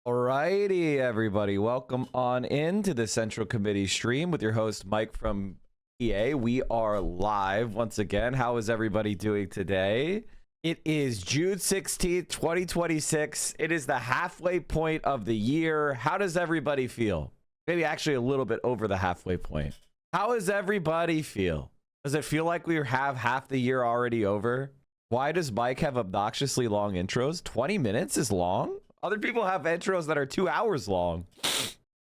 Alrighty, everybody. Welcome on into the Central Committee stream with your host, Mike from EA. We are live once again. How is everybody doing today? It is June 16th, 2026. It is the halfway point of the year. How does everybody feel? Maybe actually a little bit over the halfway point. How does everybody feel? Does it feel like we have half the year already over? Why does Mike have obnoxiously long intros? 20 minutes is long? Other people have intros that are 2 hours long.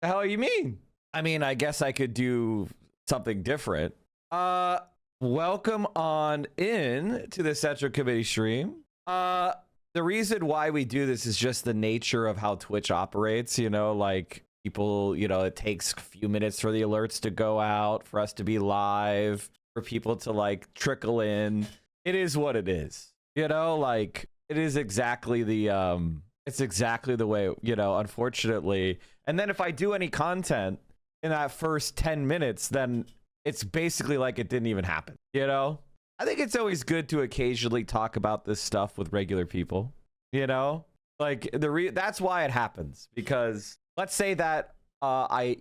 The hell you mean? I mean, I guess I could do something different. Welcome on in to the Central Committee stream. The reason why we do this is just the nature of how Twitch operates. You know, like people, you know, it takes a few minutes for the alerts to go out, for us to be live, for people to like trickle in. It is what it is. You know, like it is exactly the it's exactly the way, you know, unfortunately. And then if I do any content in that first 10 minutes, then it's basically like it didn't even happen, you know? I think it's always good to occasionally talk about this stuff with regular people, you know? Like that's why it happens, because let's say that I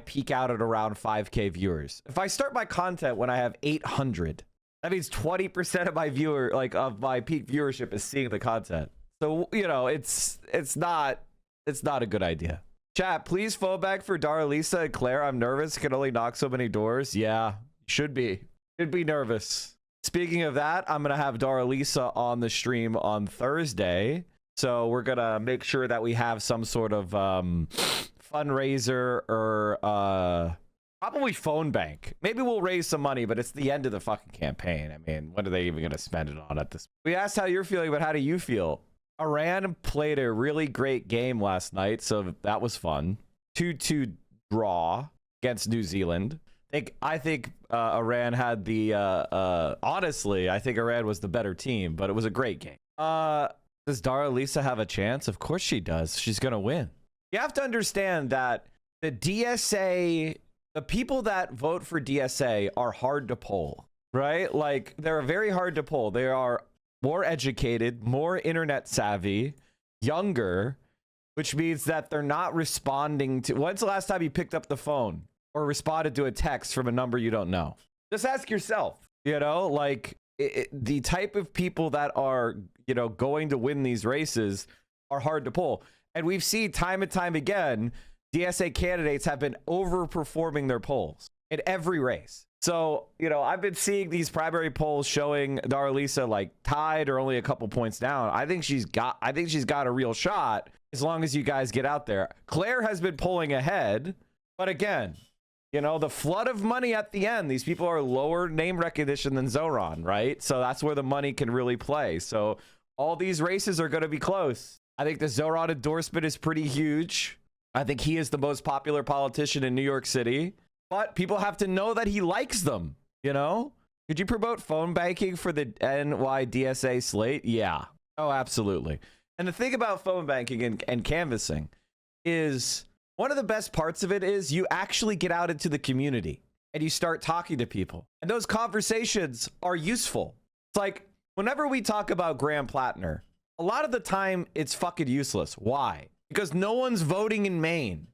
peak out at around 5K viewers. If I start my content when I have 800, that means 20% of my peak viewership is seeing the content. So, you know, it's not a good idea. Chat, please phone back for Darlisa and Claire. I'm nervous. Can only knock so many doors. Yeah, should be nervous. Speaking of that, I'm going to have Darlisa on the stream on Thursday. So we're going to make sure that we have some sort of fundraiser or probably phone bank. Maybe we'll raise some money, but it's the end of the fucking campaign. I mean, what are they even going to spend it on at this? We asked how you're feeling, but how do you feel? Iran played a really great game last night, so that was fun. 2-2 draw against New Zealand. I think Iran had the honestly, I think Iran was the better team, but it was a great game. Does Darlisa have a chance? Of course she does. She's gonna win. You have to understand that the DSA, the people that vote for DSA are hard to poll, right? Like they're very hard to poll. They are more educated, more internet savvy, younger, which means that they're not responding to... When's the last time you picked up the phone or responded to a text from a number you don't know? Just ask yourself, you know, like the type of people that are, you know, going to win these races are hard to pull. And we've seen time and time again, DSA candidates have been overperforming their polls in every race. So, you know, I've been seeing these primary polls showing Darlisa like tied or only a couple points down. I think she's got a real shot as long as you guys get out there. Claire has been pulling ahead, but again, you know, the flood of money at the end, these people are lower name recognition than Zoran, right? So that's where the money can really play. So all these races are going to be close. I think the Zoran endorsement is pretty huge. I think he is the most popular politician in New York City. But people have to know that he likes them, you know? Could you promote phone banking for the NYDSA slate? Yeah. Oh, absolutely. And the thing about phone banking and canvassing is one of the best parts of it is you actually get out into the community and you start talking to people. And those conversations are useful. It's like whenever we talk about Graham Plattner, a lot of the time it's fucking useless. Why? Because no one's voting in Maine.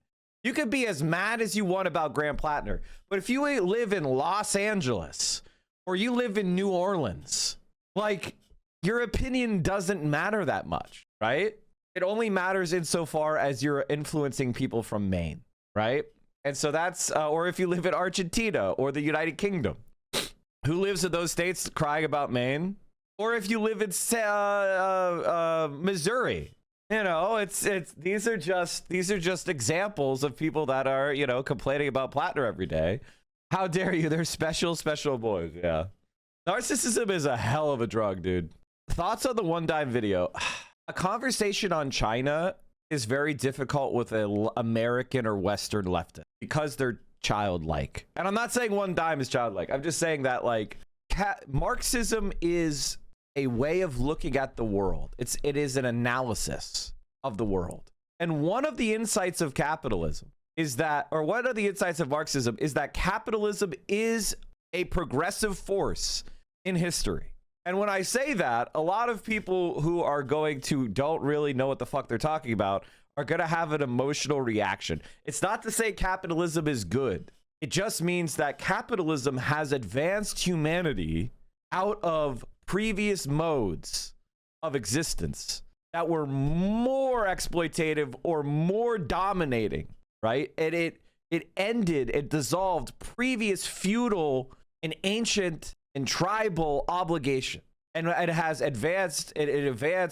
You could be as mad as you want about Graham Plattner, but if you live in Los Angeles or you live in New Orleans, like your opinion doesn't matter that much, right? It only matters insofar as you're influencing people from Maine, right? And so that's, or if you live in Argentina or the United Kingdom, who lives in those states crying about Maine? Or if you live in Missouri. You know, these are just examples of people that are, you know, complaining about Plattner every day. How dare you? They're special boys. Yeah. Narcissism is a hell of a drug, dude. Thoughts on the one dime video? A conversation on China is very difficult with an American or Western leftist because they're childlike. And I'm not saying one dime is childlike. I'm just saying that like Marxism is a way of looking at the world. It is an analysis of the world. And one of the insights of capitalism is that, or one of the insights of Marxism is that capitalism is a progressive force in history. And when I say that, a lot of people who are don't really know what the fuck they're talking about are going to have an emotional reaction. It's not to say capitalism is good. It just means that capitalism has advanced humanity out of previous modes of existence that were more exploitative or more dominating, right? And it dissolved previous feudal and ancient and tribal obligation. And it has advanced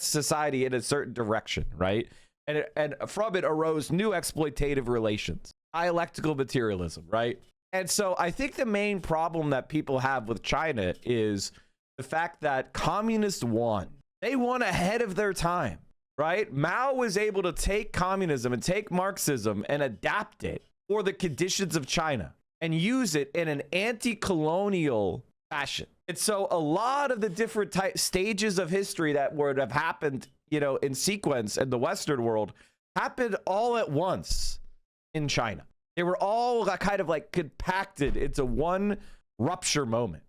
society in a certain direction, right? And from it arose new exploitative relations, dialectical materialism, right? And so I think the main problem that people have with China is the fact that communists won. They won ahead of their time, right? Mao was able to take communism and take Marxism and adapt it for the conditions of China and use it in an anti-colonial fashion. And so a lot of the different stages of history that would have happened, in sequence in the Western world happened all at once in China. They were all kind of like compacted into one rupture moment.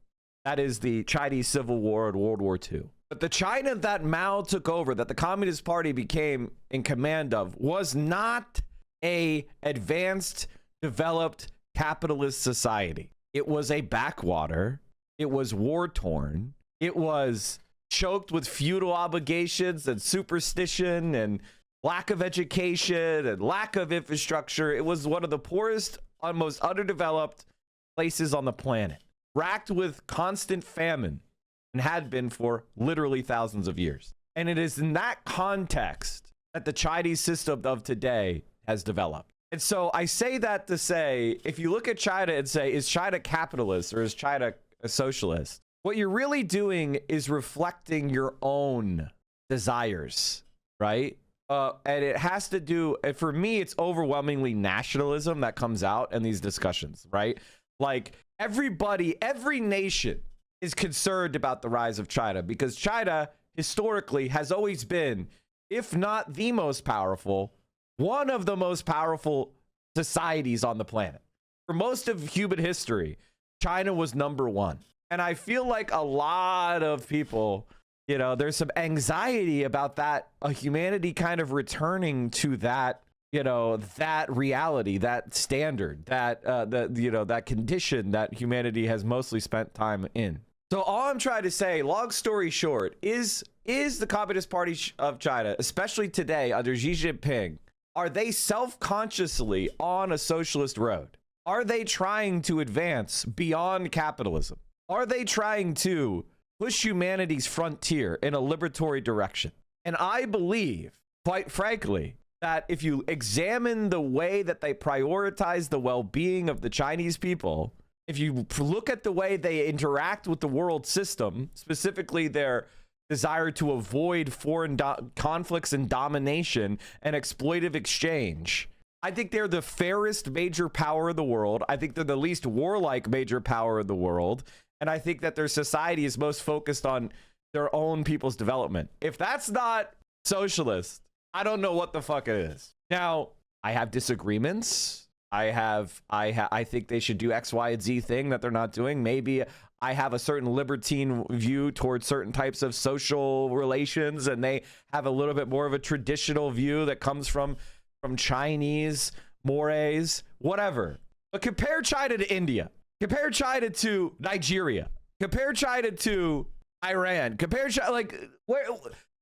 That is the Chinese Civil War and World War II. But the China that Mao took over, that the Communist Party became in command of, was not a advanced, developed capitalist society. It was a backwater. It was war-torn. It was choked with feudal obligations and superstition and lack of education and lack of infrastructure. It was one of the poorest, most underdeveloped places on the planet, racked with constant famine, and had been for literally thousands of years. And it is in that context that the Chinese system of today has developed. And so I say that to say, if you look at China and say, is China capitalist or is China a socialist? What you're really doing is reflecting your own desires, right? And it has to do, and for me, it's overwhelmingly nationalism that comes out in these discussions, right? Like everybody, every nation is concerned about the rise of China because China historically has always been, if not the most powerful, one of the most powerful societies on the planet. For most of human history, China was number one. And I feel like a lot of people, there's some anxiety about that, humanity kind of returning to that, that reality, that standard, that, that condition that humanity has mostly spent time in. So all I'm trying to say, long story short, is the Communist Party of China, especially today under Xi Jinping, are they self-consciously on a socialist road? Are they trying to advance beyond capitalism? Are they trying to push humanity's frontier in a liberatory direction? And I believe, quite frankly, that if you examine the way that they prioritize the well-being of the Chinese people, if you look at the way they interact with the world system, specifically their desire to avoid foreign conflicts and domination and exploitive exchange, I think they're the fairest major power in the world. I think they're the least warlike major power in the world. And I think that their society is most focused on their own people's development. If that's not socialist, I don't know what the fuck it is. Now, I have disagreements. I think they should do X, Y, and Z thing that they're not doing. Maybe I have a certain libertine view towards certain types of social relations, and they have a little bit more of a traditional view that comes from Chinese mores, whatever. But compare China to India. Compare China to Nigeria. Compare China to Iran. Compare China,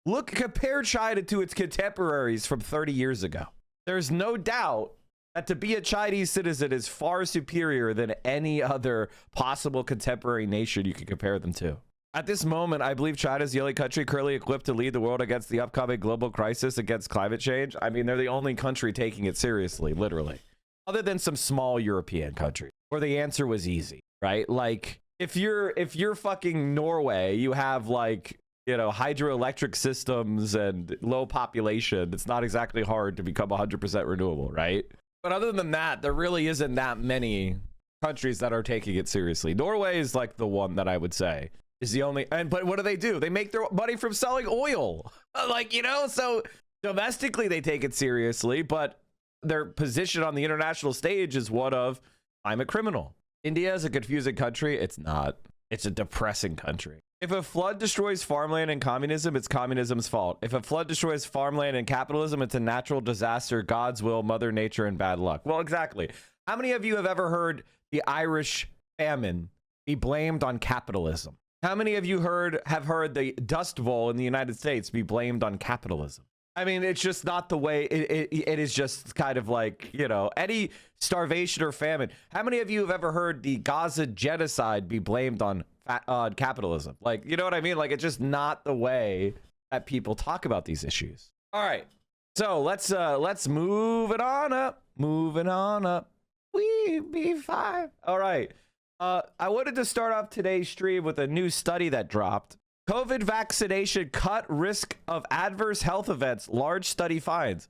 compare China to its contemporaries from 30 years ago. There's no doubt that to be a Chinese citizen is far superior than any other possible contemporary nation you can compare them to. At this moment, I believe China is the only country currently equipped to lead the world against the upcoming global crisis against climate change. I mean, they're the only country taking it seriously, literally, other than some small European countries where the answer was easy, right? Like if you're fucking Norway, you have hydroelectric systems and low population. It's not exactly hard to become 100% renewable, right? But other than that, there really isn't that many countries that are taking it seriously. Norway is like the one that I would say is the only, but what do? They make their money from selling oil. So domestically they take it seriously, but their position on the international stage is one of, I'm a criminal. India is a confusing country. It's not. It's a depressing country. If a flood destroys farmland and communism, it's communism's fault. If a flood destroys farmland and capitalism, it's a natural disaster, God's will, Mother Nature, and bad luck. Well, exactly. How many of you have ever heard the Irish famine be blamed on capitalism? How many of you have heard the Dust Bowl in the United States be blamed on capitalism? I mean, it's just not the way it is. Just kind of like, you know, any starvation or famine. How many of you have ever heard the Gaza genocide be blamed on capitalism? Like, you know what I mean? Like, it's just not the way that people talk about these issues. All right, so let's move it on up. Moving on up. We be fine. All right. I wanted to start off today's stream with a new study that dropped. COVID vaccination cut risk of adverse health events. Large study finds.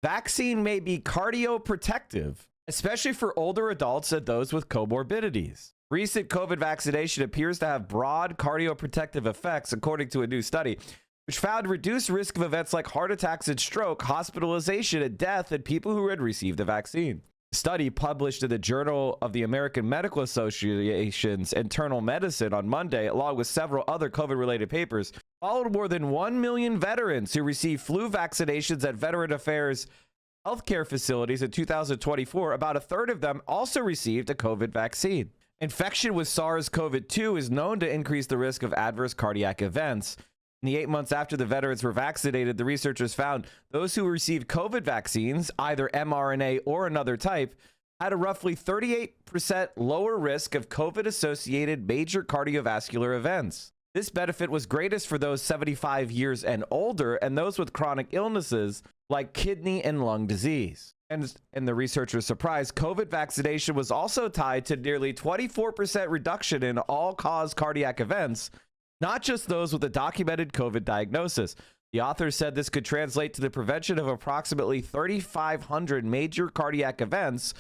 Vaccine may be cardioprotective, especially for older adults and those with comorbidities. Recent COVID vaccination appears to have broad cardioprotective effects, according to a new study, which found reduced risk of events like heart attacks and stroke, hospitalization, and death in people who had received the vaccine. Study published in the Journal of the American Medical Association's Internal Medicine on Monday, along with several other COVID-related papers, followed more than 1 million veterans who received flu vaccinations at Veteran Affairs healthcare facilities in 2024. About a third of them also received a COVID vaccine. Infection with SARS-CoV-2 is known to increase the risk of adverse cardiac events. In the 8 months after the veterans were vaccinated, the researchers found those who received COVID vaccines, either mRNA or another type, had a roughly 38% lower risk of COVID-associated major cardiovascular events. This benefit was greatest for those 75 years and older and those with chronic illnesses like kidney and lung disease. And the researchers' surprise, COVID vaccination was also tied to nearly 24% reduction in all-cause cardiac events, not just those with a documented COVID diagnosis. The authors said this could translate to the prevention of approximately 3,500 major cardiac events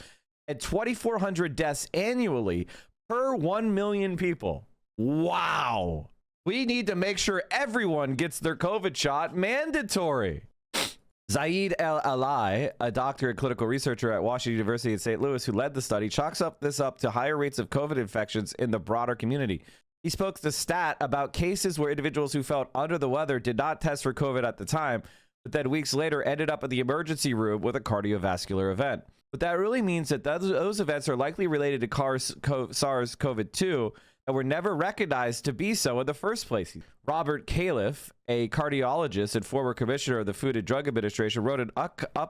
and 2,400 deaths annually per 1 million people. Wow. We need to make sure everyone gets their COVID shot mandatory. Zaid El-Alai, a doctor and clinical researcher at Washington University in St. Louis who led the study, chalks this up to higher rates of COVID infections in the broader community. He spoke to Stat about cases where individuals who felt under the weather did not test for COVID at the time, but then weeks later ended up in the emergency room with a cardiovascular event. What that really means that those events are likely related to SARS-CoV-2 and were never recognized to be so in the first place. Robert Califf, a cardiologist and former commissioner of the Food and Drug Administration, wrote an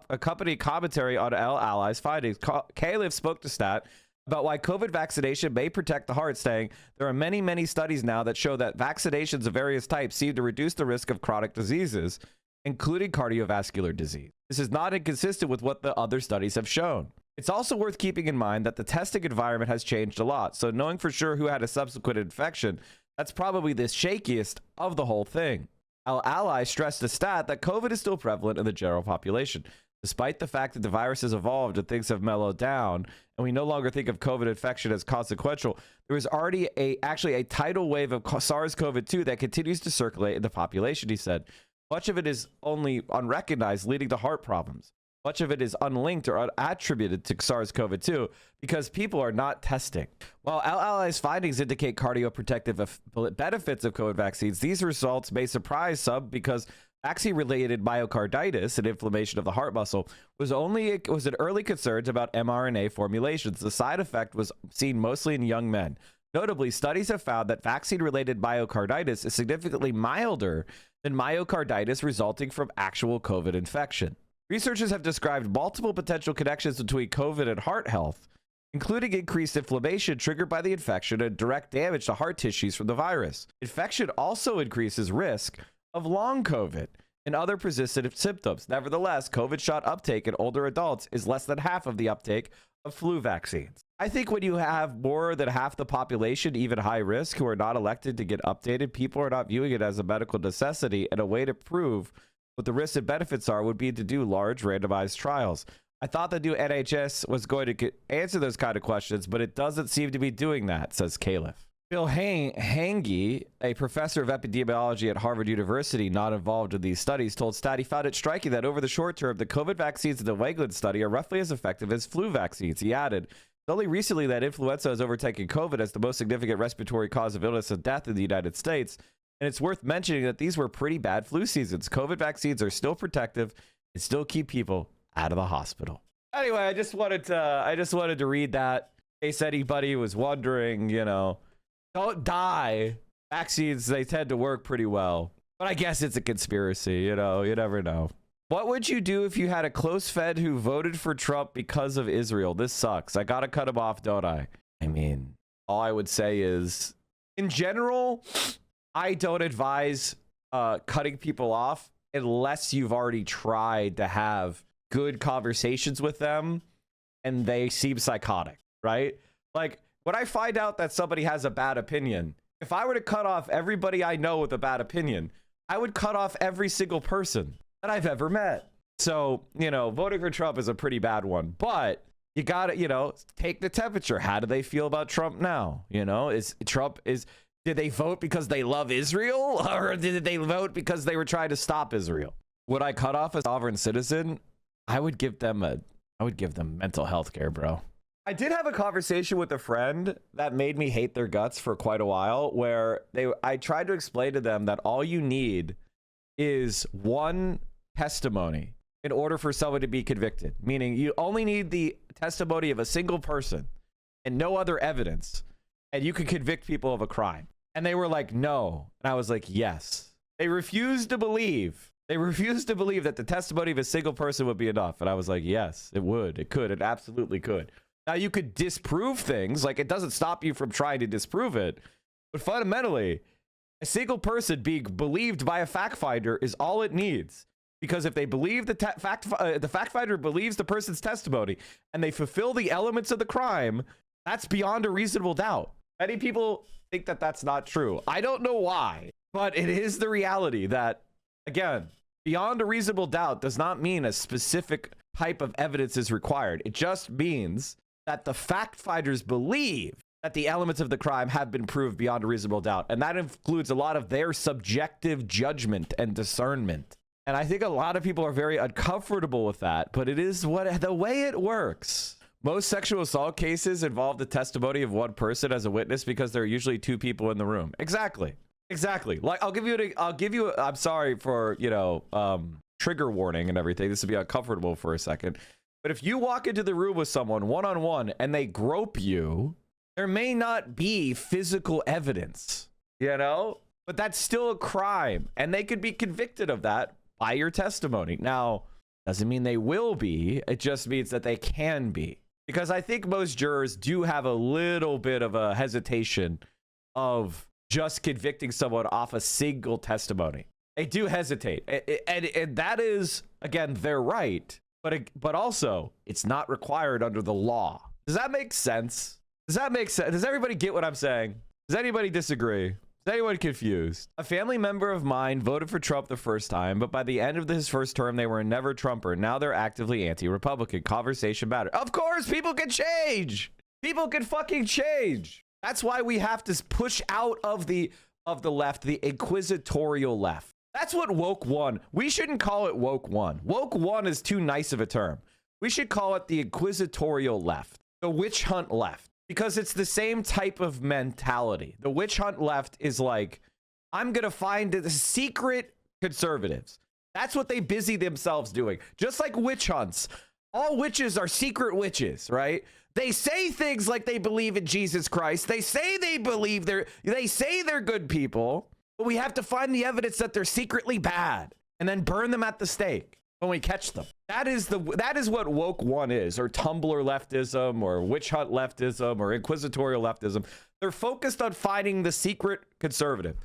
accompanying commentary on El-Alai's findings. Califf spoke to Stat about why COVID vaccination may protect the heart, saying there are many, many studies now that show that vaccinations of various types seem to reduce the risk of chronic diseases, including cardiovascular disease. This is not inconsistent with what the other studies have shown. It's also worth keeping in mind that the testing environment has changed a lot, so knowing for sure who had a subsequent infection, that's probably the shakiest of the whole thing. El-Alai stressed to Stat that COVID is still prevalent in the general population. Despite the fact that the virus has evolved and things have mellowed down, and we no longer think of COVID infection as consequential, there is already actually a tidal wave of SARS-CoV-2 that continues to circulate in the population, he said. Much of it is only unrecognized, leading to heart problems. Much of it is unlinked or attributed to SARS-CoV-2 because people are not testing. While El-Alai's findings indicate cardioprotective benefits of COVID vaccines, these results may surprise some because vaccine-related myocarditis and inflammation of the heart muscle was an early concern about mRNA formulations. The side effect was seen mostly in young men. Notably, studies have found that vaccine-related myocarditis is significantly milder than myocarditis resulting from actual COVID infection. Researchers have described multiple potential connections between COVID and heart health, including increased inflammation triggered by the infection and direct damage to heart tissues from the virus. Infection also increases risk of long COVID and other persistent symptoms. Nevertheless, COVID shot uptake in older adults is less than half of the uptake of flu vaccines. I think when you have more than half the population, even high risk, who are not elected to get updated, people are not viewing it as a medical necessity, and a way to prove what the risks and benefits are would be to do large randomized trials. I thought the new NHS was going to answer those kind of questions, but it doesn't seem to be doing that, says Califf. Bill Hange, a professor of epidemiology at Harvard University not involved in these studies, told Stat he found it striking that over the short term, the COVID vaccines in the Wegland study are roughly as effective as flu vaccines. He added, only recently that influenza has overtaken COVID as the most significant respiratory cause of illness and death in the United States. And it's worth mentioning that these were pretty bad flu seasons. COVID vaccines are still protective and still keep people out of the hospital. Anyway, I just wanted to read that in case anybody was wondering, you know, don't die. Vaccines, they tend to work pretty well. But I guess it's a conspiracy, you know, you never know. What would you do if you had a close friend who voted for Trump because of Israel? This sucks. I gotta cut him off, don't I? I mean, all I would say is, in general, I don't advise cutting people off unless you've already tried to have good conversations with them and they seem psychotic, right? Like, when I find out that somebody has a bad opinion, if I were to cut off everybody I know with a bad opinion, I would cut off every single person that I've ever met. So, you know, voting for Trump is a pretty bad one, but you gotta, you know, take the temperature. How do they feel about Trump now? You know, did they vote because they love Israel, or did they vote because they were trying to stop Israel? Would I cut off a sovereign citizen? I would give them mental health care, bro. I did have a conversation with a friend that made me hate their guts for quite a while, where I tried to explain to them that all you need is one testimony in order for someone to be convicted, meaning you only need the testimony of a single person and no other evidence, and you can convict people of a crime. And they were like, no. And I was like, yes. They refused to believe that the testimony of a single person would be enough. And I was like, yes, it would. It could. It absolutely could. Now, you could disprove things. Like, it doesn't stop you from trying to disprove it. But fundamentally, a single person being believed by a fact finder is all it needs. Because if they believe the fact finder believes the person's testimony and they fulfill the elements of the crime, that's beyond a reasonable doubt. Many people think that that's not true. I don't know why, but it is the reality that, again, beyond a reasonable doubt does not mean a specific type of evidence is required. It just means that the fact finders believe that the elements of the crime have been proved beyond a reasonable doubt. And that includes a lot of their subjective judgment and discernment. And I think a lot of people are very uncomfortable with that, but it is the way it works. Most sexual assault cases involve the testimony of one person as a witness because there are usually two people in the room. Exactly. Like, I'm sorry for, you know, trigger warning and everything. This will be uncomfortable for a second. But if you walk into the room with someone one-on-one and they grope you, there may not be physical evidence, you know, but that's still a crime and they could be convicted of that by your testimony. Now, doesn't mean they will be. It just means that they can be, because I think most jurors do have a little bit of a hesitation of just convicting someone off a single testimony. They do hesitate. And that is, again, their right. But also, it's not required under the law. Does that make sense? Does everybody get what I'm saying? Does anybody disagree? Is anyone confused? A family member of mine voted for Trump the first time, but by the end of his first term, they were a never Trumper. Now they're actively anti-Republican. Conversation matter. Of course, people can change. People can fucking change. That's why we have to push out of the left, the inquisitorial left. That's what woke one. We shouldn't call it woke one. Woke one is too nice of a term. We should call it the inquisitorial left, the witch hunt left, because it's the same type of mentality. The witch hunt left is like, I'm going to find the secret conservatives. That's what they busy themselves doing. Just like witch hunts. All witches are secret witches, right? They say things like they believe in Jesus Christ. They say they say they're good people. But we have to find the evidence that they're secretly bad and then burn them at the stake when we catch them. That is what woke one is, or Tumblr leftism, or witch hunt leftism, or inquisitorial leftism. They're focused on finding the secret conservative.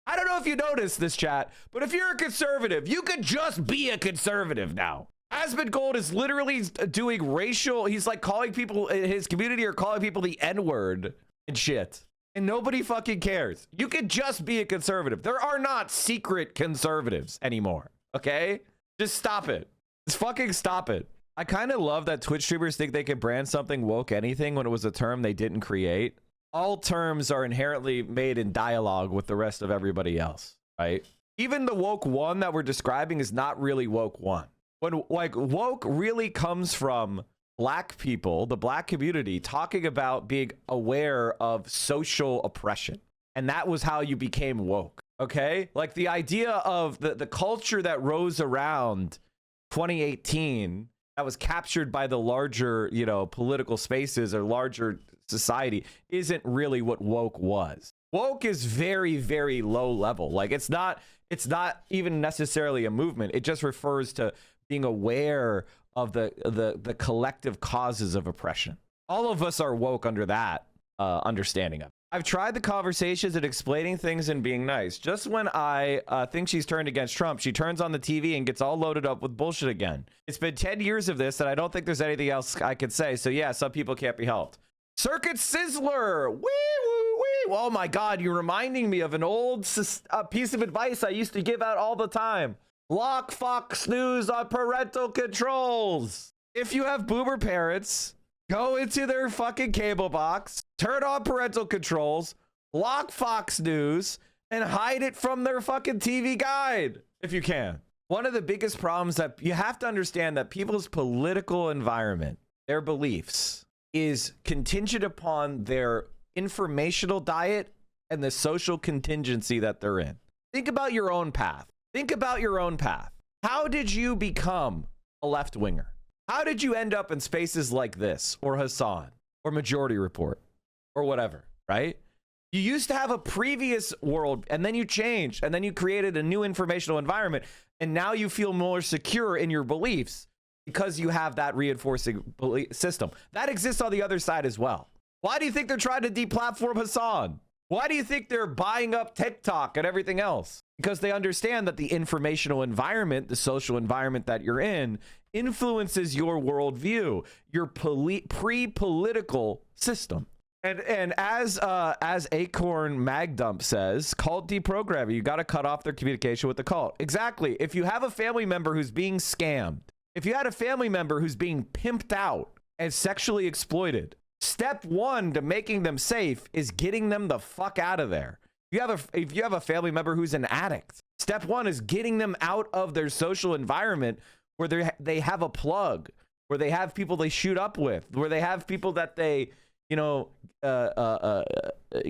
I don't know if you noticed this, chat, but if you're a conservative, you could just be a conservative now. Asmongold is literally doing racial, he's like calling people in his community or calling people the N-word and shit. And nobody fucking cares. You could just be a conservative. There are not secret conservatives anymore. Okay? Just stop it. Just fucking stop it. I kind of love that Twitch streamers think they can brand something woke anything when it was a term they didn't create. All terms are inherently made in dialogue with the rest of everybody else, right? Even the woke one that we're describing is not really woke one. When like woke really comes from black people, the black community, talking about being aware of social oppression. And that was how you became woke. Okay? Like the idea of the culture that rose around 2018 that was captured by the larger, you know, political spaces or larger society isn't really what woke was. Woke is very, very low level. Like it's not even necessarily a movement. It just refers to being aware of the collective causes of oppression. All of us are woke under that understanding of it. I've tried the conversations and explaining things and being nice. Just when I think she's turned against Trump, she turns on the TV and gets all loaded up with bullshit again. It's been 10 years of this, and I don't think there's anything else I could say. So yeah, some people can't be helped. Circuit Sizzler. Wee, woo, wee. Oh my God, you're reminding me of an old piece of advice I used to give out all the time. Lock Fox News on parental controls. If you have boomer parents, go into their fucking cable box, turn on parental controls, lock Fox News, and hide it from their fucking TV guide if you can. One of the biggest problems that you have to understand that people's political environment, their beliefs, is contingent upon their informational diet and the social contingency that they're in. Think about your own path. Think about your own path. How did you become a left winger? How did you end up in spaces like this or Hassan or Majority Report or whatever, right? You used to have a previous world and then you changed and then you created a new informational environment and now you feel more secure in your beliefs because you have that reinforcing belief system. That exists on the other side as well. Why do you think they're trying to deplatform Hassan? Why do you think they're buying up TikTok and everything else? Because they understand that the informational environment, the social environment that you're in, influences your worldview, your pre-political system. And as Acorn Magdump says, cult deprogramming, you got to cut off their communication with the cult. Exactly. If you have a family member who's being scammed, if you had a family member who's being pimped out and sexually exploited, step one to making them safe is getting them the fuck out of there. If you have a family member who's an addict, step one is getting them out of their social environment where they have a plug, where they have people they shoot up with, where they have people that they, you know,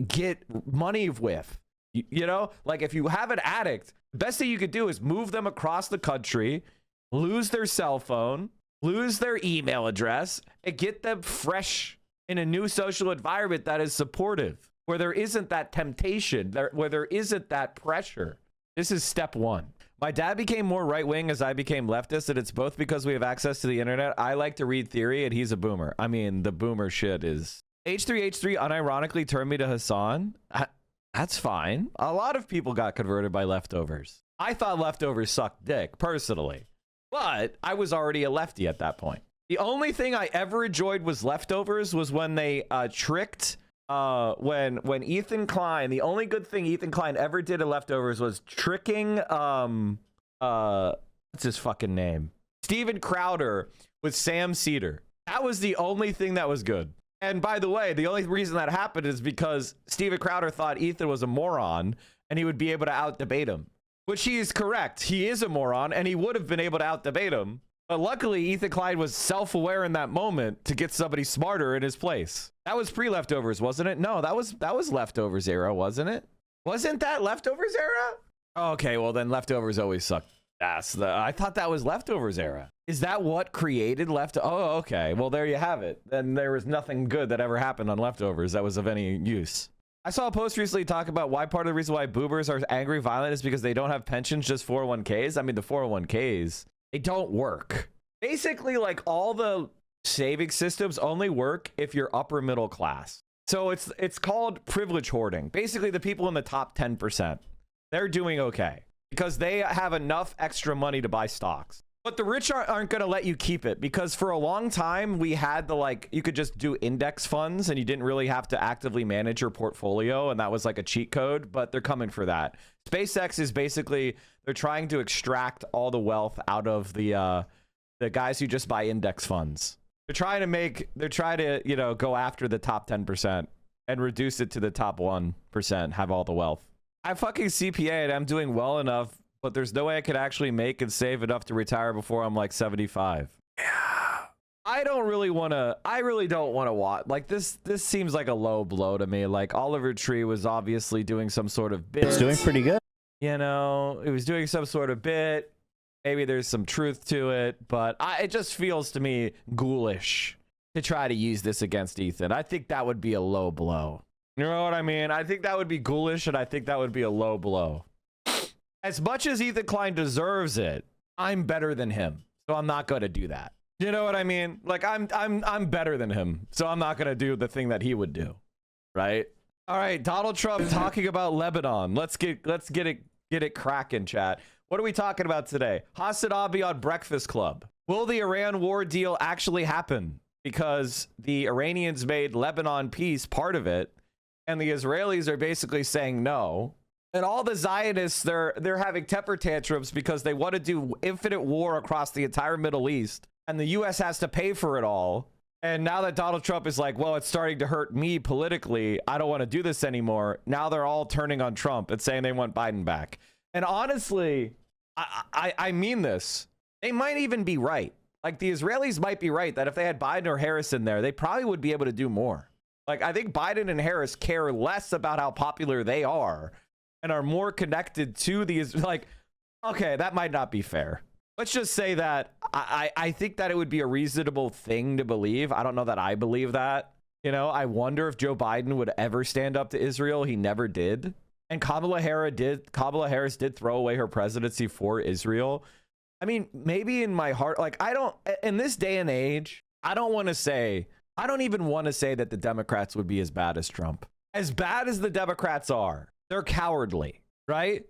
get money with. You know, like if you have an addict, the best thing you could do is move them across the country, lose their cell phone, lose their email address, and get them fresh in a new social environment that is supportive, where there isn't that temptation, where there isn't that pressure. This is step one. My dad became more right-wing as I became leftist, and it's both because we have access to the internet. I like to read theory, and he's a boomer. I mean, the boomer shit is... H3H3 unironically turned me to Hassan. That's fine. A lot of people got converted by leftovers. I thought leftovers sucked dick, personally. But I was already a lefty at that point. The only thing I ever enjoyed was leftovers was when they tricked... when Ethan Klein, the only good thing Ethan Klein ever did in Leftovers was tricking what's his fucking name, Steven Crowder, with Sam Cedar. That was the only thing that was good. And by the way, the only reason that happened is because Steven Crowder thought Ethan was a moron and he would be able to out debate him, which he is correct. He is a moron and he would have been able to out debate him. But luckily, Ethan Klein was self-aware in that moment to get somebody smarter in his place. That was pre-Leftovers, wasn't it? No, that was Leftovers era, wasn't it? Wasn't that Leftovers era? Okay, well then Leftovers always sucked ass. I thought that was Leftovers era. Is that what created Oh, okay. Well, there you have it. Then there was nothing good that ever happened on Leftovers that was of any use. I saw a post recently talk about why part of the reason why boomers are angry, violent is because they don't have pensions, just 401ks. I mean, the 401ks, they don't work. Basically, like all the saving systems only work if you're upper middle class. So it's called privilege hoarding. Basically, the people in the top 10%, they're doing okay because they have enough extra money to buy stocks. But the rich aren't going to let you keep it because for a long time we had you could just do index funds and you didn't really have to actively manage your portfolio, and that was like a cheat code, but they're coming for that. SpaceX is basically, they're trying to extract all the wealth out of the guys who just buy index funds. They're trying to, you know, go after the top 10% and reduce it to the top 1%, have all the wealth. I'm fucking CPA and I'm doing well enough, but there's no way I could actually make and save enough to retire before I'm like 75. Yeah. I don't really want to. I really don't want to watch. Like this seems like a low blow to me. Like Oliver Tree was obviously doing some sort of bit. It's doing pretty good. You know, it was doing some sort of bit. Maybe there's some truth to it, but it just feels to me ghoulish to try to use this against Ethan. I think that would be a low blow. You know what I mean? I think that would be ghoulish, and I think that would be a low blow. As much as Ethan Klein deserves it, I'm better than him, so I'm not going to do that. You know what I mean? Like I'm better than him, so I'm not going to do the thing that he would do, right? All right, Donald Trump talking about Lebanon. Let's get it cracking, chat. What are we talking about today? Hassan Abi on Breakfast Club. Will the Iran war deal actually happen? Because the Iranians made Lebanon peace part of it, and the Israelis are basically saying no. And all the Zionists, they're having temper tantrums because they want to do infinite war across the entire Middle East, and the U.S. has to pay for it all. And now that Donald Trump is like, well, it's starting to hurt me politically, I don't want to do this anymore. Now they're all turning on Trump and saying they want Biden back. And honestly, I mean this. They might even be right. Like, the Israelis might be right that if they had Biden or Harris in there, they probably would be able to do more. Like, I think Biden and Harris care less about how popular they are and are more connected to these. Like, okay, that might not be fair. Let's just say that I think that it would be a reasonable thing to believe. I don't know that I believe that. You know, I wonder if Joe Biden would ever stand up to Israel. He never did. And Kamala Harris did throw away her presidency for Israel. I mean, maybe in my heart, like, in this day and age, I don't even want to say that the Democrats would be as bad as Trump. As bad as the Democrats are, they're cowardly, right?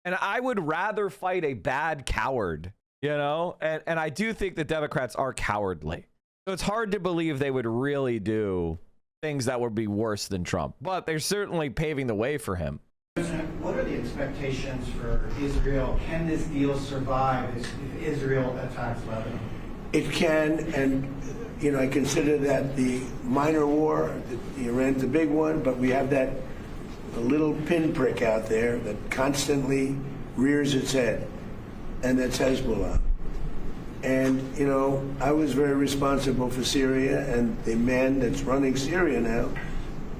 And I would rather fight a bad coward, you know? And I do think the Democrats are cowardly. So it's hard to believe they would really do things that would be worse than Trump. But they're certainly paving the way for him. President, what are the expectations for Israel? Can this deal survive if Israel attacks Lebanon? It can, and you know, I consider that the minor war. Iran's the big one, but we have that little pinprick out there that constantly rears its head, and that's Hezbollah. And you know, I was very responsible for Syria, and the man that's running Syria now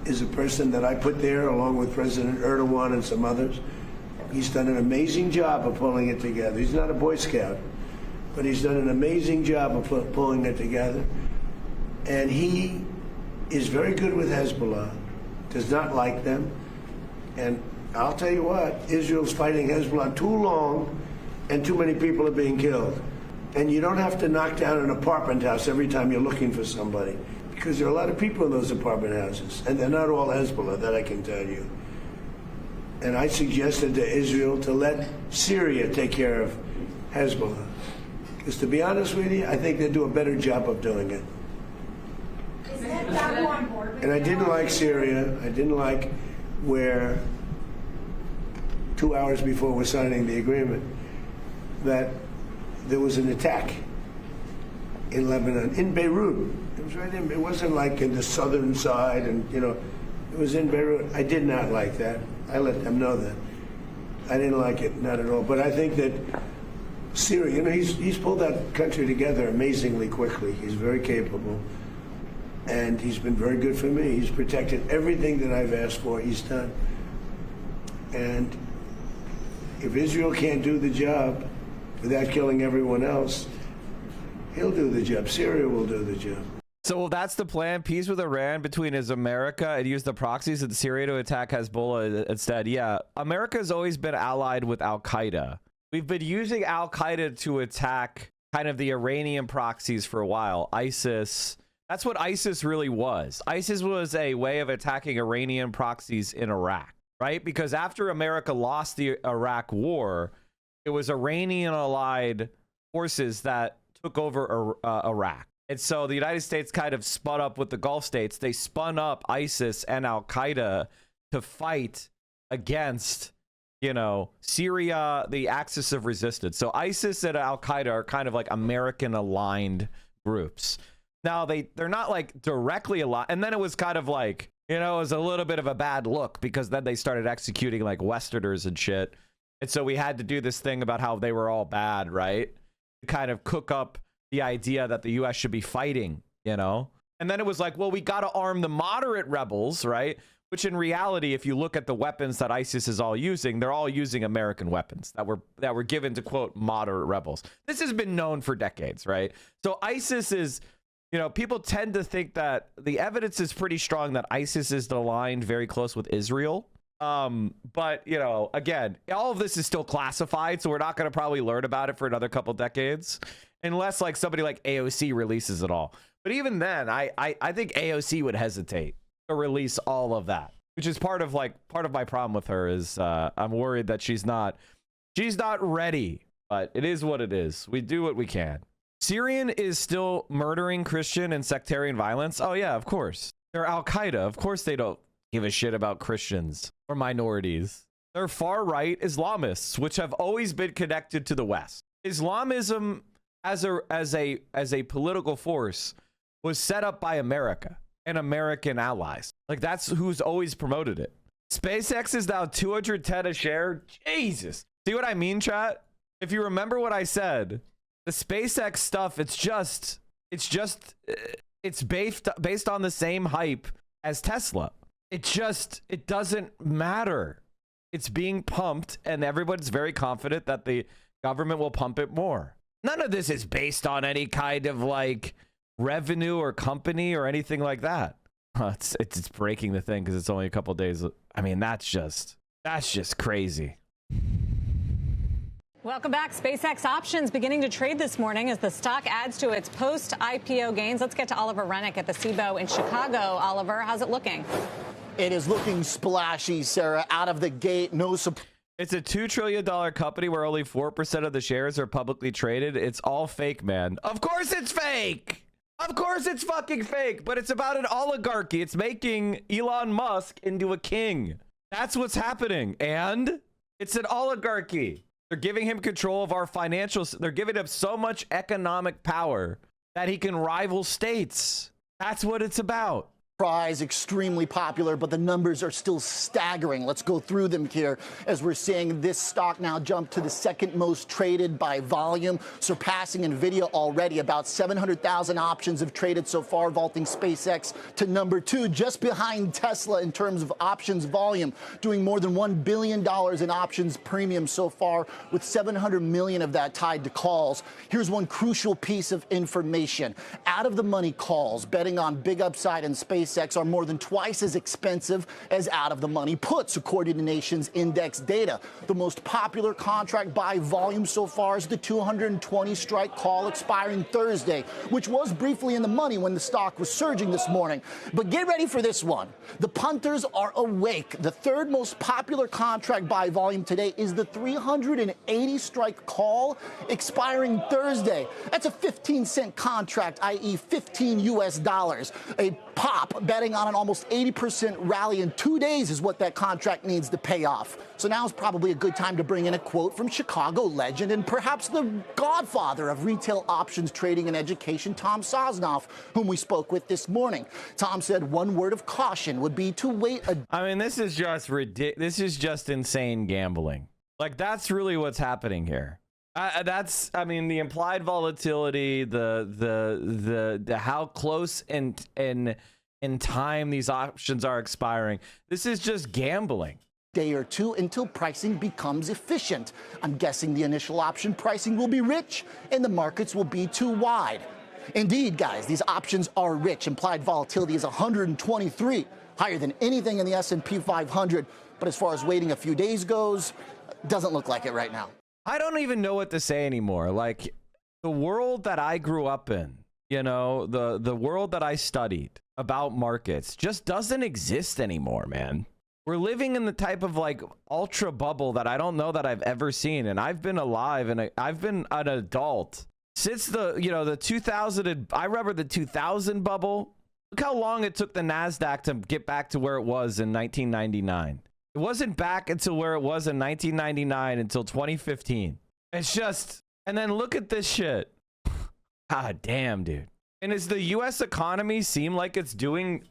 is a person that I put there along with President Erdogan and some others. He's done an amazing job of pulling it together. He's not a Boy Scout, but he's done an amazing job of pulling it together. And he is very good with Hezbollah, does not like them. And I'll tell you what, Israel's fighting Hezbollah too long, and too many people are being killed. And you don't have to knock down an apartment house every time you're looking for somebody, because there are a lot of people in those apartment houses, and they're not all Hezbollah, that I can tell you. And I suggested to Israel to let Syria take care of Hezbollah. Because to be honest with you, I think they do a better job of doing it. And I didn't like Syria. I didn't like where 2 hours before we're signing the agreement that there was an attack in Lebanon, in Beirut. It was right in, it wasn't like in the southern side, and you know, it was in Beirut. I did not like that. I let them know that. I didn't like it, not at all. But I think that Syria, you know, he's pulled that country together amazingly quickly. He's very capable, and he's been very good for me. He's protected everything that I've asked for, he's done. And if Israel can't do the job without killing everyone else, he'll do the job. Syria will do the job. So that's the plan. Peace with Iran between is America and use the proxies in Syria to attack Hezbollah instead. Yeah, America's always been allied with Al-Qaeda. We've been using Al-Qaeda to attack kind of the Iranian proxies for a while. ISIS. That's what ISIS really was. ISIS was a way of attacking Iranian proxies in Iraq, right? Because after America lost the Iraq war, it was Iranian allied forces that took over Iraq. And so the United States kind of spun up with the Gulf states. They spun up ISIS and Al-Qaeda to fight against, you know, Syria, the axis of resistance. So ISIS and Al-Qaeda are kind of like American aligned groups. Now they're not like directly aligned. And then it was kind of like, you know, it was a little bit of a bad look because then they started executing like Westerners and shit. And so we had to do this thing about how they were all bad, right? Kind of cook up the idea that the US should be fighting, you know? And then it was like, well, we got to arm the moderate rebels, right? Which in reality, if you look at the weapons that ISIS is all using, they're all using American weapons that were given to, quote, moderate rebels. This has been known for decades, right? So ISIS is, you know, people tend to think that the evidence is pretty strong that ISIS is aligned very close with Israel. But, you know, again, all of this is still classified, so we're not going to probably learn about it for another couple decades, unless like somebody like AOC releases it all. But even then, I think AOC would hesitate to release all of that, which is part of my problem with her is I'm worried that she's not ready, but it is what it is. We do what we can. Syrian is still murdering Christian and sectarian violence. Oh yeah, of course. They're Al-Qaeda. Of course they don't give a shit about Christians or minorities. They're far-right Islamists, which have always been connected to the West. Islamism as a political force was set up by America and American allies. Like, that's who's always promoted it. SpaceX is now 210 a share. Jesus. See what I mean, chat? If you remember what I said, the SpaceX stuff, it's based on the same hype as Tesla. It doesn't matter. It's being pumped, and everybody's very confident that the government will pump it more. None of this is based on any kind of like revenue or company or anything like that. It's breaking the thing because it's only a couple days. I mean, that's just crazy. Welcome back. SpaceX options beginning to trade this morning as the stock adds to its post-IPO gains. Let's get to Oliver Rennick at the CBOE in Chicago. Oliver, how's it looking? It is looking splashy, Sarah, out of the gate. No surprise. It's a $2 trillion company where only 4% of the shares are publicly traded. It's all fake, man. Of course it's fake. Of course it's fucking fake, but it's about an oligarchy. It's making Elon Musk into a king. That's what's happening. And it's an oligarchy. They're giving him control of our financials. They're giving him so much economic power that he can rival states. That's what it's about. Prize extremely popular, but the numbers are still staggering. Let's go through them here as we're seeing this stock now jump to the second most traded by volume, surpassing Nvidia already. About 700,000 options have traded so far, vaulting SpaceX to number 2, just behind Tesla in terms of options volume, doing more than $1 billion in options premium so far, with 700 million of that tied to calls. Here's one crucial piece of information. Out of the money calls, betting on big upside in SpaceX are more than twice as expensive as out-of-the-money puts, according to Nation's index data. The most popular contract by volume so far is the 220 strike call expiring Thursday, which was briefly in the money when the stock was surging this morning. But get ready for this one. The punters are awake. The third most popular contract by volume today is the 380 strike call expiring Thursday. That's a 15-cent contract, i.e. $15 US. A pop betting on an almost 80% rally in 2 days is what that contract needs to pay off. So now is probably a good time to bring in a quote from Chicago legend and perhaps the godfather of retail options trading and education, Tom Sosnoff, whom we spoke with this morning. Tom said one word of caution would be to wait a... I mean, this is just ridiculous. This is just insane gambling. Like, that's really what's happening here. I mean, the implied volatility, the how close in time these options are expiring. This is just gambling. Day or two until pricing becomes efficient. I'm guessing the initial option pricing will be rich and the markets will be too wide. Indeed, guys, these options are rich. Implied volatility is 123, higher than anything in the S&P 500. But as far as waiting a few days goes, doesn't look like it right now. I don't even know what to say anymore. Like, the world that I grew up in, you know, the world that I studied about markets just doesn't exist anymore, man. We're living in the type of like ultra bubble that I don't know that I've ever seen. And I've been alive and I've been an adult since the 2000, I remember the 2000 bubble. Look how long it took the NASDAQ to get back to where it was in 1999. It wasn't back until where it was in 1999 until 2015. It's just, and then look at this shit. God damn, dude. And does the U.S. economy seem like it's doing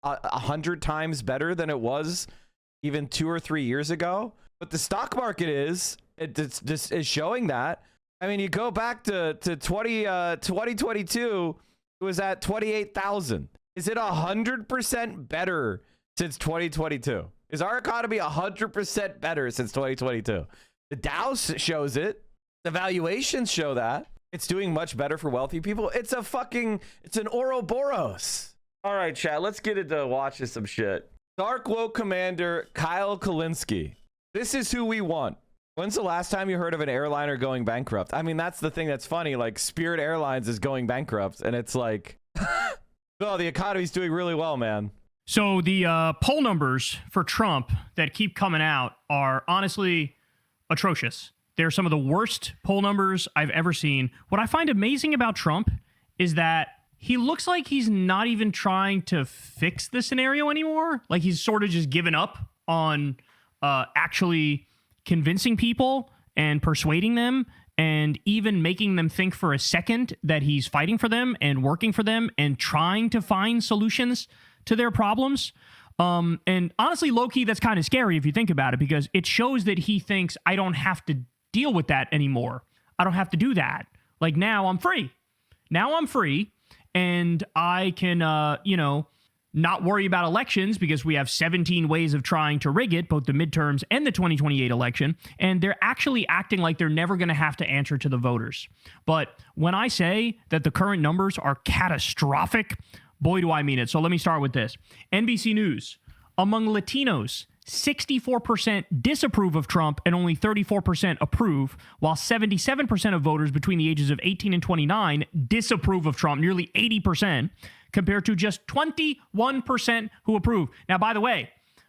100 times better than it was even 2 or 3 years ago? But the stock market is, it's just is showing that. I mean, you go back to 2022, it was at 28,000. Is it 100% better since 2022? Is our economy 100% better since 2022? The Dow shows it. The valuations show that. It's doing much better for wealthy people. It's an Ouroboros. All right, chat, let's get into watching some shit. Dark Woke Commander Kyle Kulinski. This is who we want. When's the last time you heard of an airliner going bankrupt? I mean, that's the thing that's funny. Like, Spirit Airlines is going bankrupt, and it's like, oh, the economy's doing really well, man. So the poll numbers for Trump that keep coming out are honestly atrocious. They're some of the worst poll numbers I've ever seen. What I find amazing about Trump is that he looks like he's not even trying to fix the scenario anymore. Like, he's sort of just given up on actually convincing people and persuading them and even making them think for a second that he's fighting for them and working for them and trying to find solutions to their problems. And honestly, low-key, that's kind of scary if you think about it, because it shows that he thinks, I don't have to deal with that anymore. I don't have to do that. Like, now I'm free. Now I'm free, and I can, not worry about elections because we have 17 ways of trying to rig it, both the midterms and the 2028 election, and they're actually acting like they're never going to have to answer to the voters. But when I say that the current numbers are catastrophic, boy, do I mean it. So let me start with this. NBC News, among Latinos, 64% disapprove of Trump and only 34% approve, while 77% of voters between the ages of 18 and 29 disapprove of Trump, nearly 80%, compared to just 21% who approve. Now, by the way,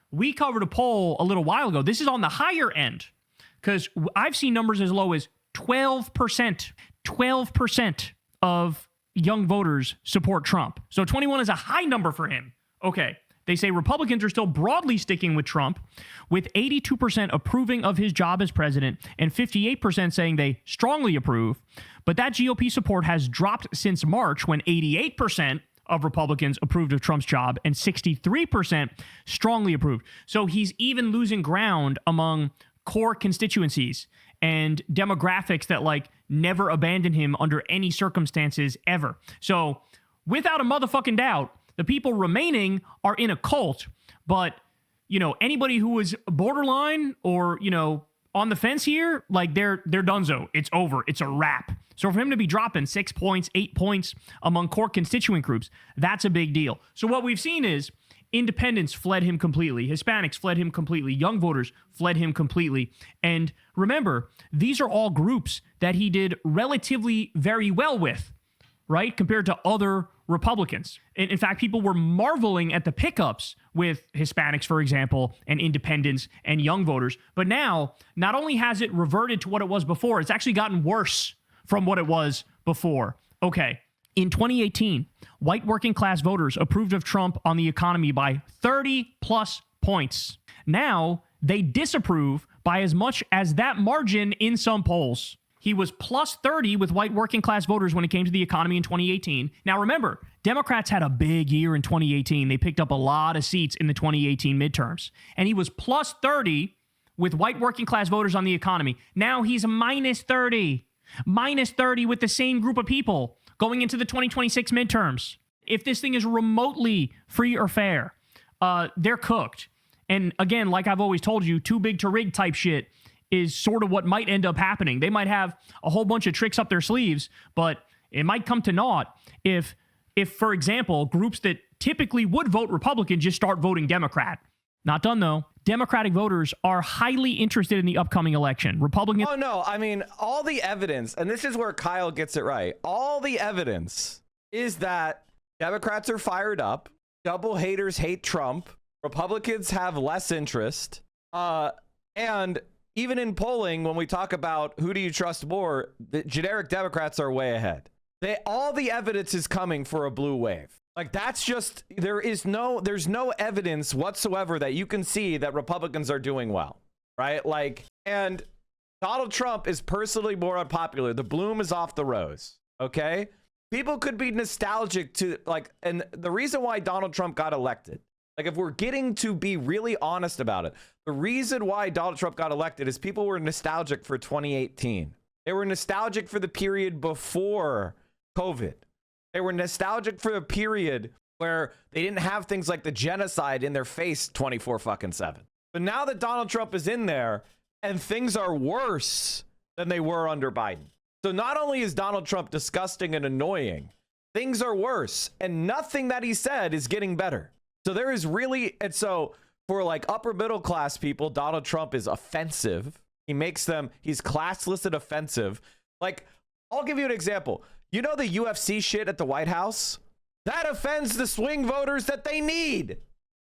we covered a poll a little while ago. This is on the higher end, because I've seen numbers as low as 12%. 12% of young voters support Trump. So 21 is a high number for him. Okay. They say Republicans are still broadly sticking with Trump, with 82% approving of his job as president and 58% saying they strongly approve. But that GOP support has dropped since March, when 88% of Republicans approved of Trump's job and 63% strongly approved. So he's even losing ground among core constituencies and demographics that never abandon him under any circumstances ever. So without a motherfucking doubt, the people remaining are in a cult, but, anybody who is borderline or, on the fence here, they're donezo. It's over. It's a wrap. So for him to be dropping 6 points, 8 points among core constituent groups, that's a big deal. So what we've seen is independents fled him completely. Hispanics fled him completely. Young voters fled him completely. And remember, these are all groups that he did relatively very well with, right? Compared to other Republicans. In fact, people were marveling at the pickups with Hispanics, for example, and independents and young voters. But now, not only has it reverted to what it was before, it's actually gotten worse from what it was before. Okay, in 2018, white working class voters approved of Trump on the economy by 30 plus points. Now, they disapprove by as much as that margin in some polls. He was plus 30 with white working class voters when it came to the economy in 2018. Now, remember, Democrats had a big year in 2018. They picked up a lot of seats in the 2018 midterms. And he was plus 30 with white working class voters on the economy. Now he's minus 30. Minus 30 with the same group of people going into the 2026 midterms. If this thing is remotely free or fair, they're cooked. And again, like I've always told you, too big to rig type shit is sort of what might end up happening. They might have a whole bunch of tricks up their sleeves, but it might come to naught if, for example, groups that typically would vote Republican just start voting Democrat. Not done, though. Democratic voters are highly interested in the upcoming election. Republicans... Oh, no. I mean, all the evidence, and this is where Kyle gets it right. All the evidence is that Democrats are fired up. Double haters hate Trump. Republicans have less interest. And even in polling, when we talk about who do you trust more, the generic Democrats are way ahead. All the evidence is coming for a blue wave. Like, that's just, there's no evidence whatsoever that you can see that Republicans are doing well, right? Like, and Donald Trump is personally more unpopular. The bloom is off the rose, okay? People could be nostalgic to, and the reason why Donald Trump got elected, if we're getting to be really honest about it, the reason why Donald Trump got elected is people were nostalgic for 2018. They were nostalgic for the period before COVID. They were nostalgic for a period where they didn't have things like the genocide in their face 24/7. But now that Donald Trump is in there and things are worse than they were under Biden. So not only is Donald Trump disgusting and annoying, things are worse and nothing that he said is getting better. So there is really, and so for like upper middle class people, Donald Trump is offensive. He makes them, he's classless and offensive. Like, I'll give you an example. You know the UFC shit at the White House? That offends the swing voters that they need.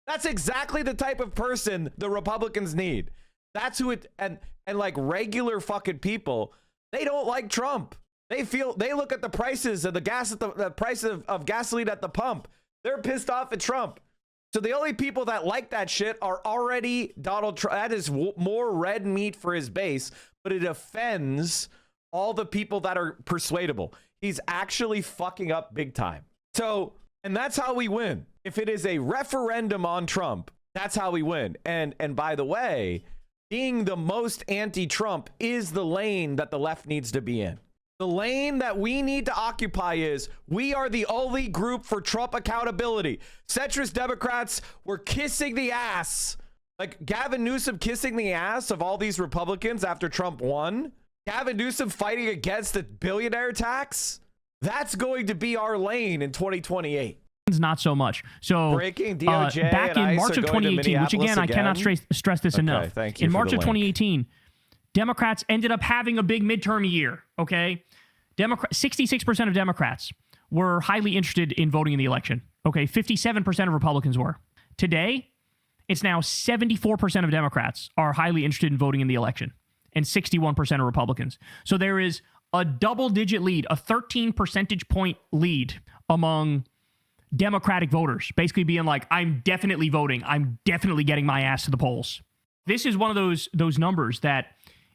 That's exactly the type of person the Republicans need. That's who it, and like regular fucking people, they don't like Trump. They look at the prices of the gas at the price of gasoline at the pump. They're pissed off at Trump. So the only people that like that shit are already Donald Trump. That is more red meat for his base, but it offends all the people that are persuadable. He's actually fucking up big time. So, and that's how we win. If it is a referendum on Trump, that's how we win. And by the way, being the most anti-Trump is the lane that the left needs to be in. The lane that we need to occupy is we are the only group for Trump accountability. Centrist Democrats were kissing the ass, like Gavin Newsom kissing the ass of all these Republicans after Trump won. Gavin Newsom fighting against the billionaire tax. That's going to be our lane in 2028. Not so much. So breaking DOJ back in March of 2018, which again, I cannot stress this enough. Thank you in March of 2018, Democrats ended up having a big midterm year. Okay, 66% of Democrats were highly interested in voting in the election. Okay, 57% of Republicans were. Today, it's now 74% of Democrats are highly interested in voting in the election, and 61% of Republicans. So there is a double-digit lead, a 13 percentage point lead among Democratic voters, basically being like, I'm definitely voting. I'm definitely getting my ass to the polls. This is one of those numbers that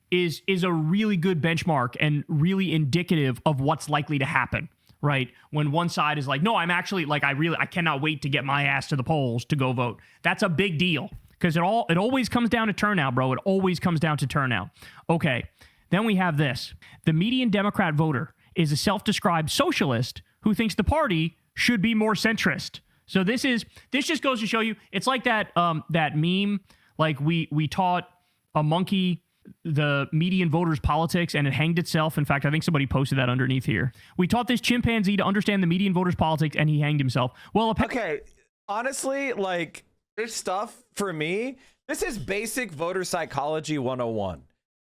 is a really good benchmark and really indicative of what's likely to happen, right? When one side is like, no, I'm actually like, I cannot wait to get my ass to the polls to go vote. That's a big deal because it always comes down to turnout, bro. It always comes down to turnout. Okay, then we have this. The median Democrat voter is a self-described socialist who thinks the party should be more centrist. So this just goes to show you, it's like that meme, like we taught a monkey the median voter's politics and it hanged itself. In fact, I think somebody posted that underneath here. We taught this chimpanzee to understand the median voter's politics and he hanged himself. Well, okay, honestly, like this stuff for me, this is basic voter psychology 101.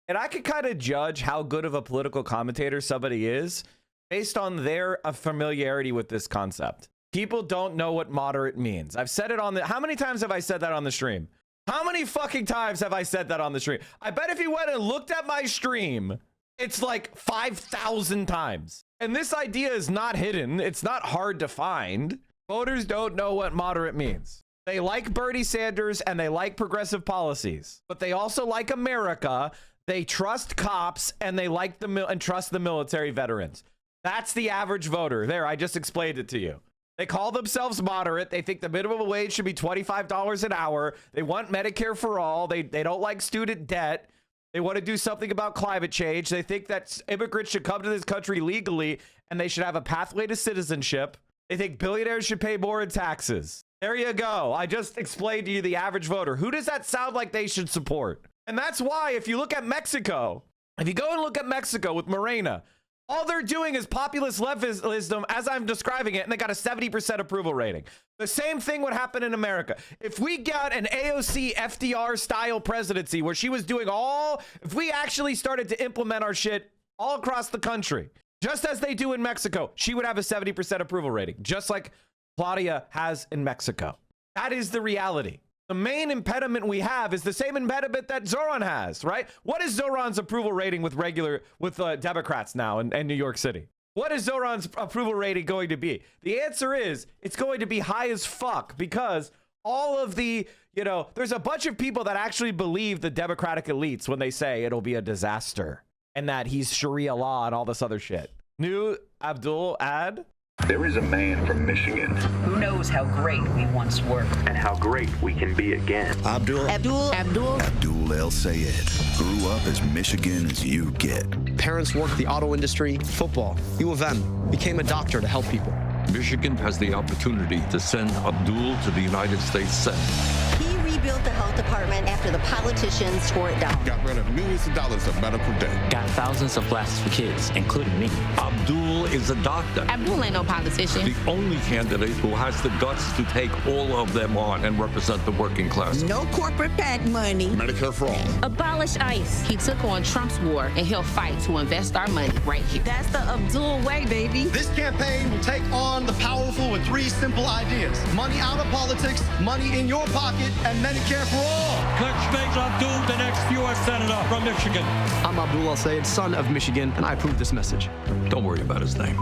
And I could kind of judge how good of a political commentator somebody is based on their familiarity with this concept. People don't know what moderate means. I've said it on the, how many times have I said that on the stream? How many fucking times have I said that on the stream? I bet if you went and looked at my stream, it's like 5,000 times. And this idea is not hidden. It's not hard to find. Voters don't know what moderate means. They like Bernie Sanders and they like progressive policies, but they also like America. They trust cops and they like and trust the military veterans. That's the average voter. There, I just explained it to you. They call themselves moderate. They think the minimum wage should be $25 an hour. They want Medicare for all. They don't like student debt. They want to do something about climate change. They think that immigrants should come to this country legally and they should have a pathway to citizenship. They think billionaires should pay more in taxes. There you go. I just explained to you the average voter. Who does that sound like they should support? And that's why if you look at Mexico, if you go and look at Mexico with Morena, all they're doing is populist leftism as I'm describing it, and they got a 70% approval rating. The same thing would happen in America. If we got an AOC FDR style presidency where she was doing if we actually started to implement our shit all across the country, just as they do in Mexico, she would have a 70% approval rating, just like Claudia has in Mexico. That is the reality. The main impediment we have is the same impediment that Zoran has, right? What is Zoran's approval rating with Democrats now in New York City? What is Zoran's approval rating going to be? The answer is it's going to be high as fuck because all of the, there's a bunch of people that actually believe the Democratic elites when they say it'll be a disaster and that he's Sharia law and all this other shit. New Abdul Ad? There is a man from Michigan who knows how great we once were and how great we can be again. Abdul El Sayed grew up as Michigan as you get. parents worked the auto industry, football. U of M became a doctor to help people. Michigan has the opportunity to send Abdul to the United States Senate. He rebuilt the health department after the politicians tore it down. Got rid of millions of dollars of medical debt. Got thousands of glasses for kids, including me. Abdul is a doctor. Abdul ain't no politician. The only candidate who has the guts to take all of them on and represent the working class. No corporate PAC money. Medicare for all. Abolish ICE. He took on Trump's war, and he'll fight to invest our money right here. That's the Abdul way, baby. This campaign will take on the powerful with 3 simple ideas. Money out of politics, money in your pocket, and Medicare for all. Let's make Abdul the next U.S. Senator from Michigan. I'm Abdul Al-Sayed, son of Michigan, and I approve this message. Don't worry about his name.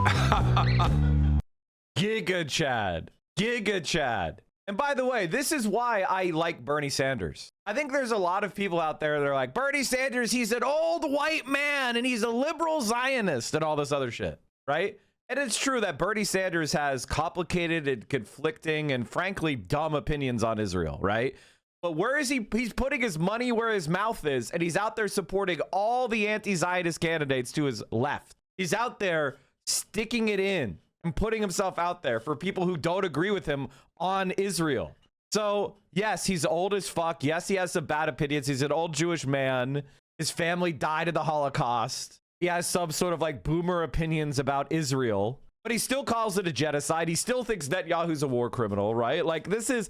Giga Chad. Giga Chad. And by the way, this is why I like Bernie Sanders. I think there's a lot of people out there that are like, Bernie Sanders, he's an old white man and he's a liberal Zionist and all this other shit, right? And it's true that Bernie Sanders has complicated and conflicting and frankly dumb opinions on Israel, right? But where is he? He's putting his money where his mouth is, and he's out there supporting all the anti-Zionist candidates to his left. He's out there sticking it in and putting himself out there for people who don't agree with him on Israel. So, yes, he's old as fuck. Yes, he has some bad opinions. He's an old Jewish man. His family died in the Holocaust. He has some sort of like boomer opinions about Israel, but he still calls it a genocide. He still thinks Netanyahu's a war criminal, right? Like this is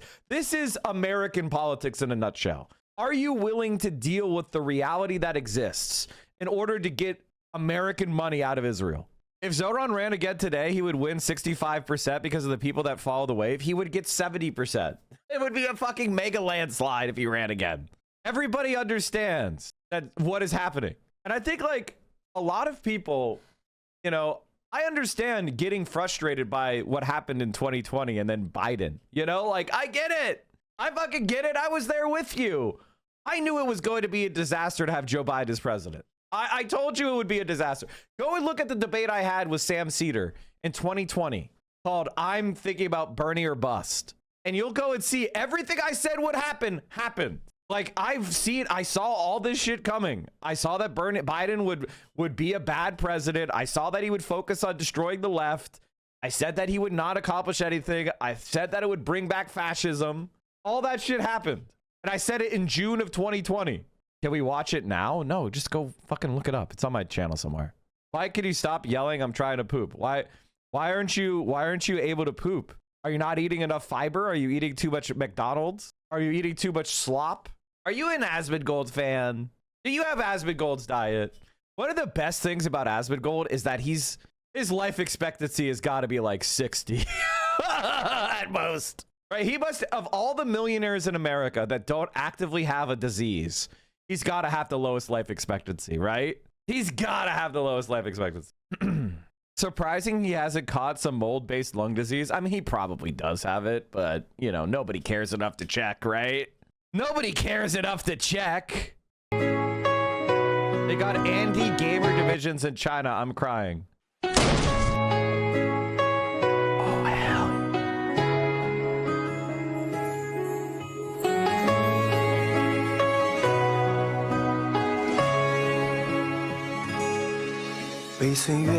American politics in a nutshell. Are you willing to deal with the reality that exists in order to get American money out of Israel? If Zoran ran again today, he would win 65% because of the people that follow the wave. He would get 70%. It would be a fucking mega landslide if he ran again. Everybody understands that what is happening. And I think like a lot of people, you know, I understand getting frustrated by what happened in 2020 and then Biden, you know, like I get it. I fucking get it. I was there with you. I knew it was going to be a disaster to have Joe Biden as president. I told you it would be a disaster. Go and look at the debate I had with Sam Cedar in 2020 called I'm Thinking About Bernie or Bust. And you'll go and see everything I said would happen happened. Like I saw all this shit coming. I saw that Biden would be a bad president. I saw that he would focus on destroying the left. I said that he would not accomplish anything. I said that it would bring back fascism. All that shit happened. And I said it in June of 2020. Can we watch it now? No, just go fucking look it up. It's on my channel somewhere. Why can you stop yelling? I'm trying to poop. Why aren't you able to poop? Are you not eating enough fiber? Are you eating too much McDonald's? Are you eating too much slop? Are you an Asmongold fan? Do you have Asmongold's diet? One of the best things about Asmongold is that his life expectancy has got to be like 60 at most. Right? He must, of all the millionaires in America that don't actively have a disease, he's got to have the lowest life expectancy, right? He's got to have the lowest life expectancy. Surprising he hasn't caught some mold-based lung disease. I mean, he probably does have it, but, you know, nobody cares enough to check, right? Nobody cares enough to check. They got anti-gamer divisions in China. I'm crying. Oh, hell.被岁月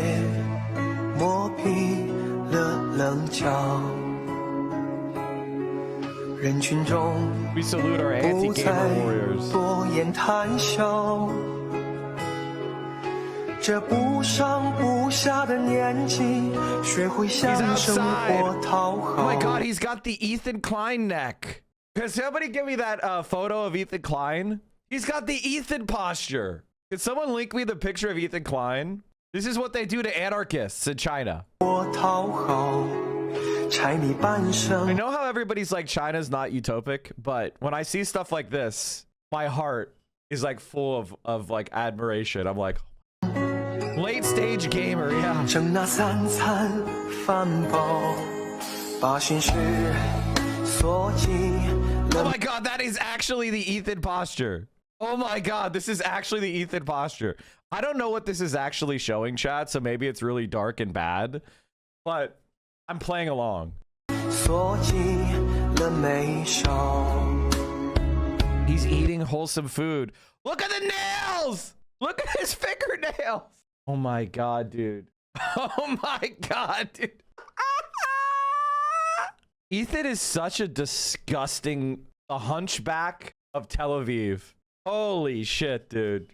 磨平了棱角。人群中 We salute our anti-gamer warriors. 多言谈笑，这不上不下的年纪，学会向生活讨好。Oh my god, he's got the Ethan Klein neck. Can somebody give me that photo of Ethan Klein? He's got the Ethan posture. Can someone link me the picture of Ethan Klein? This is what they do to anarchists in China. I know how everybody's like China's not utopic, but when I see stuff like this, my heart is like full of like admiration. I'm like, late stage gamer, yeah. Oh my god, that is actually the Ethan posture. Oh my god, this is actually the Ethan posture. I don't know what this is actually showing, chat, so maybe it's really dark and bad, but I'm playing along. He's eating wholesome food. Look at the nails! Look at his fingernails! Oh my God, dude. Oh my God, dude. Ethan is such a disgusting, a hunchback of Tel Aviv. Holy shit, dude.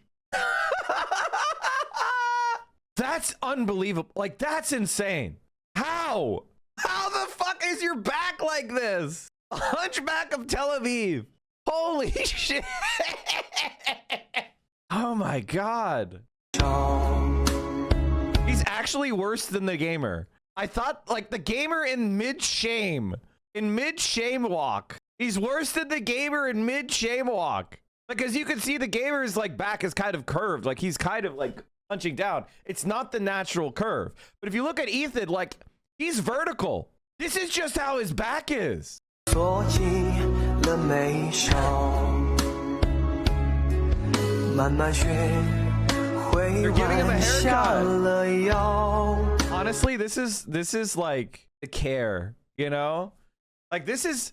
That's unbelievable. Like, that's insane. How? How the fuck is your back like this? A hunchback of Tel Aviv. Holy shit. Oh my God. He's actually worse than the gamer. I thought, like, the gamer in mid-shame walk. He's worse than the gamer in mid-shame walk. Because you can see the gamer's, like, back is kind of curved. Like, he's kind of, like, punching down. It's not the natural curve. But if you look at Ethan, like, he's vertical. This is just how his back is. You're giving him a haircut. Honestly, this is like the care, you know? Like, this is,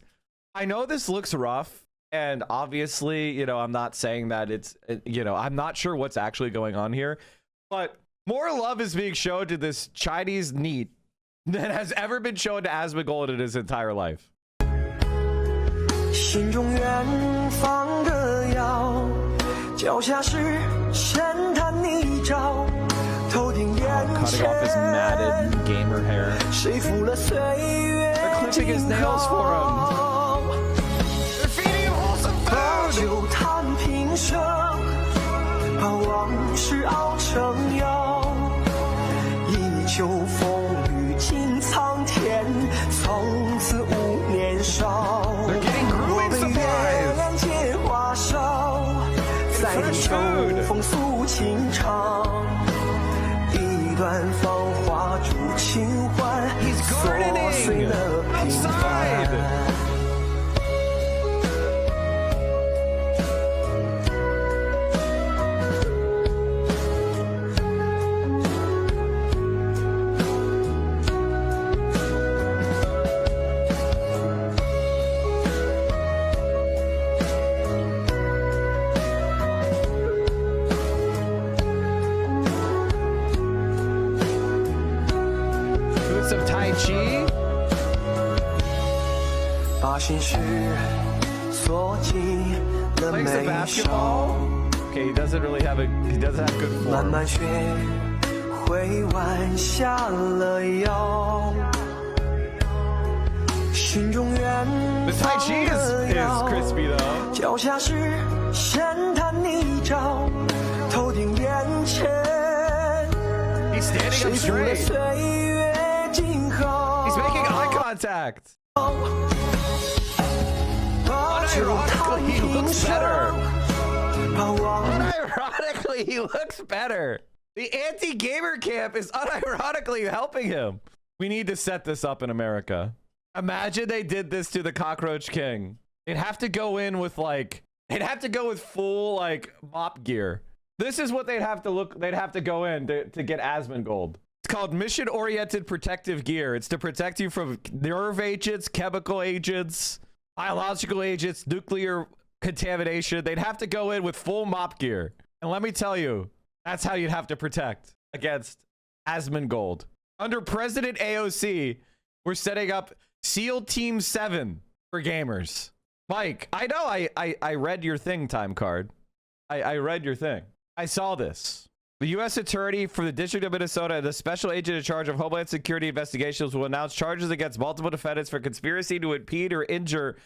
I know this looks rough, and obviously, you know, I'm not saying that it's, you know, I'm not sure what's actually going on here, but more love is being shown to this Chinese NEET than has ever been shown to Asmongold in his entire life. Cutting off his matted gamer hair. They're clipping his nails for him. They're feeding him wholesome food. They're getting grooming supplies. Fresh food. He's gardening outside. Some Tai Chi. Plays the basketball. Okay, he doesn't really have a, he doesn't have good form. The Tai Chi is crispy though. He's standing up straight. He's making eye contact. Unironically, he looks better. Unironically, he looks better. The anti-gamer camp is unironically helping him. We need to set this up in America. Imagine they did this to the Cockroach King. They'd have to go in with like, they'd have to go with full like mop gear. This is what they'd have to look, they'd have to go in to get Asmongold. It's called mission-oriented protective gear. It's to protect you from nerve agents, chemical agents, biological agents, nuclear contamination. They'd have to go in with full mop gear. And let me tell you, that's how you'd have to protect against Asmongold. Under President AOC, we're setting up SEAL Team 7 for gamers. Mike, I know I read your thing, Time Card. I read your thing. I saw this. The U.S. Attorney for the District of Minnesota, the special agent in charge of Homeland Security investigations, will announce charges against multiple defendants for conspiracy to impede or injure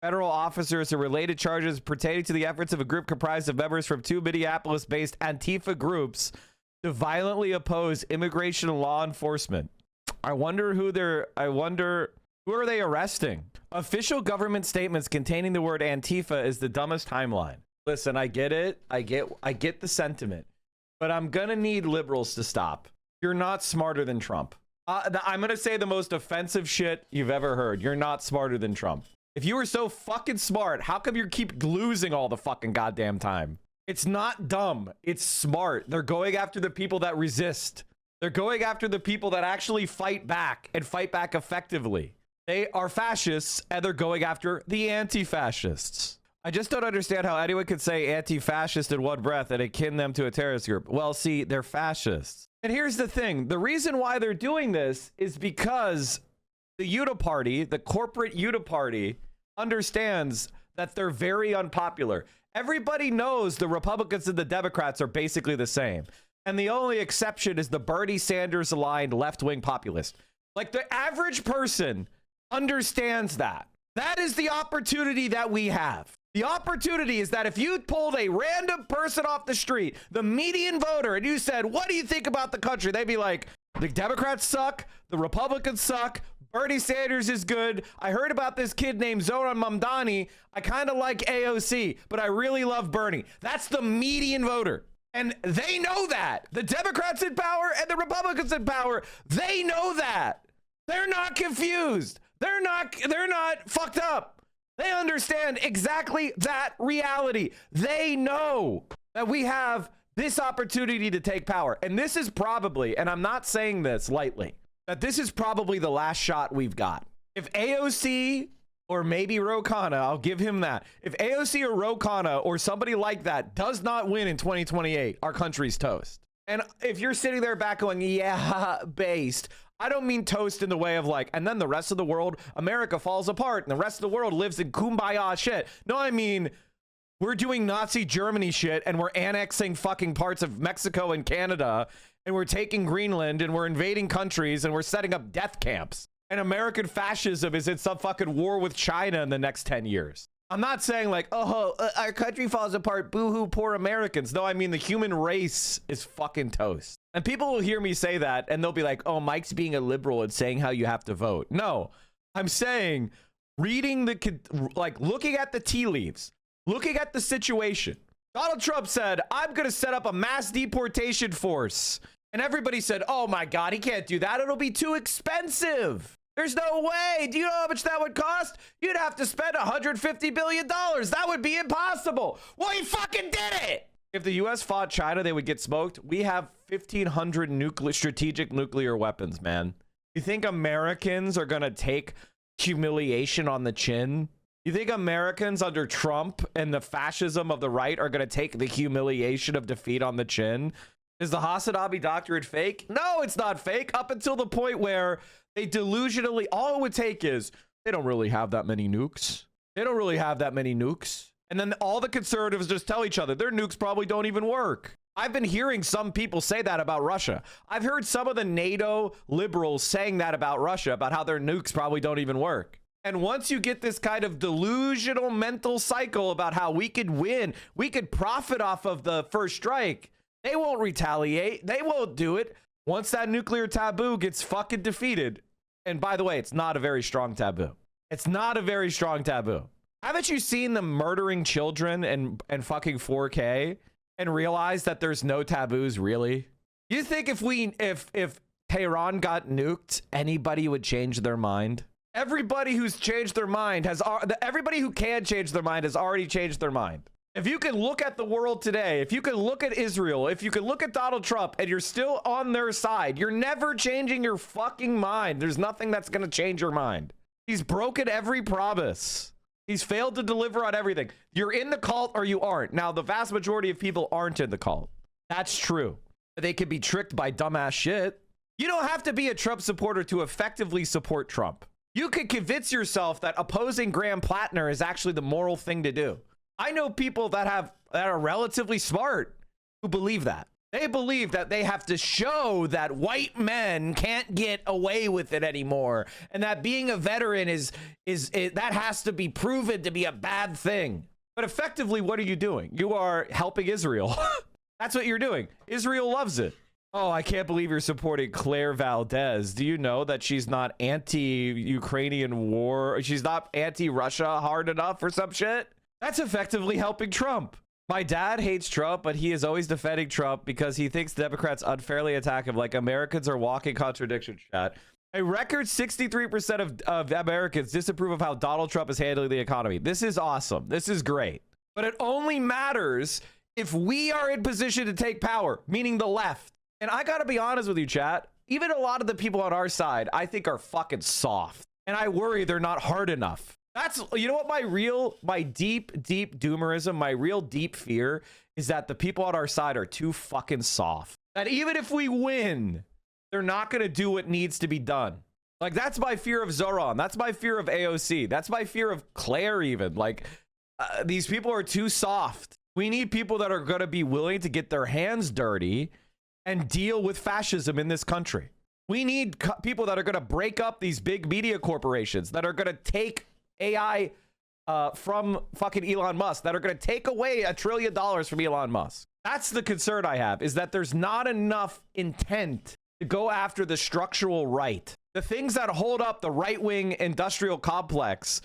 federal officers and related charges pertaining to the efforts of a group comprised of members from two Minneapolis-based Antifa groups to violently oppose immigration and law enforcement. I wonder who are they arresting? Official government statements containing the word Antifa is the dumbest timeline. Listen, I get it. I get the sentiment. But I'm gonna need liberals to stop. You're not smarter than Trump. I'm gonna say the most offensive shit you've ever heard. You're not smarter than Trump. If you were so fucking smart, how come you keep losing all the fucking goddamn time? It's not dumb. It's smart. They're going after the people that resist. They're going after the people that actually fight back and fight back effectively. They are fascists and they're going after the anti-fascists. I just don't understand how anyone could say anti-fascist in one breath and akin them to a terrorist group. Well, see, they're fascists. And here's the thing. The reason why they're doing this is because the Uniparty, the corporate Uniparty, understands that they're very unpopular. Everybody knows the Republicans and the Democrats are basically the same. And the only exception is the Bernie Sanders aligned left-wing populist. Like, the average person understands that. That is the opportunity that we have. The opportunity is that if you pulled a random person off the street, the median voter, and you said, what do you think about the country? They'd be like, the Democrats suck, the Republicans suck, Bernie Sanders is good. I heard about this kid named Zoran Mamdani. I kind of like AOC, but I really love Bernie. That's the median voter. And they know that. The Democrats in power and the Republicans in power, they know that. They're not confused. They're not fucked up. They understand exactly that reality. They know that we have this opportunity to take power. And this is probably, and I'm not saying this lightly, that this is probably the last shot we've got. If AOC or maybe Ro Khanna, I'll give him that. If AOC or Ro Khanna or somebody like that does not win in 2028, our country's toast. And if you're sitting there back going, yeah, based, I don't mean toast in the way of like, and then the rest of the world, America falls apart and the rest of the world lives in kumbaya shit. No, I mean, we're doing Nazi Germany shit and we're annexing fucking parts of Mexico and Canada and we're taking Greenland and we're invading countries and we're setting up death camps. And American fascism is in some fucking war with China in the next 10 years. I'm not saying like, oh, our country falls apart, boo-hoo, poor Americans. No, I mean the human race is fucking toast. And people will hear me say that and they'll be like, oh, Mike's being a liberal and saying how you have to vote. No, I'm saying reading like looking at the tea leaves, looking at the situation. Donald Trump said, I'm going to set up a mass deportation force. And everybody said, oh my God, he can't do that. It'll be too expensive. There's no way. Do you know how much that would cost? You'd have to spend $150 billion. That would be impossible. Well, he fucking did it. If the U.S. fought China, they would get smoked. We have 1,500 strategic nuclear weapons, man. You think Americans are going to take humiliation on the chin? You think Americans under Trump and the fascism of the right are going to take the humiliation of defeat on the chin? Is the Hassanabi doctorate fake? No, it's not fake. Up until the point where they delusionally, all it would take is they don't really have that many nukes. They don't really have that many nukes. And then all the conservatives just tell each other their nukes probably don't even work. I've been hearing some people say that about Russia. I've heard some of the NATO liberals saying that about Russia, about how their nukes probably don't even work. And once you get this kind of delusional mental cycle about how we could win, we could profit off of the first strike, they won't retaliate. They won't do it. Once that nuclear taboo gets fucking defeated. And by the way, it's not a very strong taboo. It's not a very strong taboo. Haven't you seen them murdering children and fucking 4K and realize that there's no taboos really? You think if Tehran got nuked, anybody would change their mind? Everybody who's changed their mind everybody who can change their mind has already changed their mind. If you can look at the world today, if you can look at Israel, if you can look at Donald Trump and you're still on their side, you're never changing your fucking mind. There's nothing that's going to change your mind. He's broken every promise. He's failed to deliver on everything. You're in the cult or you aren't. Now, the vast majority of people aren't in the cult. That's true. They could be tricked by dumbass shit. You don't have to be a Trump supporter to effectively support Trump. You could convince yourself that opposing Graham Plattner is actually the moral thing to do. I know people that are relatively smart who believe that. They believe that they have to show that white men can't get away with it anymore, and that being a veteran that has to be proven to be a bad thing. But effectively, what are you doing? You are helping Israel. That's what you're doing. Israel loves it. Oh, I can't believe you're supporting Claire Valdez. Do you know that she's not anti-Ukrainian war? She's not anti-Russia hard enough or some shit? That's effectively helping Trump. My dad hates Trump, but he is always defending Trump because he thinks Democrats unfairly attack him like Americans are walking contradiction, chat. A record 63% of Americans disapprove of how Donald Trump is handling the economy. This is awesome. This is great. But it only matters if we are in position to take power, meaning the left. And I gotta be honest with you, chat. Even a lot of the people on our side, I think are fucking soft. And I worry they're not hard enough. That's, you know what, my deep doomerism, my real deep fear is that the people on our side are too fucking soft. That even if we win, they're not going to do what needs to be done. Like, that's my fear of Zoran. That's my fear of AOC. That's my fear of Claire even. Like, these people are too soft. We need people that are going to be willing to get their hands dirty and deal with fascism in this country. We need people that are going to break up these big media corporations, that are going to take AI from fucking Elon Musk, that are going to take away $1 trillion from Elon Musk. That's the concern I have, is that there's not enough intent to go after the structural right. The things that hold up the right-wing industrial complex,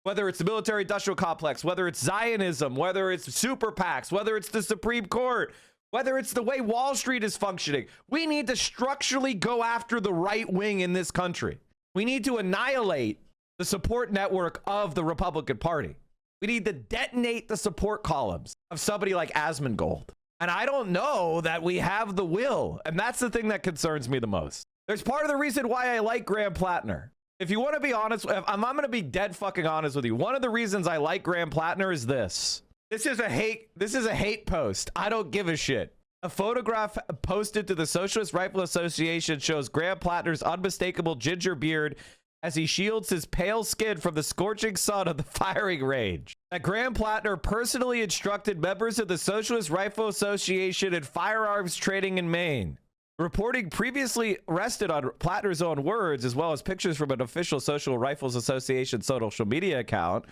whether it's the military industrial complex, whether it's Zionism, whether it's super PACs, whether it's the Supreme Court, whether it's the way Wall Street is functioning. We need to structurally go after the right wing in this country. We need to annihilate the support network of the Republican Party. We need to detonate the support columns of somebody like Asmongold. And I don't know that we have the will. And that's the thing that concerns me the most. There's part of the reason why I like Graham Plattner. If you want to be honest, I'm going to be dead fucking honest with you. One of the reasons I like Graham Plattner is this. This is a hate post. I don't give a shit. A photograph posted to the Socialist Rifle Association shows Graham Plattner's unmistakable ginger beard as he shields his pale skin from the scorching sun of the firing range. That Graham Plattner personally instructed members of the Socialist Rifle Association in firearms training in Maine. Reporting previously rested on Plattner's own words, as well as pictures from an official Social Rifles Association social media account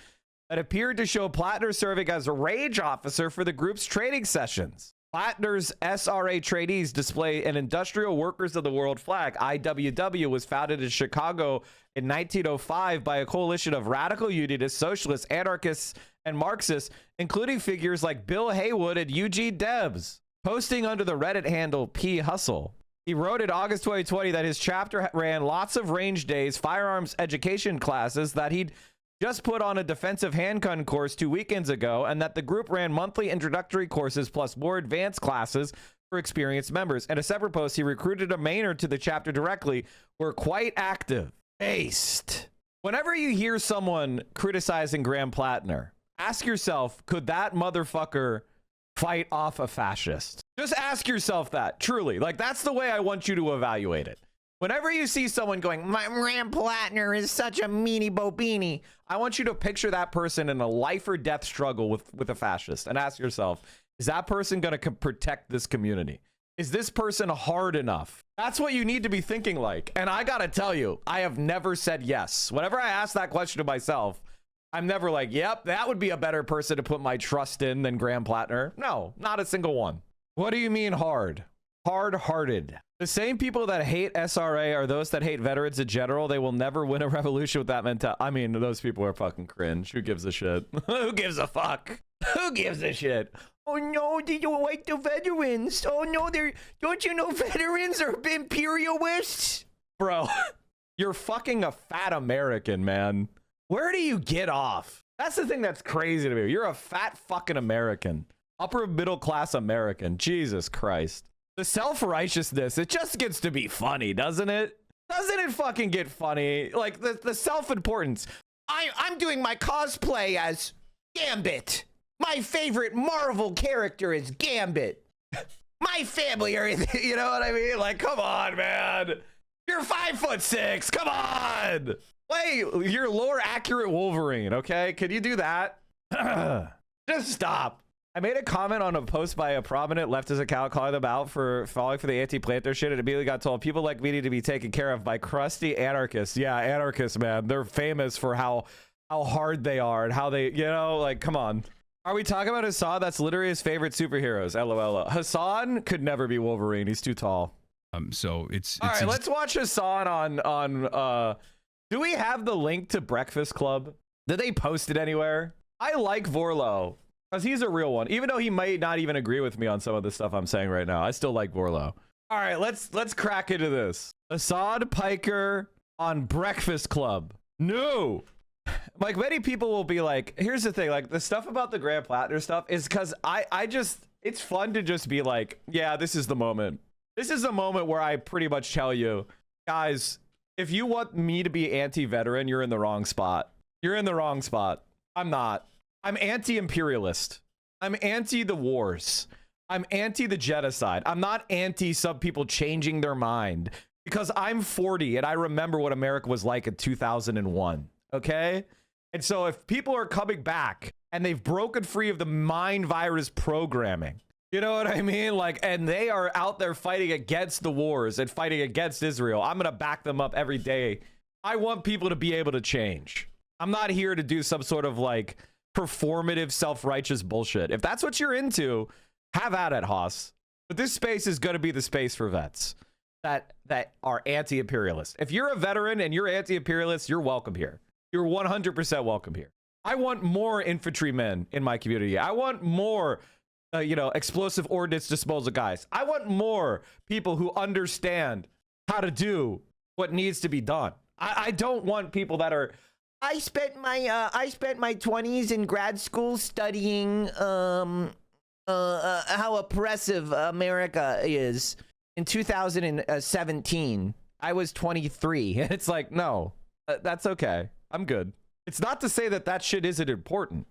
that appeared to show Plattner serving as a range officer for the group's training sessions. Plattner's SRA trainees display an Industrial Workers of the World flag. IWW was founded in Chicago in 1905 by a coalition of radical unionists, socialists, anarchists, and Marxists, including figures like Bill Haywood and Eugene Debs. Posting under the Reddit handle P. Hustle, he wrote in August 2020 that his chapter ran lots of range days, firearms education classes, that he'd just put on a defensive handgun course 2 weekends ago, and that the group ran monthly introductory courses plus more advanced classes for experienced members. In a separate post, he recruited a Mainer to the chapter directly. We're quite active. Based. Whenever you hear someone criticizing Graham Plattner, ask yourself, could that motherfucker fight off a fascist? Just ask yourself that, truly. Like, that's the way I want you to evaluate it. Whenever you see someone going, my Graham Plattner is such a meanie bobini, I want you to picture that person in a life or death struggle with a fascist and ask yourself, is that person going to protect this community? Is this person hard enough? That's what you need to be thinking like. And I got to tell you, I have never said yes. Whenever I ask that question to myself, I'm never like, yep, that would be a better person to put my trust in than Graham Plattner. No, not a single one. What do you mean hard? Hard-hearted. The same people that hate SRA are those that hate veterans in general. They will never win a revolution with that mentality. I mean, those people are fucking cringe. Who gives a shit? Who gives a fuck? Who gives a shit? Oh no, they don't like the veterans. Oh no, don't you know veterans are imperialists? Bro, you're fucking a fat American, man. Where do you get off? That's the thing that's crazy to me. You're a fat fucking American. Upper middle class American. Jesus Christ. The self-righteousness, it just gets to be funny, doesn't it? Doesn't it fucking get funny? Like, the self-importance. I'm doing my cosplay as Gambit. My favorite Marvel character is Gambit. My family are, you know what I mean? Like, come on, man. You're 5'6". Come on. Play your lore accurate Wolverine, okay? Can you do that? Just stop. I made a comment on a post by a prominent leftist account calling them out for falling for the anti-planter shit, and immediately got told people like me need to be taken care of by crusty anarchists. Yeah, anarchists, man. They're famous for how hard they are and how they, you know, like, come on. Are we talking about Hassan? That's literally his favorite superheroes. LOL. Hassan could never be Wolverine. He's too tall. So it's all right. Let's watch Hassan on. Do we have the link to Breakfast Club? Did they post it anywhere? I like Vorlo. Because he's a real one. Even though he might not even agree with me on some of the stuff I'm saying right now. I still like Vorlo. All right, let's crack into this. Assad Piker on Breakfast Club. No. Like, many people will be like, here's the thing. Like, the stuff about the Graham Plattner stuff is because I just, it's fun to just be like, yeah, this is the moment. This is the moment where I pretty much tell you, guys, if you want me to be anti-veteran, you're in the wrong spot. You're in the wrong spot. I'm not. I'm anti-imperialist. I'm anti the wars. I'm anti the genocide. I'm not anti some people changing their mind because I'm 40 and I remember what America was like in 2001. Okay? And so if people are coming back and they've broken free of the mind virus programming, you know what I mean? Like, and they are out there fighting against the wars and fighting against Israel, I'm going to back them up every day. I want people to be able to change. I'm not here to do some sort of like performative self-righteous bullshit. If that's what you're into, have at it, Haas. But this space is going to be the space for vets that are anti-imperialist. If you're a veteran and you're anti-imperialist, you're welcome here. You're 100% welcome here. I want more infantrymen in my community. I want more explosive ordnance disposal guys. I want more people who understand how to do what needs to be done. I don't want people that are, I spent my 20s in grad school studying how oppressive America is. In 2017, I was 23. And it's like, no, that's okay. I'm good. It's not to say that that shit isn't important.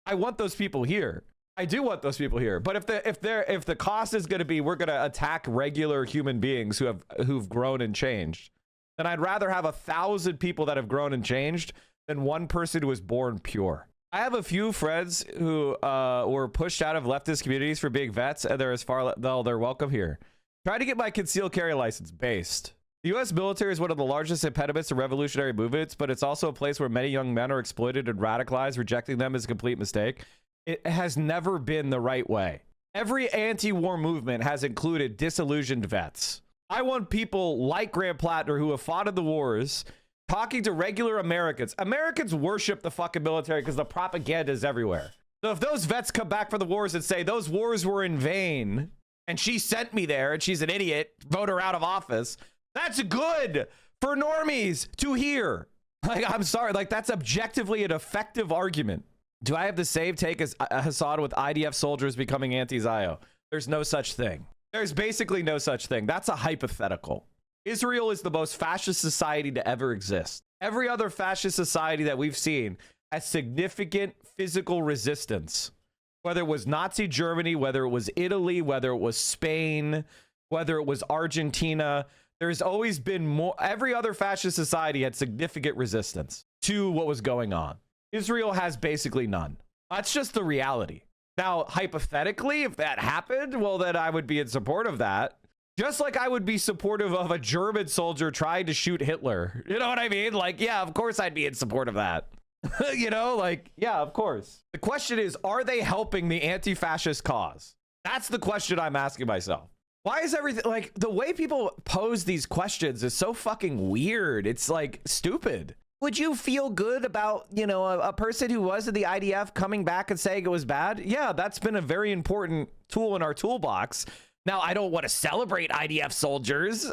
I want those people here. I do want those people here. But if the cost is going to be we're going to attack regular human beings who've grown and changed, then I'd rather have 1,000 people that have grown and changed than one person who was born pure. I have a few friends who were pushed out of leftist communities for being vets, and they're welcome here. Try to get my concealed carry license based. The U.S. military is one of the largest impediments to revolutionary movements, but it's also a place where many young men are exploited and radicalized. Rejecting them is a complete mistake. It has never been the right way. Every anti-war movement has included disillusioned vets. I want people like Graham Plattner who have fought in the wars talking to regular Americans. Americans worship the fucking military because the propaganda is everywhere. So if those vets come back from the wars and say those wars were in vain and she sent me there and she's an idiot, vote her out of office, that's good for normies to hear. Like, I'm sorry, like that's objectively an effective argument. Do I have the same take as Hassan with IDF soldiers becoming anti-Zio? There's no such thing. There's basically no such thing. That's a hypothetical. Israel is the most fascist society to ever exist. Every other fascist society that we've seen has significant physical resistance. Whether it was Nazi Germany, whether it was Italy, whether it was Spain, whether it was Argentina, there's always been more. Every other fascist society had significant resistance to what was going on. Israel has basically none. That's just the reality. Now, hypothetically, if that happened, well, then I would be in support of that. Just like I would be supportive of a German soldier trying to shoot Hitler. You know what I mean? Like, yeah, of course I'd be in support of that. You know, like, yeah, of course. The question is, are they helping the anti-fascist cause? That's the question I'm asking myself. Why is everything, like, the way people pose these questions is so fucking weird. It's like stupid. Would you feel good about, you know, a person who was in the IDF coming back and saying it was bad? Yeah, that's been a very important tool in our toolbox. Now, I don't want to celebrate IDF soldiers,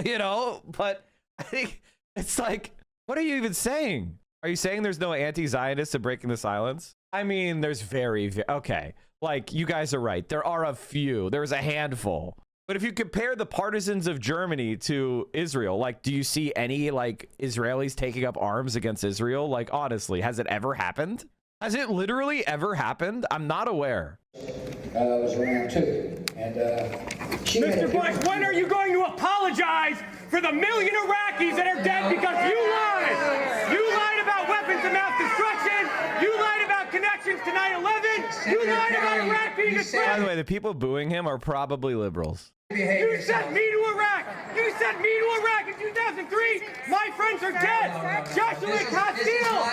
you know, but I think it's like, what are you even saying? Are you saying there's no anti-Zionists in Breaking the Silence? I mean, there's okay. Like, you guys are right. There are a few. There's a handful. But if you compare the partisans of Germany to Israel, like, do you see any, like, Israelis taking up arms against Israel? Like, honestly, has it ever happened? Has it literally ever happened? I'm not aware. Was around too. And Mr. Bush, when are you going to apologize for the million Iraqis that are dead because you lied? You lied about weapons of mass destruction. You lied about connections to 9/11. You lied about Iraq being a threat. By the way, the people booing him are probably liberals. You sent me to Iraq. You sent me to Iraq in 2003. My friends are dead. Joshua Castile.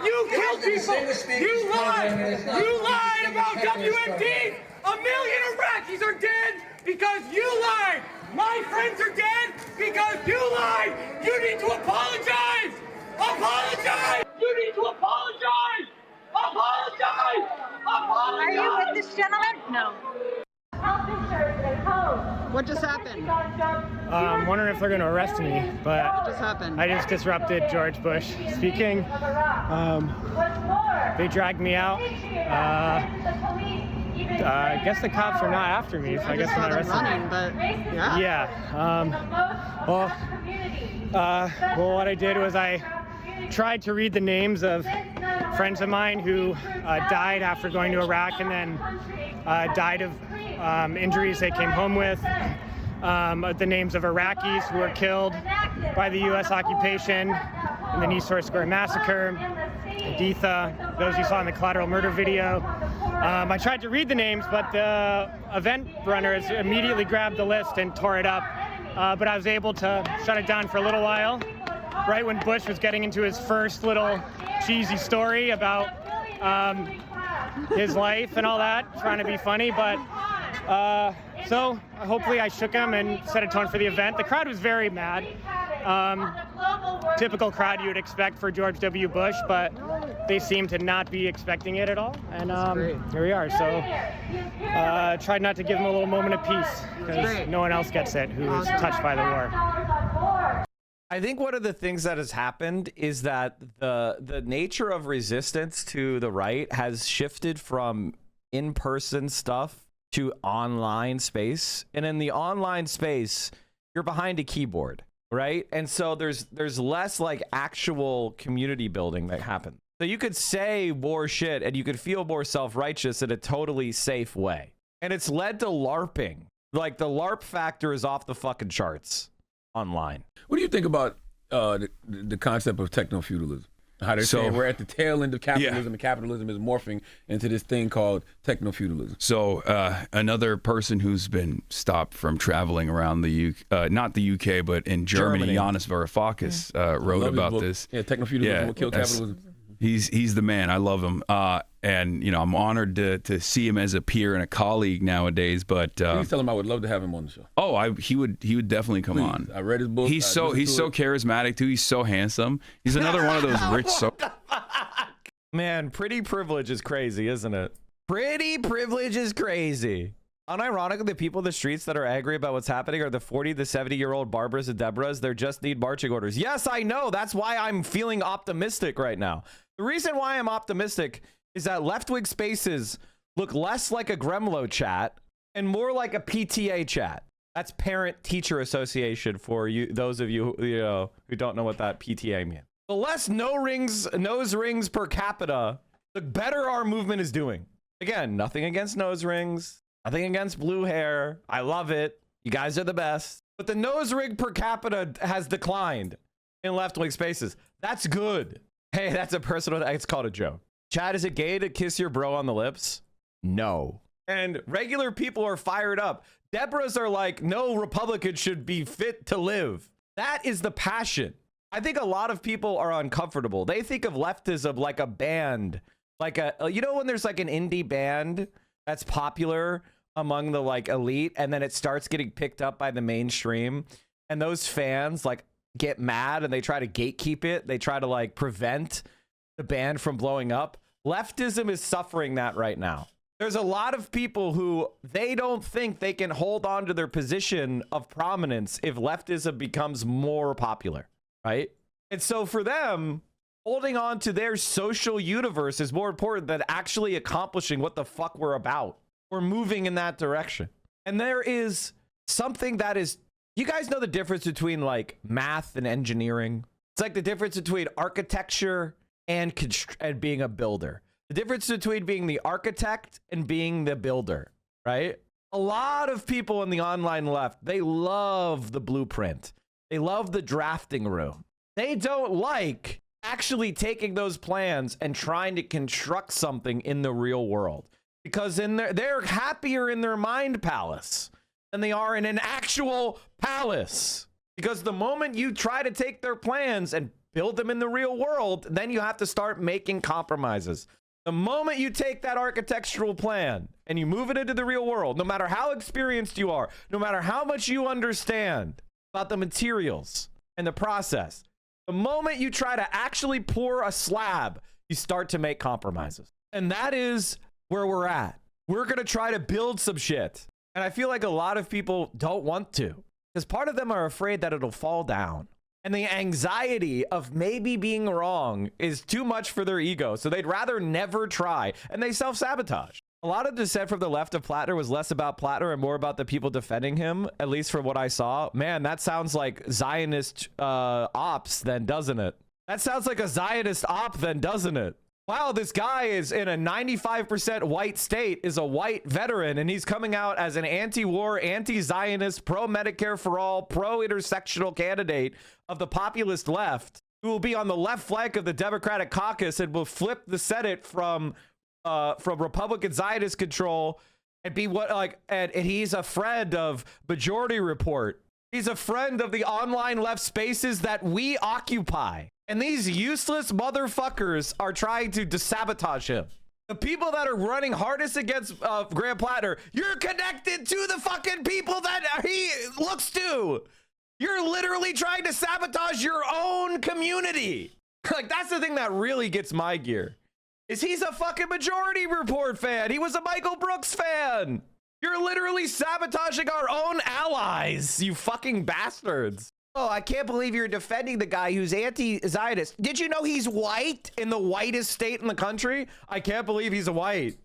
You killed people. You lied. You lied about WMD. 1 million Iraqis are dead because you lied. My friends are dead because you lied. You need to apologize. Apologize. You need to apologize. Apologize. Apologize. Are you with this gentleman? No. What just happened? I'm wondering if they're going to arrest me, but what just happened? I just disrupted George Bush speaking. They dragged me out. I guess the cops are not after me, so I guess they're not arresting me. But yeah. Well, what I did was I tried to read the names of friends of mine who died after going to Iraq and then died of injuries they came home with. The names of Iraqis who were killed by the U.S. occupation in the Nisour Square massacre, Haditha, those you saw in the collateral murder video. I tried to read the names, but the event runners immediately grabbed the list and tore it up. But I was able to shut it down for a little while, right when Bush was getting into his first little cheesy story about his life and all that, trying to be funny. But so hopefully I shook him and set a tone for the event. The crowd was very mad. Typical crowd you would expect for George W. Bush, but they seem to not be expecting it at all. And here we are. So tried not to give them a little moment of peace because no one else gets it who is touched by the war. I think one of the things that has happened is that the nature of resistance to the right has shifted from in-person stuff to online space. And in the online space, you're behind a keyboard, right? And so there's less like actual community building that happens. So you could say more shit and you could feel more self-righteous in a totally safe way. And it's led to LARPing. Like the LARP factor is off the fucking charts online. What do you think about the concept of techno-feudalism? How they're saying we're at the tail end of capitalism, and capitalism is morphing into this thing called techno-feudalism. So another person who's been stopped from traveling around the UK, not the UK, but in Germany. Yanis Varoufakis wrote about this. Yeah, techno-feudalism will kill capitalism. He's the man. I love him. And, you know, I'm honored to see him as a peer and a colleague nowadays. But please tell him I would love to have him on the show. Oh, he would definitely come on. I read his book. He's so charismatic too. He's so handsome. He's another one of those rich. Man, pretty privilege is crazy, isn't it? Pretty privilege is crazy. Unironically, the people in the streets that are angry about what's happening are the 40 to 70-year-old Barbaras and Deborahs. They just need marching orders. Yes, I know. That's why I'm feeling optimistic right now. The reason why I'm optimistic is that left-wing spaces look less like a Gremlo chat and more like a PTA chat. That's Parent-Teacher Association for you, those of you who don't know what that PTA means. The less nose rings per capita, the better our movement is doing. Again, nothing against nose rings, nothing against blue hair. I love it. You guys are the best. But the nose ring per capita has declined in left-wing spaces. That's good. Hey, that's a personal, it's called a joke. Chad, is it gay to kiss your bro on the lips? No. And regular people are fired up. Deborahs are like, no Republican should be fit to live. That is the passion. I think a lot of people are uncomfortable. They think of leftism like a band, like you know when there's like an indie band that's popular among the like elite, and then it starts getting picked up by the mainstream, and those fans like get mad and they try to gatekeep it. They try to like prevent the band from blowing up. Leftism is suffering that right now. There's a lot of people who they don't think they can hold on to their position of prominence if leftism becomes more popular, right? And so for them, holding on to their social universe is more important than actually accomplishing what the fuck we're about. We're moving in that direction. And there is something that is, you guys know the difference between like math and engineering? It's like the difference between architecture and being a builder. The difference between being the architect and being the builder, right? A lot of people in the online left, they love the blueprint. They love the drafting room. They don't like actually taking those plans and trying to construct something in the real world, because they're happier in their mind palace than they are in an actual palace. Because the moment you try to take their plans and build them in the real world, then you have to start making compromises. The moment you take that architectural plan and you move it into the real world, no matter how experienced you are, no matter how much you understand about the materials and the process, the moment you try to actually pour a slab, you start to make compromises. And that is where we're at. We're going to try to build some shit. And I feel like a lot of people don't want to, because part of them are afraid that it'll fall down. And the anxiety of maybe being wrong is too much for their ego. So they'd rather never try. And they self-sabotage. A lot of dissent from the left of Plattner was less about Plattner and more about the people defending him, at least from what I saw. Man, that sounds like Zionist ops then, doesn't it? That sounds like a Zionist op then, doesn't it? Wow, this guy is in a 95% white state, is a white veteran, and he's coming out as an anti-war, anti-Zionist, pro-Medicare for all, pro-intersectional candidate of the populist left, who will be on the left flank of the Democratic caucus and will flip the Senate from Republican Zionist control and be and he's a friend of Majority Report. He's a friend of the online left spaces that we occupy. And these useless motherfuckers are trying to sabotage him. The people that are running hardest against Graham Plattner, you're connected to the fucking people that he looks to. You're literally trying to sabotage your own community. Like, that's the thing that really gets my gear. Is he's a fucking Majority Report fan. He was a Michael Brooks fan. You're literally sabotaging our own allies, you fucking bastards. Oh, I can't believe you're defending the guy who's anti-Zionist. Did you know he's white in the whitest state in the country? I can't believe he's a white.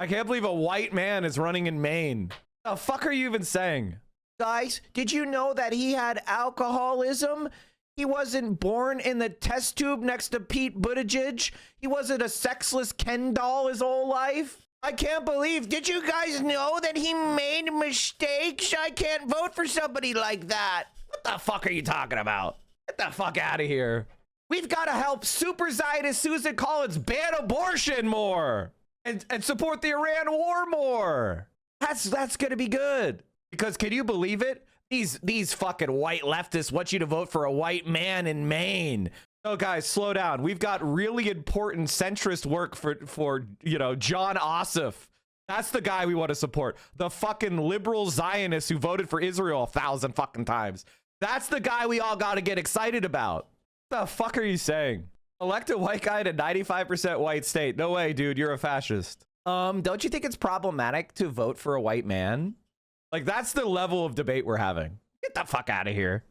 I can't believe a white man is running in Maine. The fuck are you even saying? Guys, did you know that he had alcoholism? He wasn't born in the test tube next to Pete Buttigieg. He wasn't a sexless Ken doll his whole life. I can't believe, did you guys know that he made mistakes? I can't vote for somebody like that. What the fuck are you talking about? Get the fuck out of here. We've got to help super Zionist Susan Collins ban abortion more and support the Iran war more. That's going to be good. Because can you believe it? These fucking white leftists want you to vote for a white man in Maine. Oh, guys, slow down. We've got really important centrist work for you know, John Ossoff. That's the guy we want to support. The fucking liberal Zionists who voted for Israel 1,000 fucking times. That's the guy we all got to get excited about. What the fuck are you saying? Elect a white guy in a 95% white state. No way, dude. You're a fascist. Don't you think it's problematic to vote for a white man? Like, that's the level of debate we're having. Get the fuck out of here.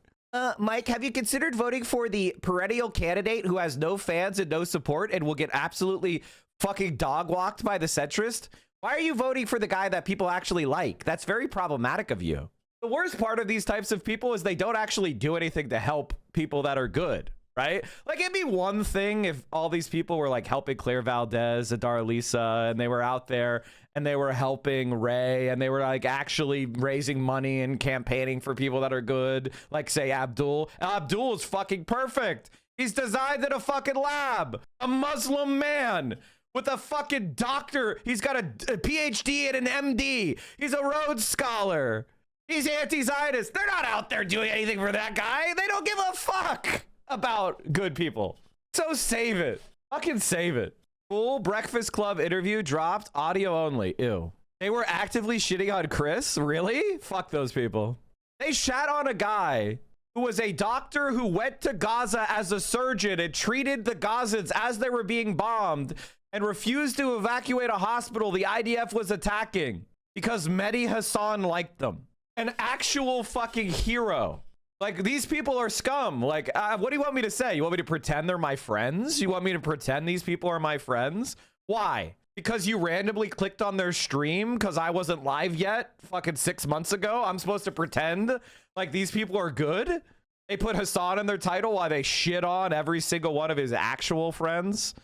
Mike, have you considered voting for the perennial candidate who has no fans and no support and will get absolutely fucking dog walked by the centrist? Why are you voting for the guy that people actually like? That's very problematic of you. The worst part of these types of people is they don't actually do anything to help people that are good, right? Like, it'd be one thing if all these people were like helping Claire Valdez, Adar Lisa, and they were out there and they were helping Ray and they were like actually raising money and campaigning for people that are good, like say Abdul. Abdul is fucking perfect. He's designed in a fucking lab. A Muslim man with a fucking doctor. He's got a PhD and an MD. He's a Rhodes Scholar. He's anti-Zionist. They're not out there doing anything for that guy. They don't give a fuck about good people. So save it. Fucking save it. Full Breakfast Club interview dropped, audio only. Ew. They were actively shitting on Chris? Really? Fuck those people. They shat on a guy who was a doctor who went to Gaza as a surgeon and treated the Gazans as they were being bombed and refused to evacuate a hospital the IDF was attacking because Mehdi Hassan liked them. An actual fucking hero. Like, these people are scum. Like, what do you want me to say? You want me to pretend they're my friends? You want me to pretend these people are my friends? Why? Because you randomly clicked on their stream because I wasn't live yet fucking 6 months ago? I'm supposed to pretend like these people are good? They put Hassan in their title while they shit on every single one of his actual friends?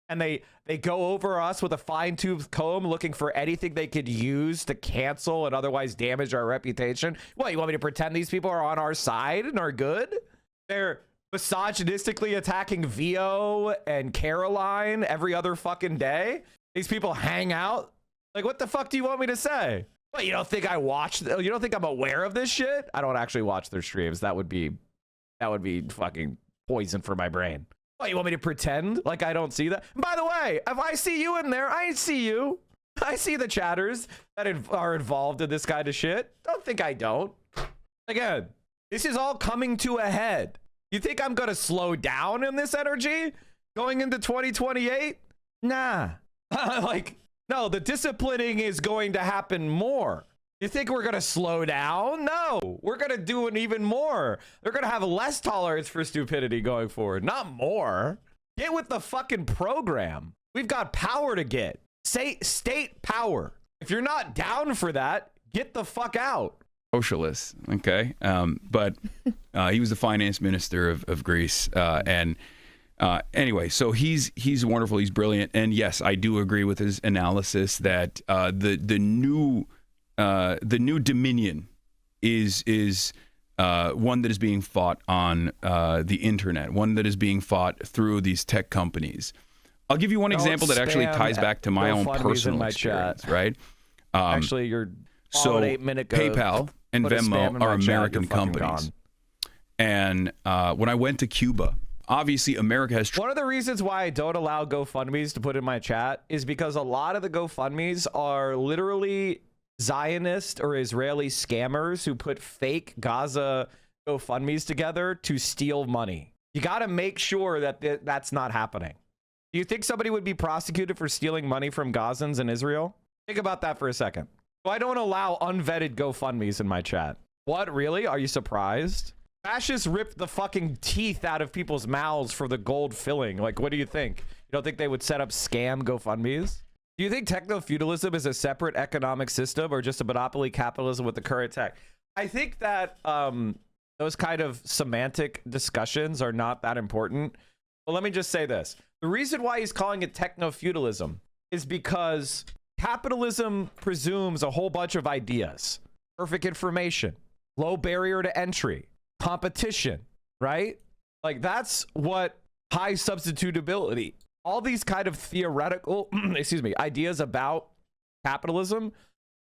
And they go over us with a fine-tooth comb looking for anything they could use to cancel and otherwise damage our reputation. What, you want me to pretend these people are on our side and are good? They're misogynistically attacking Vio and Caroline every other fucking day? These people hang out? Like, what the fuck do you want me to say? What, you don't think I watch? You don't think I'm aware of this shit? I don't actually watch their streams. That would be fucking poison for my brain. Oh, you want me to pretend like I don't see that? By the way, if I see you in there, I see you. I see the chatters that are involved in this kind of shit. Don't think I don't. Again, this is all coming to a head. You think I'm going to slow down in this energy going into 2028? Nah. Like, no, the disciplining is going to happen more. You think we're going to slow down? No, we're going to do it even more. They're going to have less tolerance for stupidity going forward, not more. Get with the fucking program. We've got power to get. Say state power. If you're not down for that, get the fuck out. Socialist, okay? But he was the finance minister of Greece. And Anyway, so he's wonderful. He's brilliant, and yes, I do agree with his analysis that the new dominion is one that is being fought on the internet, one that is being fought through these tech companies. I'll give you one example that actually ties back to my own personal experience, right? Actually, you're so 8 minute PayPal and Venmo are American companies, and when I went to Cuba, obviously America has. One of the reasons why I don't allow GoFundMe's to put in my chat is because a lot of the GoFundMe's are literally Zionist or Israeli scammers who put fake Gaza GoFundMe's together to steal money. You got to make sure that that's not happening. Do you think somebody would be prosecuted for stealing money from Gazans in Israel? Think about that for a second. So I don't allow unvetted GoFundMe's in my chat. What, really? Are you surprised? Fascists ripped the fucking teeth out of people's mouths for the gold filling. Like, what do you think? You don't think they would set up scam GoFundMe's? Do you think techno-feudalism is a separate economic system or just a monopoly capitalism with the current tech? I think that those kind of semantic discussions are not that important. Well, let me just say this. The reason why he's calling it techno-feudalism is because capitalism presumes a whole bunch of ideas. Perfect information, low barrier to entry, competition, right? Like, that's what high substitutability, all these kind of theoretical, ideas about capitalism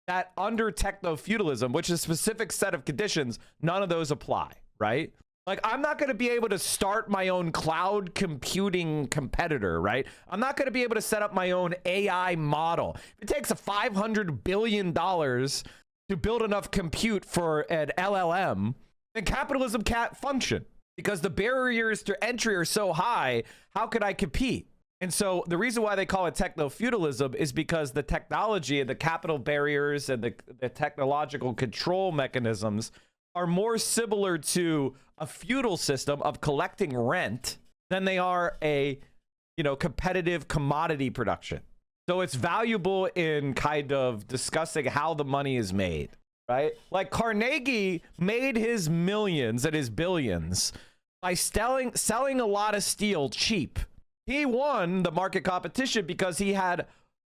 that under techno-feudalism, which is a specific set of conditions, none of those apply, right? Like, I'm not going to be able to start my own cloud computing competitor, right? I'm not going to be able to set up my own AI model. It takes a $500 billion to build enough compute for an LLM, then capitalism can't function because the barriers to entry are so high. How could I compete? And so the reason why they call it techno-feudalism is because the technology and the capital barriers and the technological control mechanisms are more similar to a feudal system of collecting rent than they are a, competitive commodity production. So it's valuable in kind of discussing how the money is made, right? Like Carnegie made his millions and his billions by selling a lot of steel cheap. He won the market competition because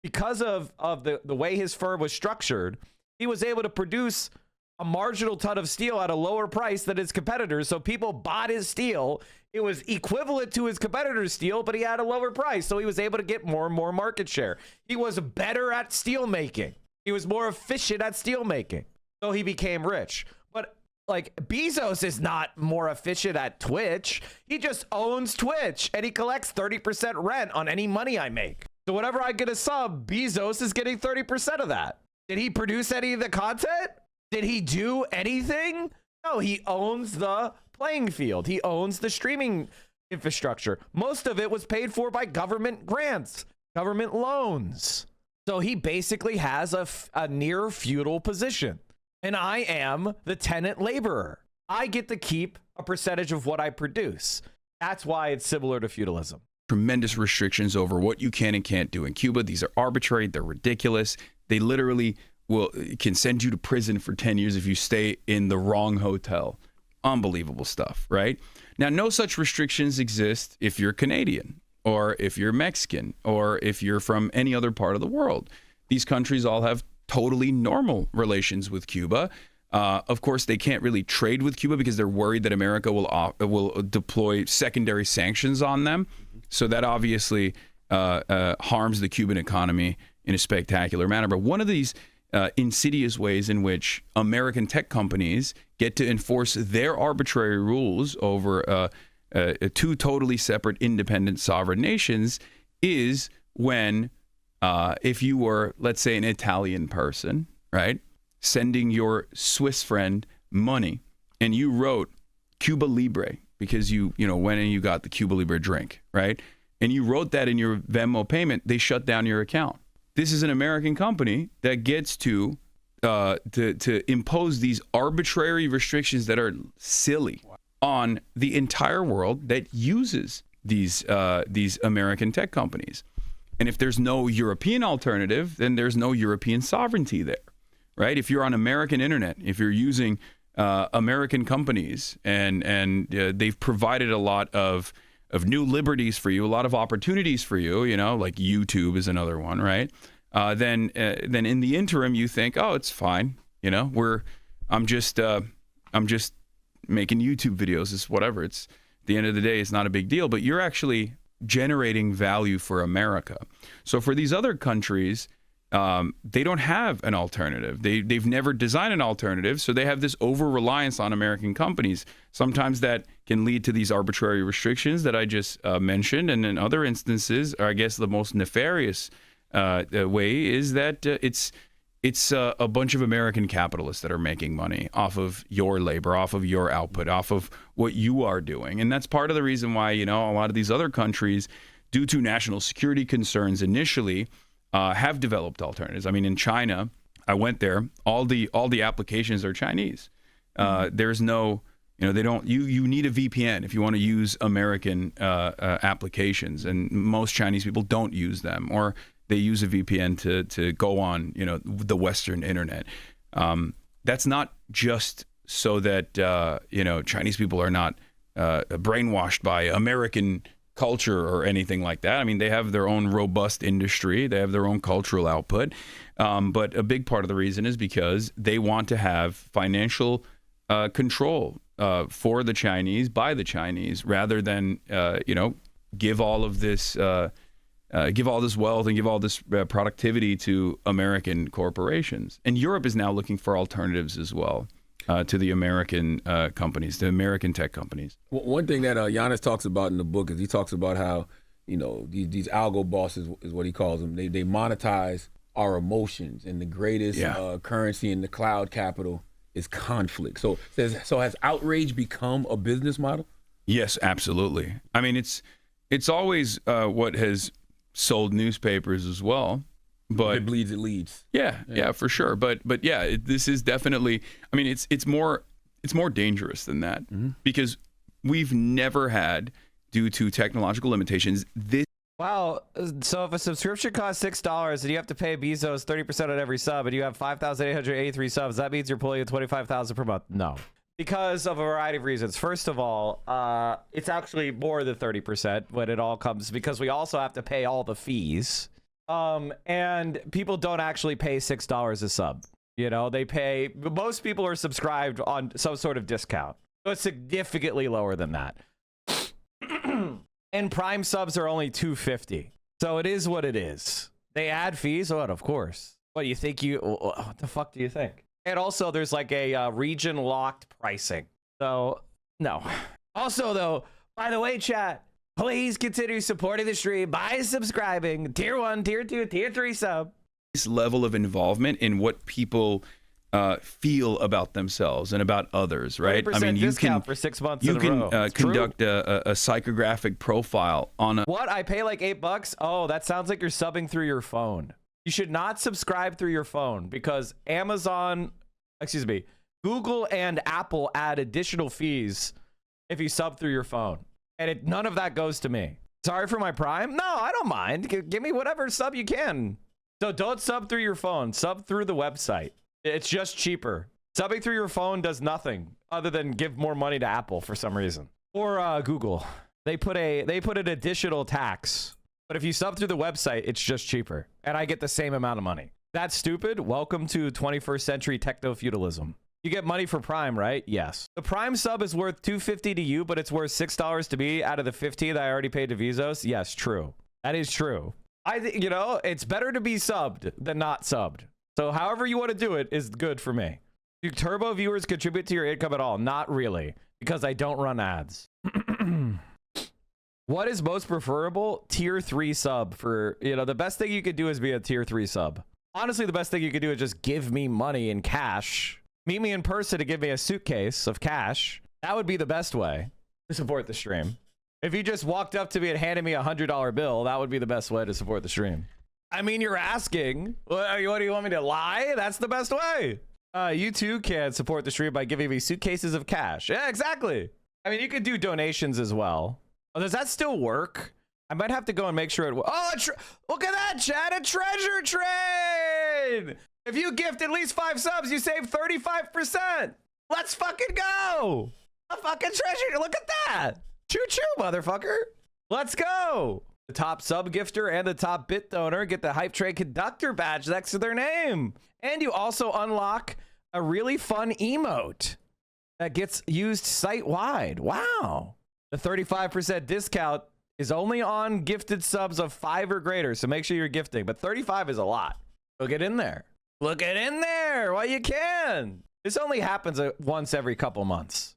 because of the way his firm was structured, he was able to produce a marginal ton of steel at a lower price than his competitors. So people bought his steel. It was equivalent to his competitor's steel, but he had a lower price. So he was able to get more and more market share. He was better at steel making. He was more efficient at steel making. So he became rich. But like Bezos is not more efficient at Twitch. He just owns Twitch and he collects 30% rent on any money I make. So whenever I get a sub, Bezos is getting 30% of that. Did he produce any of the content? Did he do anything? No, he owns the playing field. He owns the streaming infrastructure. Most of it was paid for by government grants, government loans. So he basically has a near feudal position. And I am the tenant laborer. I get to keep a percentage of what I produce. That's why it's similar to feudalism. Tremendous restrictions over what you can and can't do in Cuba. These are arbitrary. They're ridiculous. They literally can send you to prison for 10 years if you stay in the wrong hotel. Unbelievable stuff, right? Now, no such restrictions exist if you're Canadian or if you're Mexican or if you're from any other part of the world. These countries all have totally normal relations with Cuba. Of course, they can't really trade with Cuba because they're worried that America will deploy secondary sanctions on them. So that obviously harms the Cuban economy in a spectacular manner. But one of these insidious ways in which American tech companies get to enforce their arbitrary rules over two totally separate, independent, sovereign nations is when, if you were, let's say, an Italian person, right, sending your Swiss friend money, and you wrote Cuba Libre because you went and you got the Cuba Libre drink, right, and you wrote that in your Venmo payment, they shut down your account. This is an American company that gets to impose these arbitrary restrictions that are silly on the entire world that uses these American tech companies. And if there's no European alternative, then there's no European sovereignty there, right? If you're on American internet, if you're using American companies and they've provided a lot of new liberties for you, a lot of opportunities for you, you know, like YouTube is another one, right? Then in the interim, you think, oh, it's fine, you know, I'm just making YouTube videos, it's whatever. It's at the end of the day, it's not a big deal, but you're actually generating value for America. So for these other countries, they don't have an alternative. They've never designed an alternative, so they have this over-reliance on American companies. Sometimes that can lead to these arbitrary restrictions that I just mentioned, and in other instances, or I guess the most nefarious way is that it's a bunch of American capitalists that are making money off of your labor, off of your output, off of what you are doing. And that's part of the reason why, you know, a lot of these other countries, due to national security concerns initially, have developed alternatives. I mean, in China, I went there, all the applications are Chinese. There's no, you know, they don't, you need a VPN if you want to use American applications, and most Chinese people don't use them, or they use a VPN to go on, you know, the Western internet. That's not just so that, you know, Chinese people are not brainwashed by American culture or anything like that. I mean, they have their own robust industry. They have their own cultural output. But a big part of the reason is because they want to have financial control for the Chinese, by the Chinese, rather than, you know, give all this wealth and give all this productivity to American corporations. And Europe is now looking for alternatives as well to the American companies, the American tech companies. One thing that Giannis talks about in the book is he talks about how, you know, these algo bosses is what he calls them. They monetize our emotions, and the greatest currency in the cloud capital is conflict. So has outrage become a business model? Yes, absolutely. I mean, it's always what has sold newspapers as well. But if it bleeds, it leads. Yeah, for sure. But yeah, this is definitely, I mean, it's more dangerous than that, because we've never had, due to technological limitations, this. Wow. So if a subscription costs $6 and you have to pay Bezos 30% on every sub, and you have 5,883 subs, that means you're pulling in $25,000 per month. No, because of a variety of reasons. First of all, it's actually more than 30% when it all comes, because we also have to pay all the fees. And people don't actually pay $6 a sub. You know, they pay, most people are subscribed on some sort of discount. So it's significantly lower than that. And Prime subs are only $2.50. So it is what it is. They add fees. What? Of course. What do you think? What the fuck do you think? And also there's like a region locked pricing. So no. Also though, by the way, chat, please continue supporting the stream by subscribing. Tier 1, Tier 2, Tier 3 sub. This level of involvement in what people feel about themselves and about others, right? I mean, you can for 6 months. You can conduct a psychographic profile on a. What? I pay like $8? Oh, that sounds like you're subbing through your phone. You should not subscribe through your phone, because Google and Apple add additional fees if you sub through your phone. And none of that goes to me. Sorry for my Prime? No, I don't mind. Give me whatever sub you can. So don't sub through your phone. Sub through the website. It's just cheaper. Subbing through your phone does nothing other than give more money to Apple for some reason. Or Google. They put an additional tax. But if you sub through the website, it's just cheaper. And I get the same amount of money. That's stupid. Welcome to 21st century techno-feudalism. You get money for Prime, right? Yes. The Prime sub is worth $2.50 to you, but it's worth $6 to me out of the $15 that I already paid to Bezos. Yes, true. That is true. I think, you know, it's better to be subbed than not subbed. So however you want to do it is good for me. Do Turbo viewers contribute to your income at all? Not really, because I don't run ads. What is most preferable? Tier 3 sub for, you know, the best thing you could do is be a Tier 3 sub. Honestly, the best thing you could do is just give me money in cash. Meet me in person to give me a suitcase of cash. That would be the best way to support the stream. If you just walked up to me and handed me a $100 bill, that would be the best way to support the stream. I mean, you're asking. What do you want me to lie? That's the best way. You too can support the stream by giving me suitcases of cash. Yeah, exactly. I mean, you could do donations as well. Oh, does that still work? I might have to go and make sure it. Oh, look at that, chat! A treasure train. If you gift at least 5 subs, you save 35%. Let's fucking go. A fucking treasure. Look at that. Choo choo, motherfucker. Let's go. The top sub gifter and the top bit donor get the Hype Train Conductor badge next to their name. And you also unlock a really fun emote that gets used site-wide. Wow. The 35% discount is only on gifted subs of 5 or greater, so make sure you're gifting. But 35 is a lot. Look it in there. Look it in there while you can. This only happens once every couple months.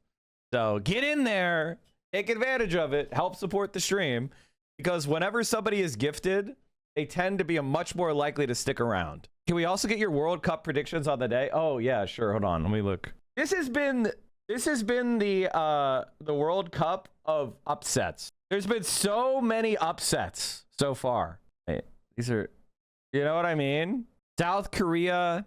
So get in there, take advantage of it, help support the stream, because whenever somebody is gifted, they tend to be much more likely to stick around. Can we also get your World Cup predictions on the day? Oh yeah, sure. Hold on, let me look. This has been the World Cup of upsets. There's been so many upsets so far. Hey, these are, you know what I mean? South Korea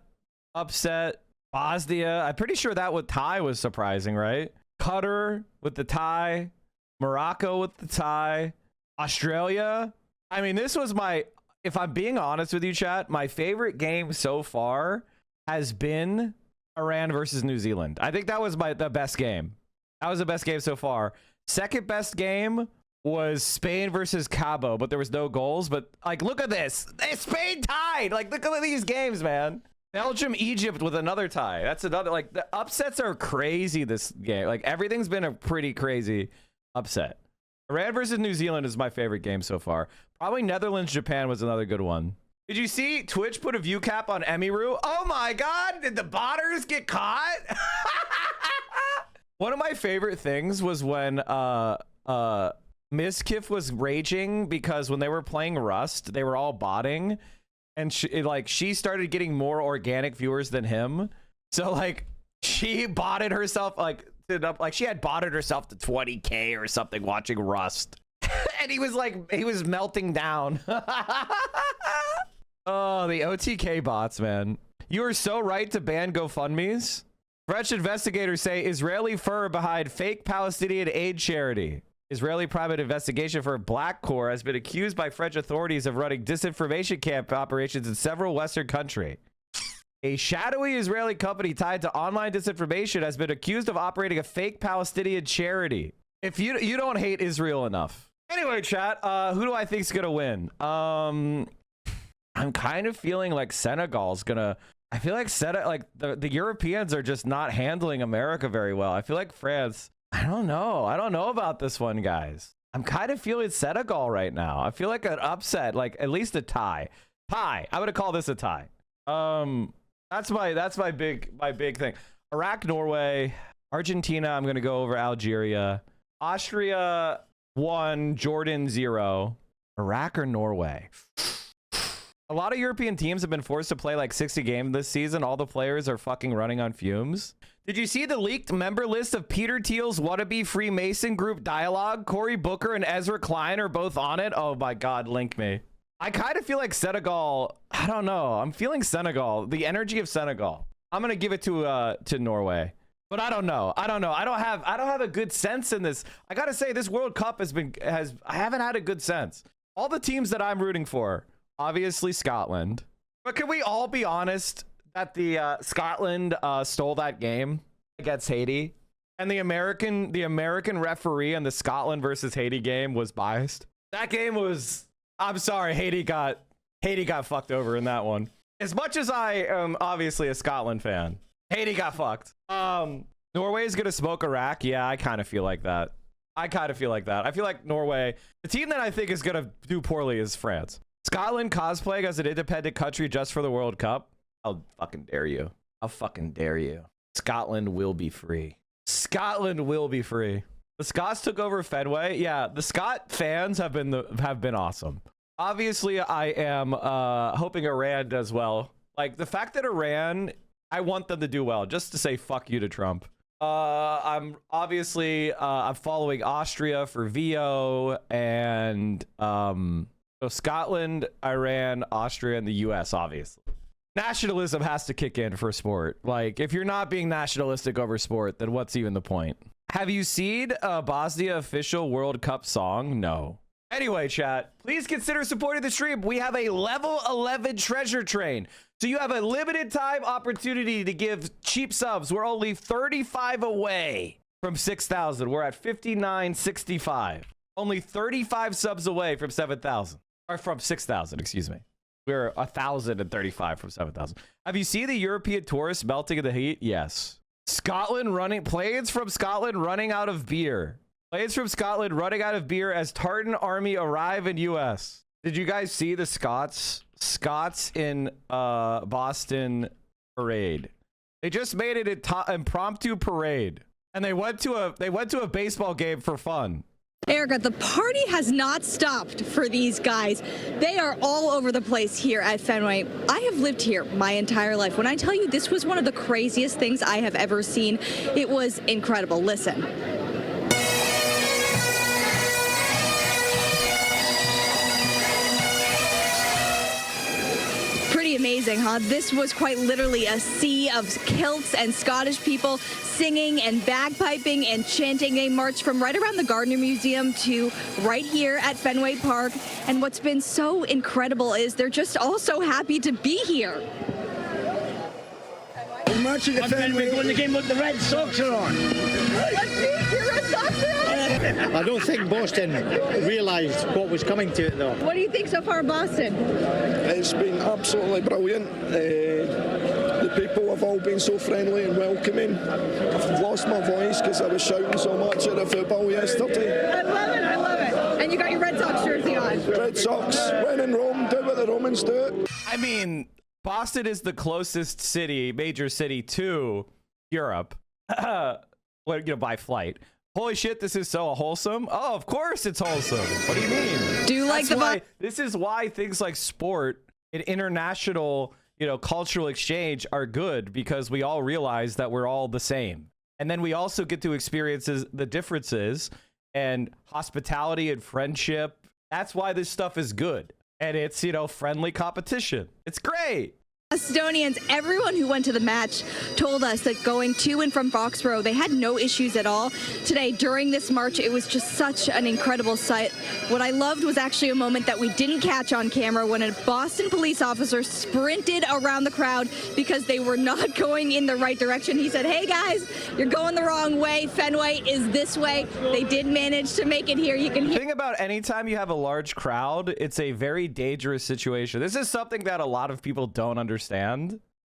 upset, Bosnia. I'm pretty sure that with tie was surprising, right? Qatar with the tie, Morocco with the tie, Australia. I mean, this was if I'm being honest with you, chat, my favorite game so far has been Iran versus New Zealand. I think that was the best game. That was the best game so far. Second best game was Spain versus Cabo, but there was no goals. But like, look at this. Spain tied. Like, look at these games, man. Belgium, Egypt with another tie. That's another, like, the upsets are crazy this game. Like, everything's been a pretty crazy upset. Iran versus New Zealand is my favorite game so far. Probably Netherlands, Japan was another good one. Did you see Twitch put a view cap on Emiru? Oh my God, did the botters get caught? One of my favorite things was when Mizkif was raging because when they were playing Rust, they were all botting. And she started getting more organic viewers than him. So like she botted herself she had botted herself to 20K or something watching Rust. And he was melting down. Oh, the OTK bots, man. You are so right to ban GoFundMes. French investigators say Israeli fur behind fake Palestinian aid charity. Israeli private investigation for Black Corps has been accused by French authorities of running disinformation camp operations in several Western countries. A shadowy Israeli company tied to online disinformation has been accused of operating a fake Palestinian charity. If you don't hate Israel enough. Anyway, chat, who do I think is gonna win? I'm kind of feeling like Senegal's gonna. I feel like the Europeans are just not handling America very well. I feel like France. I don't know about this one, guys. I'm kind of feeling Senegal right now. I feel like an upset, like at least a tie. I would call this a tie. That's my big thing. Iraq, Norway, Argentina. I'm gonna go over Algeria. Austria 1, Jordan 0. Iraq or Norway? A lot of European teams have been forced to play like 60 games this season. All the players are fucking running on fumes. Did you see the leaked member list of Peter Thiel's wannabe Freemason group Dialogue? Cory Booker and Ezra Klein are both on it. Oh my God, link me. I kind of feel like Senegal. I don't know. I'm feeling Senegal. The energy of Senegal. I'm gonna give it to Norway. But I don't know. I don't have a good sense in this. I gotta say, this World Cup I haven't had a good sense. All the teams that I'm rooting for, obviously Scotland. But can we all be honest that the Scotland stole that game against Haiti? And the American referee in the Scotland versus Haiti game was biased. That game was, I'm sorry, Haiti got fucked over in that one. As much as I am obviously a Scotland fan, Haiti got fucked. Norway is gonna smoke Iraq. Yeah, I kind of feel like that. I feel like Norway, the team that I think is gonna do poorly is France. Scotland cosplaying as an independent country just for the World Cup. I'll fucking dare you. Scotland will be free. The Scots took over Fenway. Yeah, the Scot fans have been awesome. Obviously, I am hoping Iran does well. Like the fact that Iran, I want them to do well, just to say fuck you to Trump. I'm following Austria for VO and so Scotland, Iran, Austria, and the US, obviously. Nationalism has to kick in for sport. Like, if you're not being nationalistic over sport, then what's even the point? Have you seen Bosnia official World Cup song? No. Anyway, chat, please consider supporting the stream. We have a level 11 treasure train. So you have a limited time opportunity to give cheap subs. We're only 35 away from 6,000. We're at 59.65. Only 35 subs away from 7,000. Or from 6,000, excuse me. We're 1,035 from 7,000. Have you seen the European tourists melting in the heat? Yes. Planes from Scotland running out of beer. Planes from Scotland running out of beer as Tartan army arrive in U.S. Did you guys see the Scots in Boston parade? They just made it an impromptu parade, and they went to a baseball game for fun. Erica, the party has not stopped for these guys. They are all over the place here at Fenway. I have lived here my entire life. When I tell you this was one of the craziest things I have ever seen, it was incredible. Listen. Pretty amazing, huh? This was quite literally a sea of kilts and Scottish people singing and bagpiping and chanting. They marched from right around the Gardner Museum to right here at Fenway Park. And what's been so incredible is they're just all so happy to be here. We're marching to Fenway. Going the game, look, the Red Sox are on. Let's see, your Red Sox are on. I don't think Boston realised what was coming to it, though. What do you think so far, Boston? It's been absolutely brilliant. The people have all been so friendly and welcoming. I've lost my voice because I was shouting so much at the football yesterday. I love it, I love it. And you got your Red Sox jersey on. Red Sox, when in Rome, do what the Romans do. I mean, Boston is the closest major city to Europe, by flight. Holy shit, this is so wholesome. Oh, of course it's wholesome. What do you mean? Do you like This is why things like sport and international, cultural exchange are good, because we all realize that we're all the same. And then we also get to experience the differences and hospitality and friendship. That's why this stuff is good. And it's, friendly competition. It's great. Estonians, everyone who went to the match told us that going to and from Foxborough, they had no issues at all. Today, during this march, it was just such an incredible sight. What I loved was actually a moment that we didn't catch on camera when a Boston police officer sprinted around the crowd because they were not going in the right direction. He said, "Hey guys, you're going the wrong way. Fenway is this way." They did manage to make it here. You can hear. Think about anytime you have a large crowd, it's a very dangerous situation. This is something that a lot of people don't understand,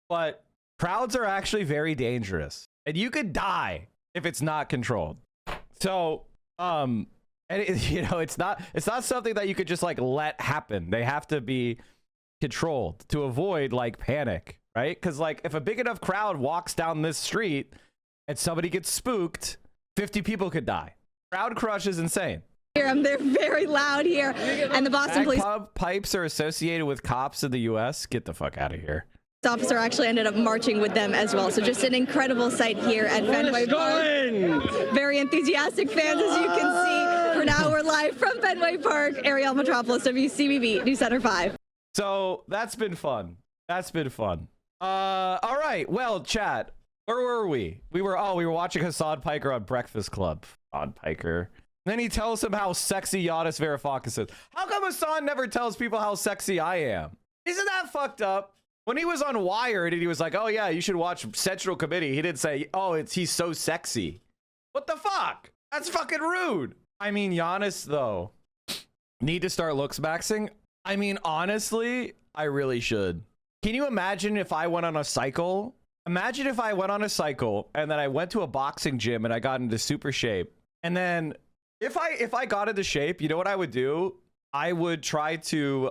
but crowds are actually very dangerous, and you could die if it's not controlled. So and it's not something that you could just let happen. They have to be controlled to avoid panic, right? Because if a big enough crowd walks down this street and somebody gets spooked, 50 people could die. Crowd crush is insane. They're very loud here, and the Boston police pipes are associated with cops in the U.S. Get the fuck out of here. Officer actually ended up marching with them as well. So just an incredible sight here at Fenway Park. Very enthusiastic fans, as you can see. For now, we're live from Fenway Park. Ariel Metropolis, WCBB News Center 5. So that's been fun. All right. Well, chat. Where were we? We were watching Hassan Piker on Breakfast Club. Hassan Piker. Then he tells him how sexy Giannis Varoufakis is. How come Hassan never tells people how sexy I am? Isn't that fucked up? When he was on Wired and he was like, "Oh yeah, you should watch Central Committee," he didn't say, "Oh, he's so sexy." What the fuck? That's fucking rude. I mean, Giannis though, need to start looks maxing. I mean, honestly, I really should. Can you imagine if I went on a cycle? Imagine if I went on a cycle and then I went to a boxing gym and I got into super shape, and then if I got into shape, you know what I would do? I would try to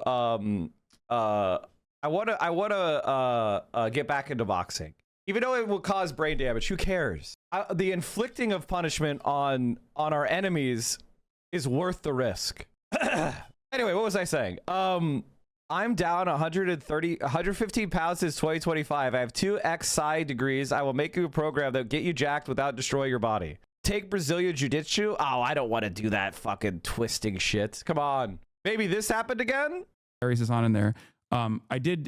I want to get back into boxing, even though it will cause brain damage. Who cares? The inflicting of punishment on our enemies is worth the risk. Anyway, what was I saying? I'm down 115 pounds since 2025. I have 2 ex-Psi degrees. I will make you a program that will get you jacked without destroying your body. Take Brazilian Jiu-Jitsu? Oh, I don't want to do that fucking twisting shit. Come on. Maybe this happened again? Harris is on in there. I did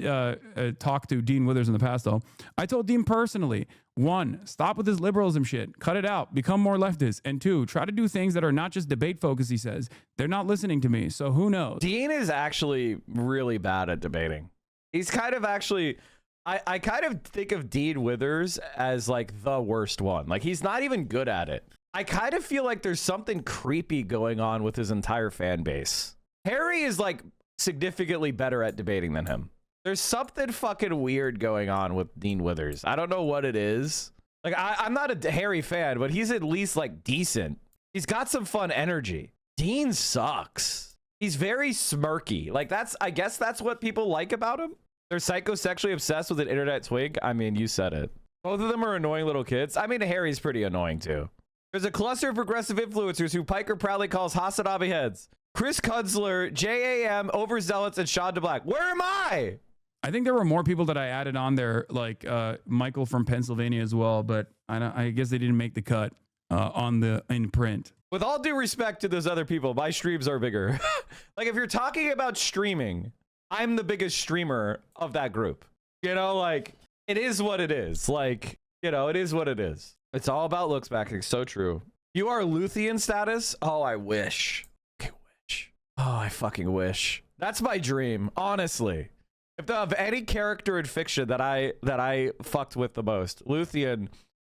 talk to Dean Withers in the past, though. I told Dean personally, 1, stop with this liberalism shit. Cut it out. Become more leftist. And 2, try to do things that are not just debate focused, he says. They're not listening to me, so who knows? Dean is actually really bad at debating. He's kind of actually... I kind of think of Dean Withers as the worst one. He's not even good at it. I kind of feel like there's something creepy going on with his entire fan base. Harry is like significantly better at debating than him. There's something fucking weird going on with Dean Withers. I don't know what it is. Like, I'm not a Harry fan, but he's at least like decent. He's got some fun energy. Dean sucks. He's very smirky. Like, I guess that's what people like about him. They're psychosexually obsessed with an internet twink. I mean, you said it. Both of them are annoying little kids. I mean, Harry's pretty annoying too. There's a cluster of progressive influencers who Piker proudly calls Hasanabe heads. Chris Kunzler, JAM, Overzealots, and Sean DeBlack. Where am I? I think there were more people that I added on there, like Michael from Pennsylvania as well, but I guess they didn't make the cut in print. With all due respect to those other people, my streams are bigger. Like, if you're talking about streaming, I'm the biggest streamer of that group. You know, like, it is what it is. Like, you know, it is what it is. It's all about looks back. It's so true. You are Luthien status? Oh, I wish. I wish. Oh, I fucking wish. That's my dream, honestly. If of any character in fiction that I fucked with the most, Luthien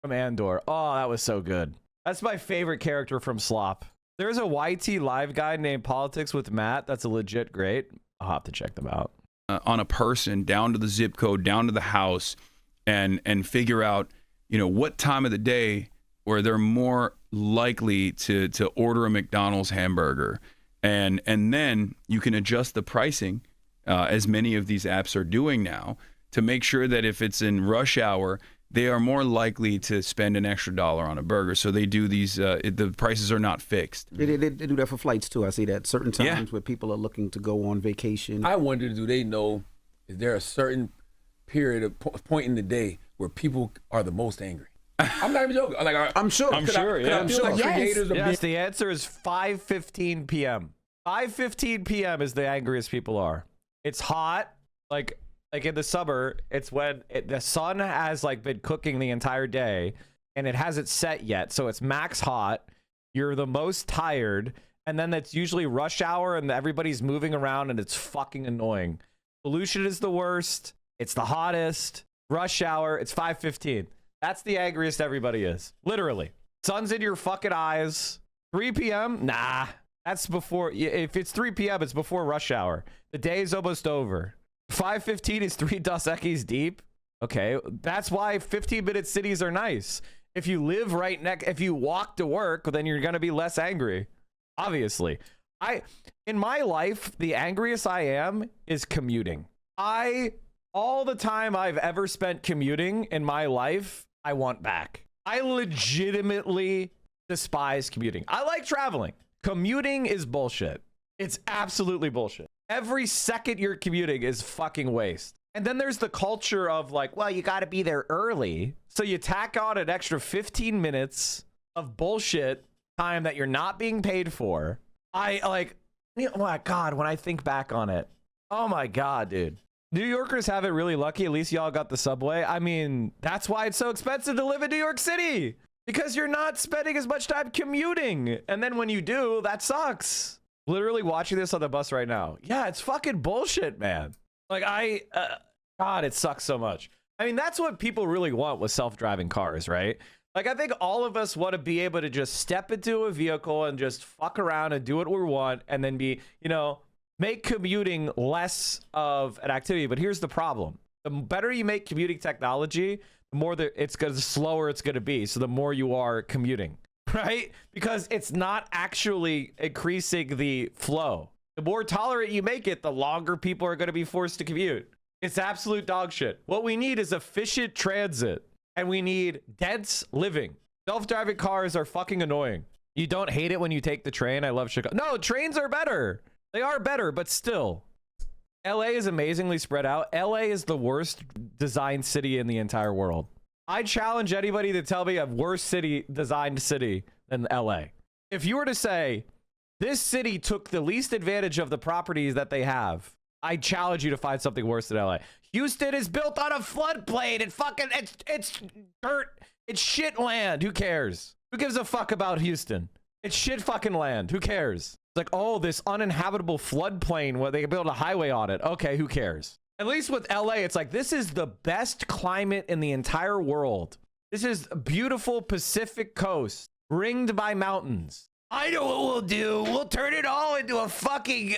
from Andor. Oh, that was so good. That's my favorite character from Slop. There's a YT live guy named Politics with Matt. That's a legit great. I'll have to check them out. On a person, down to the zip code, down to the house, and figure out, you know, what time of the day where they're more likely to order a McDonald's hamburger, and then you can adjust the pricing, as many of these apps are doing now, to make sure that if it's in rush hour, they are more likely to spend an extra $1 on a burger. So they do these, the prices are not fixed. They do that for flights too. I see that certain times where people are looking to go on vacation. I wonder, do they know, is there a certain period of point in the day where people are the most angry? I'm not even joking. Like, I'm sure. I'm sure. Like creators are yes, the answer is 5:15 p.m. 5:15 p.m. is the angriest people are. It's hot. Like in the summer, it's when the sun has like been cooking the entire day and it hasn't set yet. So it's max hot. You're the most tired. And then it's usually rush hour and everybody's moving around and it's fucking annoying. Pollution is the worst. It's the hottest. Rush hour. It's 5:15. That's the angriest everybody is. Literally. Sun's in your fucking eyes. 3 p.m. Nah. That's before. If it's 3 p.m., it's before rush hour. The day is almost over. 5:15 is 3 Dos Equis deep. Okay, that's why 15-minute cities are nice. If you live right next, if you walk to work, then you're gonna be less angry. Obviously, in my life, the angriest I am is commuting. All the time I've ever spent commuting in my life, I want back. I legitimately despise commuting. I like traveling. Commuting is bullshit. It's absolutely bullshit. Every second you're commuting is fucking waste. And then there's the culture of like, well, you got to be there early. So you tack on an extra 15 minutes of bullshit time that you're not being paid for. Oh my God, when I think back on it, oh my God, dude. New Yorkers have it really lucky. At least y'all got the subway. I mean, that's why it's so expensive to live in New York City, because you're not spending as much time commuting. And then when you do, that sucks. Literally watching this on the bus right now. Yeah, it's fucking bullshit, man. Like God, it sucks so much. I mean, that's what people really want with self-driving cars, right? Like, I think all of us want to be able to just step into a vehicle and just fuck around and do what we want and then be, you know, make commuting less of an activity. But here's the problem. The better you make commuting technology, the more the slower it's going to be. So the more you are commuting. Right? Because it's not actually increasing the flow. The more tolerant you make it, the longer people are going to be forced to commute. It's absolute dog shit. What we need is efficient transit, and we need dense living. Self-driving cars are fucking annoying. You don't hate it when you take the train. I love Chicago. No, trains are better. They are better, but still. LA is amazingly spread out. LA is the worst designed city in the entire world. I challenge anybody to tell me a worse designed city than LA. If you were to say, this city took the least advantage of the properties that they have, I challenge you to find something worse than LA. Houston is built on a floodplain. It's dirt. It's shit land. Who cares? Who gives a fuck about Houston? It's shit fucking land. Who cares? It's like, oh, this uninhabitable floodplain where they can build a highway on it. Okay, who cares? At least with LA, it's like, this is the best climate in the entire world. This is a beautiful Pacific coast. ringed by mountains. I know what we'll do. We'll turn it all into a fucking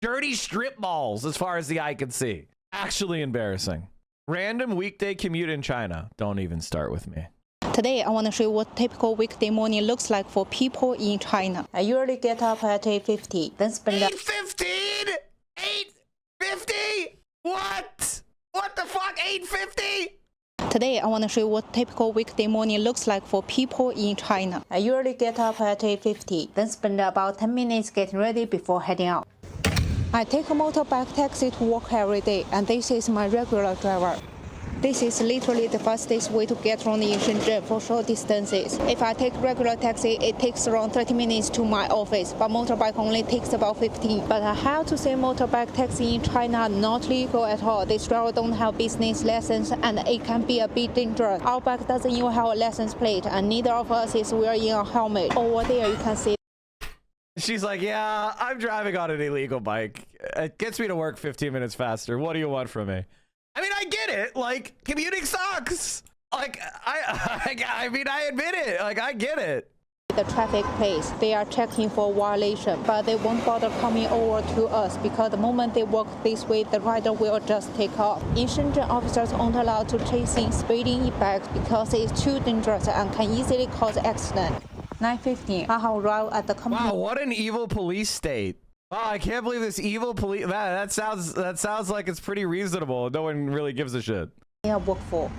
dirty strip malls as far as the eye can see. Actually embarrassing. Random weekday commute in China. Don't even start with me. Today, I want to show you what typical weekday morning looks like for people in China. I usually get up at 8:50, then spend 8:15? 8:50? What? What the fuck? 8:50? Today, I want to show you what typical weekday morning looks like for people in China. I usually get up at 8:50, then spend about 10 minutes getting ready before heading out. I take a motorbike taxi to work every day, and this is my regular driver. This is literally the fastest way to get around in Shenzhen for short distances. If I take regular taxi, it takes around 30 minutes to my office, but motorbike only takes about 15. But I have to say motorbike taxi in China are not legal at all. These drivers don't have business license and it can be a bit dangerous. Our bike doesn't even have a license plate and neither of us is wearing a helmet. Over there you can see. She's like, yeah, I'm driving on an illegal bike. It gets me to work 15 minutes faster. What do you want from me? I mean, I get it. Like, commuting sucks. Like, I mean, I admit it. Like, I get it. The traffic police, they are checking for violation, but they won't bother coming over to us because the moment they walk this way, the rider will just take off. In Shenzhen, officers aren't allowed to chasing speeding e-bikes because it's too dangerous and can easily cause accident. 9:15, I have arrived at the company. Wow, what an evil police state. Wow, I can't believe this evil police. That sounds like it's pretty reasonable. No one really gives a shit. I work for.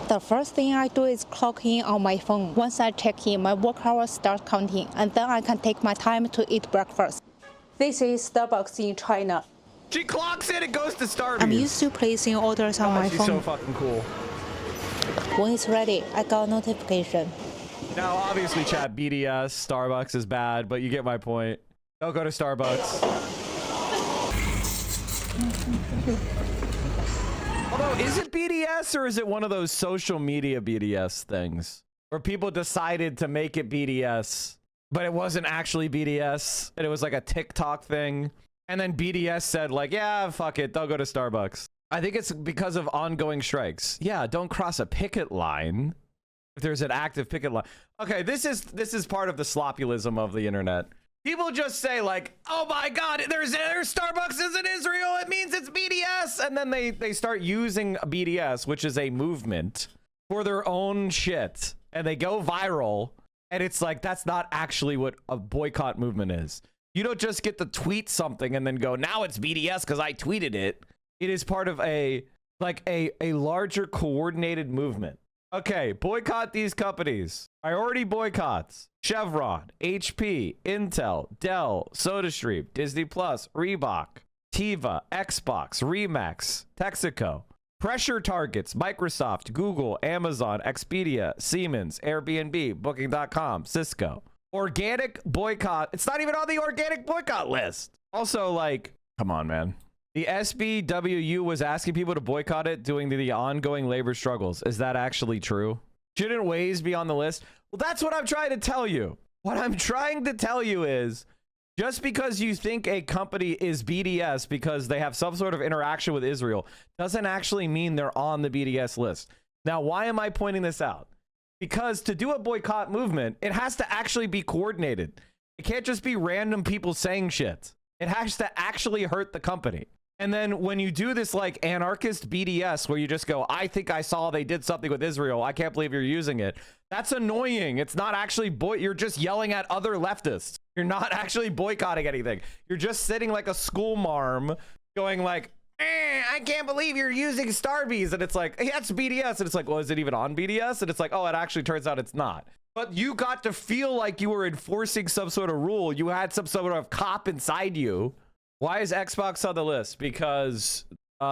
The first thing I do is clock in on my phone. Once I check in, my work hours start counting, and then I can take my time to eat breakfast. This is Starbucks in China. She clocks in and goes to Starbucks. I'm used to placing orders on my phone. She's so fucking cool. When it's ready, I got a notification. Now, obviously, chat, BDS, Starbucks is bad, but you get my point. Don't go to Starbucks. Although, is it BDS or is it one of those social media BDS things where people decided to make it BDS, but it wasn't actually BDS and it was like a TikTok thing? And then BDS said like, yeah, fuck it, they'll go to Starbucks. I think it's because of ongoing strikes. Yeah, don't cross a picket line. If there's an active picket line. Okay, this is part of the sloppulism of the internet. People just say like, oh my God, there's Starbucks is in Israel. It means it's BDS. And then they start using BDS, which is a movement, for their own shit. And they go viral. And it's like, that's not actually what a boycott movement is. You don't just get to tweet something and then go, now it's BDS because I tweeted it. It is part of a larger coordinated movement. Okay, boycott these companies. Priority boycotts: Chevron, HP, Intel, Dell, SodaStream, Disney Plus, Reebok, Teva, Xbox, Remax, Texaco. Pressure targets: Microsoft, Google, Amazon, Expedia, Siemens, Airbnb, Booking.com, Cisco. Organic boycott. It's not even on the organic boycott list. Also, like, come on, man. The SBWU was asking people to boycott it due to the ongoing labor struggles. Is that actually true? Shouldn't Waze be on the list? Well, that's what I'm trying to tell you. What I'm trying to tell you is just because you think a company is BDS because they have some sort of interaction with Israel doesn't actually mean they're on the BDS list. Now, why am I pointing this out? Because to do a boycott movement, it has to actually be coordinated. It can't just be random people saying shit. It has to actually hurt the company. And then when you do this like anarchist BDS where you just go, I think I saw they did something with Israel, I can't believe you're using it. That's annoying. It's not actually you're just yelling at other leftists. You're not actually boycotting anything. You're just sitting like a school marm going like, I can't believe you're using Starbucks. And it's like, hey, that's BDS. And it's like, well, is it even on BDS? And it's like, oh, it actually turns out it's not. But you got to feel like you were enforcing some sort of rule. You had some sort of cop inside you. Why is Xbox on the list? Because they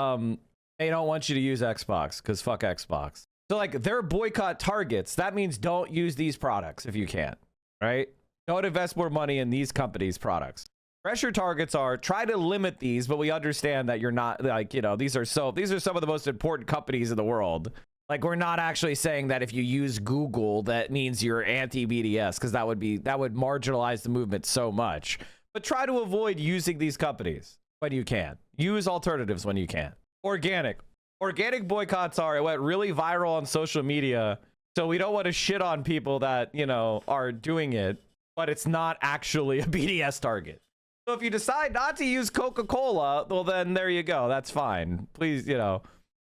don't want you to use Xbox because fuck Xbox. So like they're boycott targets. That means don't use these products if you can, right? Don't invest more money in these companies' products. Pressure targets are try to limit these, but we understand that you're not like, you know, these are some of the most important companies in the world. Like we're not actually saying that if you use Google, that means you're anti-BDS because that would marginalize the movement so much. But try to avoid using these companies when you can. Use alternatives when you can. Organic boycotts are, it went really viral on social media So we don't want to shit on people that, you know, are doing it, but it's not actually a BDS target. So if you decide not to use Coca-Cola, well, then there you go. That's fine. Please, you know.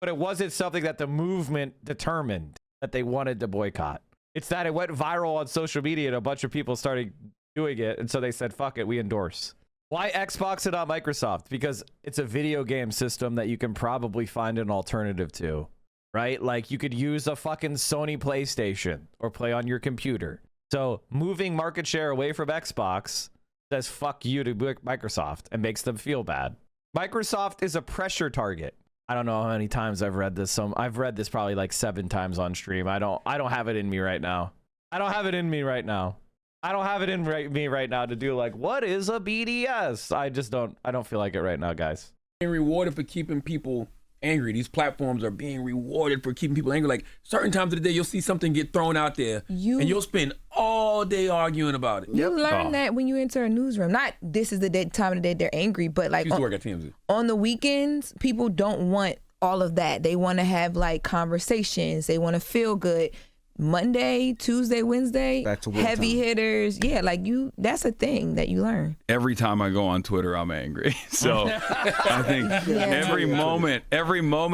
But it wasn't something that the movement determined that they wanted to boycott. It's that it went viral on social media and a bunch of people started doing it. And so they said, fuck it, we endorse. Why Xbox and not Microsoft? Because it's a video game system that you can probably find an alternative to, right? Like you could use a fucking Sony PlayStation or play on your computer. So moving market share away from Xbox says fuck you to Microsoft and makes them feel bad. Microsoft is a pressure target. I don't know how many times I've read this. I've read this probably like 7 times on stream. I don't have it in me right now. I don't have it in me right now. I don't have it in me right now to do like, what is a BDS? I don't feel like it right now, guys. Being rewarded for keeping people angry. These platforms are being rewarded for keeping people angry. Like certain times of the day, you'll see something get thrown out there and you'll spend all day arguing about it. You learn that when you enter a newsroom. Not this is the time of the day they're angry, but like I used to work at TMZ. On the weekends, people don't want all of that. They want to have like conversations. They want to feel good. Monday, Tuesday, Wednesday, heavy hitters. Yeah, like that's a thing that you learn. Every time I go on Twitter, I'm angry. So I think every moment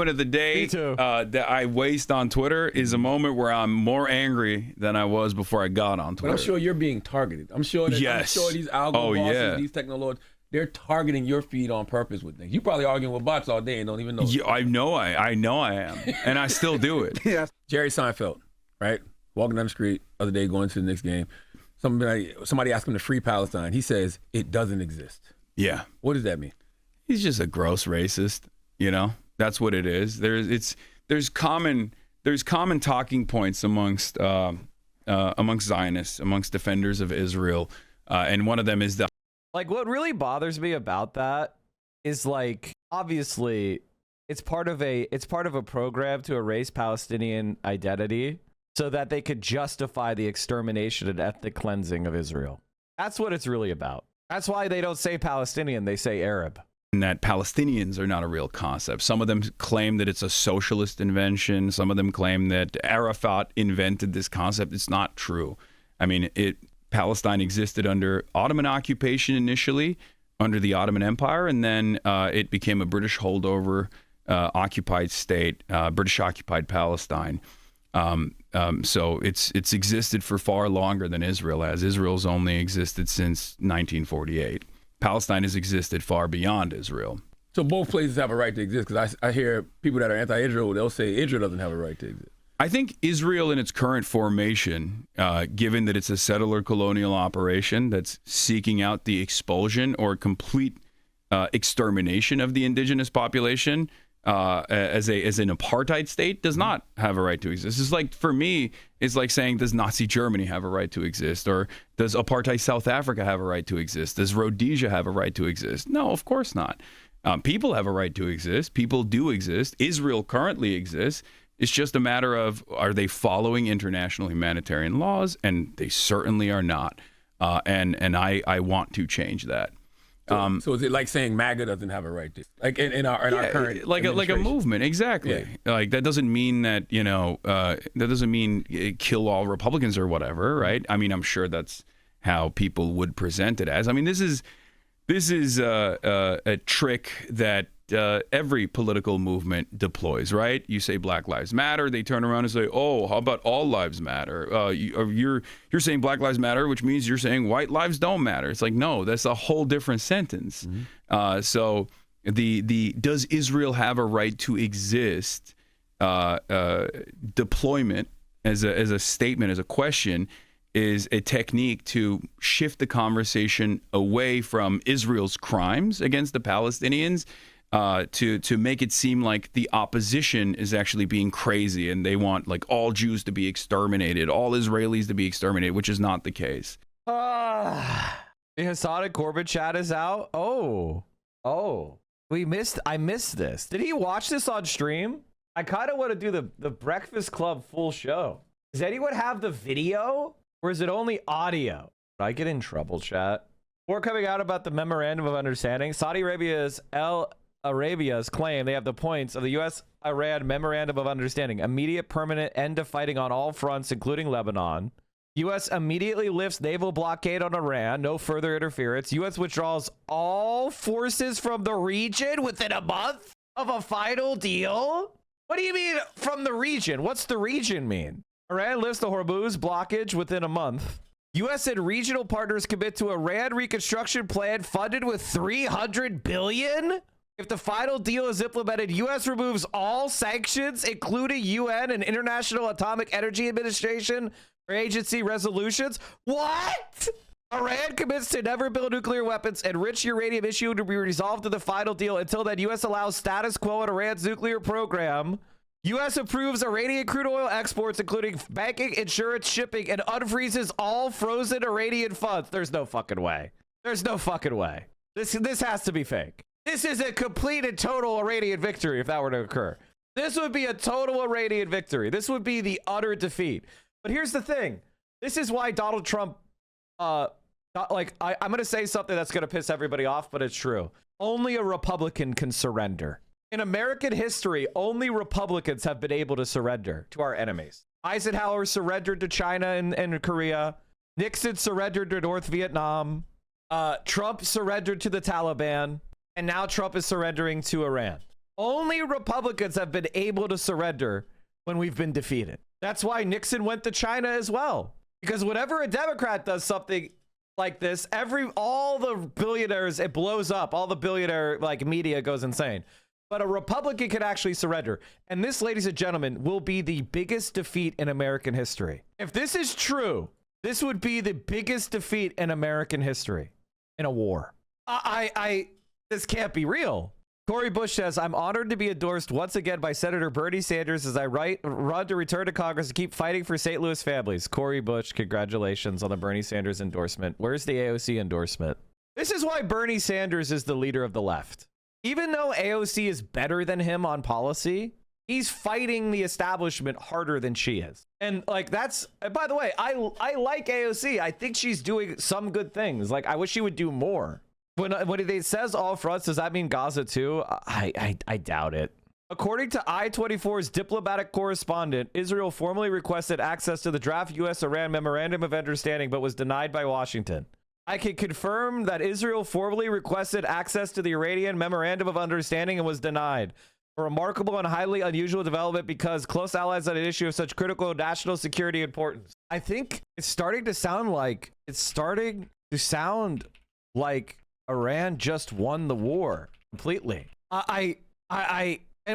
of the day that I waste on Twitter is a moment where I'm more angry than I was before I got on Twitter. But I'm sure you're being targeted. I'm sure these algo bosses, these technologies, they're targeting your feed on purpose with things. You probably arguing with bots all day and don't even know. Yeah, I know I am, and I still do it. Jerry Seinfeld. Right? Walking down the street the other day going to the Knicks game. Somebody asked him to free Palestine. He says, it doesn't exist. Yeah. What does that mean? He's just a gross racist. You know? That's what it is. There's common talking points amongst Zionists, amongst defenders of Israel. And one of them is like what really bothers me about that is like obviously it's part of a program to erase Palestinian identity so that they could justify the extermination and ethnic cleansing of Israel. That's what it's really about. That's why they don't say Palestinian, they say Arab. And that Palestinians are not a real concept. Some of them claim that it's a socialist invention. Some of them claim that Arafat invented this concept. It's not true. I mean, Palestine existed under Ottoman occupation initially, under the Ottoman Empire, and then it became a British holdover occupied state, British occupied Palestine. So it's existed for far longer than Israel has. Israel's only existed since 1948. Palestine has existed far beyond Israel. So both places have a right to exist, because I hear people that are anti-Israel, they'll say Israel doesn't have a right to exist. I think Israel in its current formation, given that it's a settler colonial operation that's seeking out the expulsion or complete extermination of the indigenous population, as an apartheid state, does not have a right to exist. It's like, for me, it's like saying, does Nazi Germany have a right to exist? Or does apartheid South Africa have a right to exist? Does Rhodesia have a right to exist? No, of course not. People have a right to exist. People do exist. Israel currently exists. It's just a matter of, are they following international humanitarian laws? And they certainly are not. And I want to change that. So is it like saying MAGA doesn't have a right to, like in our current like a movement? Exactly. Yeah. Like that doesn't mean that, that doesn't mean kill all Republicans or whatever, right? I mean, I'm sure that's how people would present it as. I mean, this is a trick that every political movement deploys, right? You say Black Lives Matter, they turn around and say, oh, how about all lives matter? You're saying Black Lives Matter, which means you're saying white lives don't matter. It's like, no, that's a whole different sentence. Mm-hmm. So the does Israel have a right to exist deployment as a statement, as a question, is a technique to shift the conversation away from Israel's crimes against the Palestinians to make it seem like the opposition is actually being crazy and they want like all Jews to be exterminated, all Israelis to be exterminated, which is not the case. The Hasidic Corbett chat is out. Oh, I missed this. Did he watch this on stream? I kind of want to do the Breakfast Club full show. Does anyone have the video? Or is it only audio? Did I get in trouble, chat? More coming out about the Memorandum of Understanding. Saudi Arabia's Arabia's claim they have the points of the U.S.-Iran Memorandum of Understanding. Immediate permanent end to fighting on all fronts, including Lebanon. U.S. immediately lifts naval blockade on Iran. No further interference. U.S. withdraws all forces from the region within a month of a final deal. What do you mean from the region? What's the region mean? Iran lifts the Hormuz blockage within a month. U.S. and regional partners commit to Iran reconstruction plan funded with $300 billion. If the final deal is implemented, U.S. removes all sanctions, including UN and International Atomic Energy Administration or agency resolutions. What? Iran commits to never build nuclear weapons. Enriched uranium issue to be resolved in the final deal. Until then, U.S. allows status quo in Iran's nuclear program. U.S. approves Iranian crude oil exports, including banking, insurance, shipping, and unfreezes all frozen Iranian funds. There's no fucking way. There's no fucking way. This has to be fake. This is a complete and total Iranian victory if that were to occur. This would be a total Iranian victory. This would be the utter defeat. But here's the thing. This is why Donald Trump, I'm going to say something that's going to piss everybody off, but it's true. Only a Republican can surrender. In American history, only Republicans have been able to surrender to our enemies. Eisenhower surrendered to China and Korea. Nixon surrendered to North Vietnam. Trump surrendered to the Taliban. And now Trump is surrendering to Iran. Only Republicans have been able to surrender when we've been defeated. That's why Nixon went to China as well. Because whenever a Democrat does something like this, all the billionaires, it blows up. All the billionaire media goes insane. But a Republican can actually surrender. And this, ladies and gentlemen, will be the biggest defeat in American history. If this is true, this would be the biggest defeat in American history in a war. This can't be real. Cory Bush says, I'm honored to be endorsed once again by Senator Bernie Sanders as I run to return to Congress and keep fighting for St. Louis families. Cory Bush, congratulations on the Bernie Sanders endorsement. Where's the AOC endorsement? This is why Bernie Sanders is the leader of the left. Even though AOC is better than him on policy, he's fighting the establishment harder than she is. And by the way, I like AOC. I think she's doing some good things. I wish she would do more. When it says all fronts, does that mean Gaza too? I doubt it. According to I-24's diplomatic correspondent, Israel formally requested access to the draft U.S.-Iran Memorandum of Understanding, but was denied by Washington. I can confirm that Israel formally requested access to the Iranian Memorandum of Understanding and was denied. A remarkable and highly unusual development because close allies on an issue of such critical national security importance. I think it's starting to sound like Iran just won the war completely. And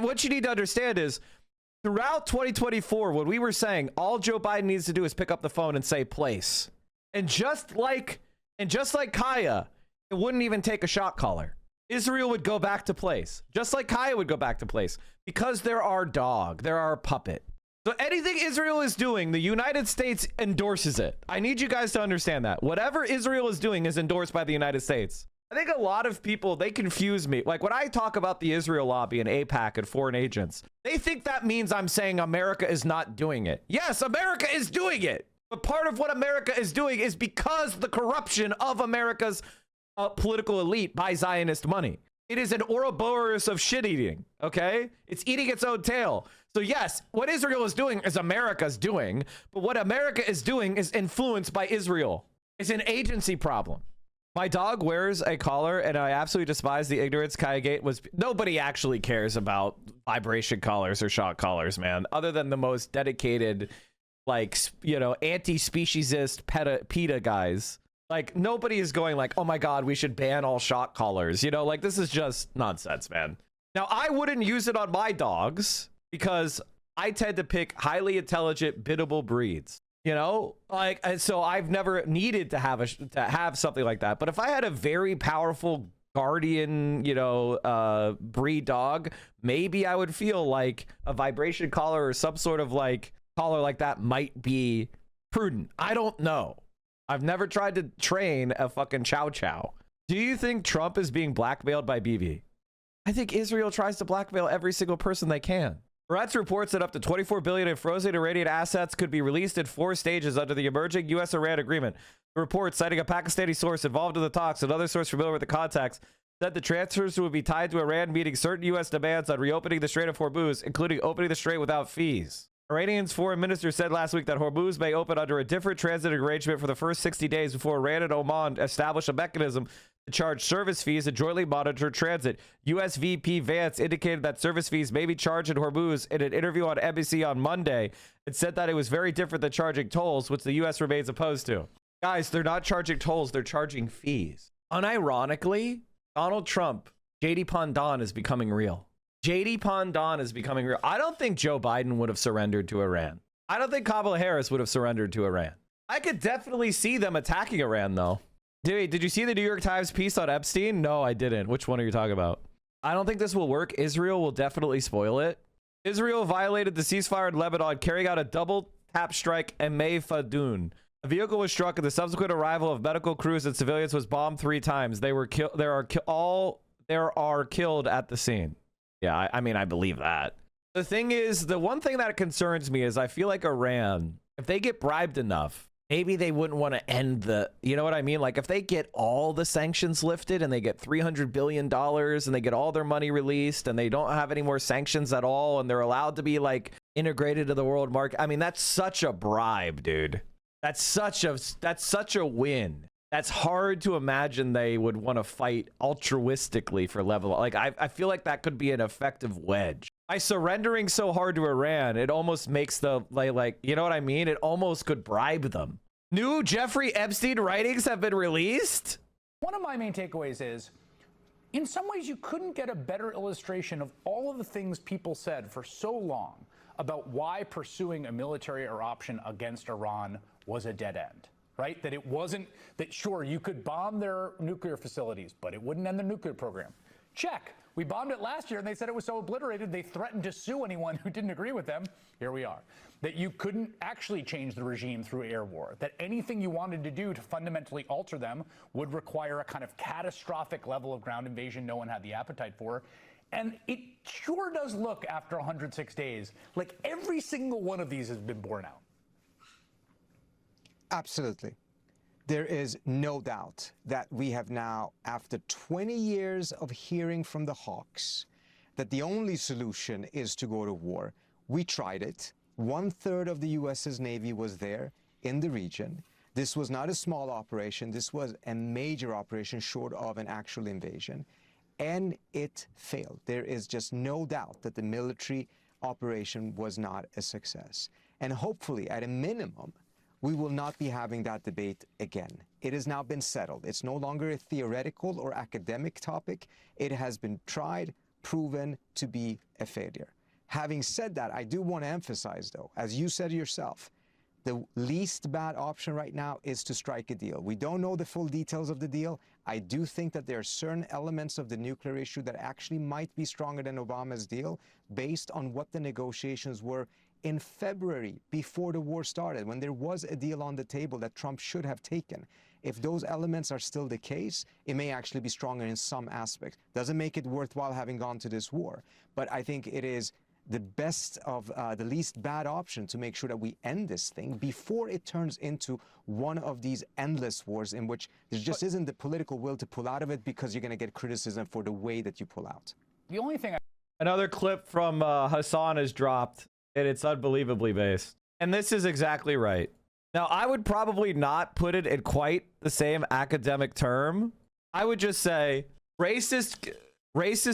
what you need to understand is throughout 2024, when we were saying all Joe Biden needs to do is pick up the phone and say place. And just like Kaya, it wouldn't even take a shot caller. Israel would go back to place. Just like Kaya would go back to place. Because they're our dog. They're our puppet. So anything Israel is doing, the United States endorses it. I need you guys to understand that. Whatever Israel is doing is endorsed by the United States. I think a lot of people, they confuse me. When I talk about the Israel lobby and AIPAC and foreign agents, they think that means I'm saying America is not doing it. Yes, America is doing it. But part of what America is doing is because the corruption of America's political elite by Zionist money. It is an Ouroboros of shit eating, okay? It's eating its own tail. So yes, what Israel is doing is America's doing, but what America is doing is influenced by Israel. It's an agency problem. My dog wears a collar, and I absolutely despise the ignorance. Kayagate was... Nobody actually cares about vibration collars or shock collars, man, other than the most dedicated, anti-speciesist PETA guys. Nobody is going oh my God, we should ban all shock collars. This is just nonsense, man. Now, I wouldn't use it on my dogs because I tend to pick highly intelligent, biddable breeds. So I've never needed to have something like that. But if I had a very powerful guardian, breed dog, maybe I would feel like a vibration collar or some sort of collar like that might be prudent. I don't know. I've never tried to train a fucking chow chow. Do you think Trump is being blackmailed by BB? I think Israel tries to blackmail every single person they can. Rats reports that up to $24 billion in frozen Iranian assets could be released in 4 stages under the emerging U.S.-Iran agreement. The report, citing a Pakistani source involved in the talks and another source familiar with the context, said the transfers would be tied to Iran meeting certain U.S. demands on reopening the Strait of Hormuz, including opening the strait without fees. Iranian's foreign minister said last week that Hormuz may open under a different transit arrangement for the first 60 days before Iran and Oman establish a mechanism to charge service fees and jointly monitor transit. U.S. VP Vance indicated that service fees may be charged in Hormuz in an interview on NBC on Monday and said that it was very different than charging tolls, which the U.S. remains opposed to. Guys, they're not charging tolls, they're charging fees. Unironically, Donald Trump, JD Pandan is becoming real. JD Pandan is becoming real. I don't think Joe Biden would have surrendered to Iran. I don't think Kamala Harris would have surrendered to Iran. I could definitely see them attacking Iran, though. Did you see the New York Times piece on Epstein? No, I didn't. Which one are you talking about? I don't think this will work. Israel will definitely spoil it. Israel violated the ceasefire in Lebanon, carrying out a double tap strike in May Fadoun. A vehicle was struck, and the subsequent arrival of medical crews and civilians was bombed 3 times. They were killed. There are killed at the scene. Yeah, I mean, I believe that. The thing is, the one thing that concerns me is I feel like Iran, if they get bribed enough, maybe they wouldn't want to end the, you know what I mean? Like if they get all the sanctions lifted and they get $300 billion and they get all their money released and they don't have any more sanctions at all and they're allowed to be like integrated to the world market. I mean, that's such a bribe, dude. That's such a win. That's hard to imagine they would want to fight altruistically for level. Like I feel like that could be an effective wedge. By surrendering so hard to Iran, it almost makes the like you know what I mean? It almost could bribe them. New Jeffrey Epstein writings have been released. One of my main takeaways is, in some ways, you couldn't get a better illustration of all of the things people said for so long about why pursuing a military option against Iran was a dead end. Right? That it wasn't that, sure, you could bomb their nuclear facilities, but it wouldn't end their nuclear program. Check. We bombed it last year and they said it was so obliterated they threatened to sue anyone who didn't agree with them. Here we are. That you couldn't actually change the regime through air war. That anything you wanted to do to fundamentally alter them would require a kind of catastrophic level of ground invasion no one had the appetite for. And it sure does look, after 106 days, like every single one of these has been borne out. Absolutely. There is no doubt that we have now, after 20 years of hearing from the hawks, that the only solution is to go to war. We tried it. 1/3 of the U.S.'s Navy was there in the region. This was not a small operation. This was a major operation short of an actual invasion. And it failed. There is just no doubt that the military operation was not a success. And hopefully, at a minimum, we will not be having that debate again. It has now been settled. It's no longer a theoretical or academic topic. It has been tried, proven to be a failure. Having said that, I do want to emphasize, though, as you said yourself, the least bad option right now is to strike a deal. We don't know the full details of the deal. I do think that there are certain elements of the nuclear issue that actually might be stronger than Obama's deal based on what the negotiations were in February, before the war started, when there was a deal on the table that Trump should have taken. If those elements are still the case, it may actually be stronger in some aspects. Doesn't make it worthwhile having gone to this war. But I think it is the best of the least bad option to make sure that we end this thing before it turns into one of these endless wars in which there just isn't the political will to pull out of it because you're going to get criticism for the way that you pull out. The only thing Another clip from Hassan is dropped. And it's unbelievably based. And this is exactly right. Now, I would probably not put it in quite the same academic term. I would just say racist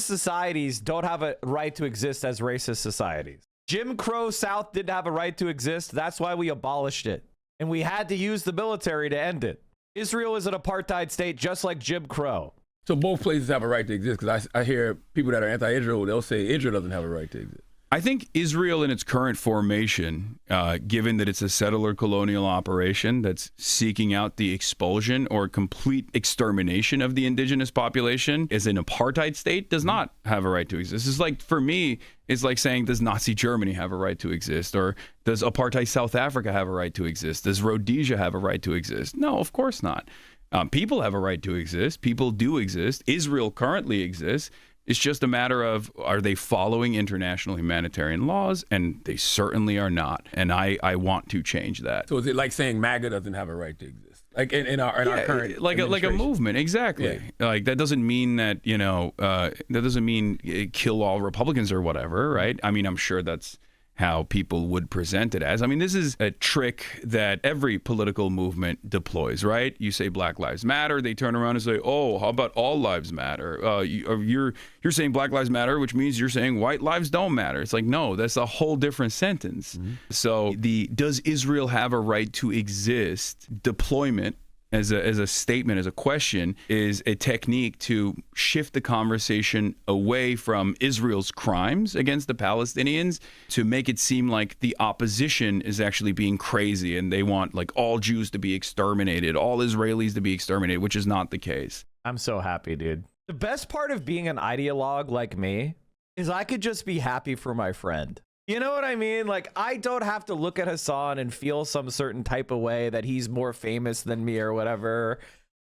societies don't have a right to exist as racist societies. Jim Crow South didn't have a right to exist. That's why we abolished it. And we had to use the military to end it. Israel is an apartheid state just like Jim Crow. So both places have a right to exist, because I hear people that are anti-Israel, they'll say Israel doesn't have a right to exist. I think Israel in its current formation, given that it's a settler colonial operation that's seeking out the expulsion or complete extermination of the indigenous population, as an apartheid state, does not have a right to exist. It's like, for me, it's like saying, does Nazi Germany have a right to exist? Or does apartheid South Africa have a right to exist? Does Rhodesia have a right to exist? No, of course not. People have a right to exist. People do exist. Israel currently exists. It's just a matter of, are they following international humanitarian laws? And they certainly are not. And I want to change that. So is it like saying MAGA doesn't have a right to exist? Like in our current like a movement, exactly. Yeah. Like that doesn't mean that that doesn't mean kill all Republicans or whatever, right? I mean, I'm sure that's how people would present it as. I mean, this is a trick that every political movement deploys, right? You say Black Lives Matter, they turn around and say, "Oh, how about all lives matter?" You're saying Black Lives Matter, which means you're saying white lives don't matter. It's like, no, that's a whole different sentence. So does Israel have a right to exist deployment as a statement, as a question, is a technique to shift the conversation away from Israel's crimes against the Palestinians to make it seem like the opposition is actually being crazy and they want like all Jews to be exterminated, all Israelis to be exterminated, which is not the case. I'm so happy, dude. The best part of being an ideologue like me is I could just be happy for my friend. You know what I mean? Like, I don't have to look at Hasan and feel some certain type of way that he's more famous than me or whatever.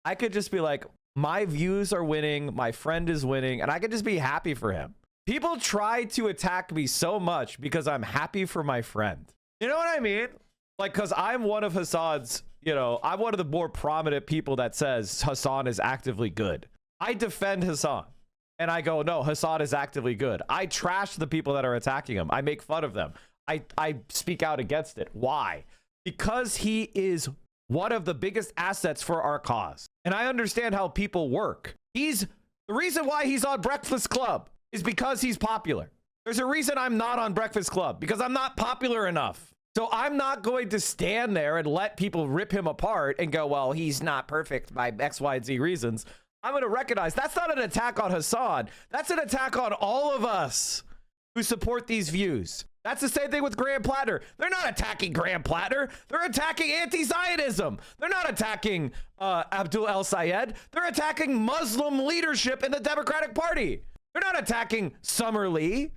I could just be like, my views are winning, my friend is winning, and I could just be happy for him. People try to attack me so much because I'm happy for my friend. You know what I mean? Like, because I'm one of Hasan's, I'm one of the more prominent people that says Hasan is actively good. I defend Hasan. And I go, no, Hasan is actively good. I trash the people that are attacking him. I make fun of them. I speak out against it. Why? Because he is one of the biggest assets for our cause. And I understand how people work. The reason why he's on Breakfast Club is because he's popular. There's a reason I'm not on Breakfast Club, because I'm not popular enough. So I'm not going to stand there and let people rip him apart and go, well, he's not perfect by X, Y, and Z reasons. I'm going to recognize that's not an attack on Hasan. That's an attack on all of us who support these views. That's the same thing with Graham Platter. They're not attacking Graham Platter. They're attacking anti-Zionism. They're not attacking Abdul El-Sayed. They're attacking Muslim leadership in the Democratic Party. They're not attacking Summer Lee.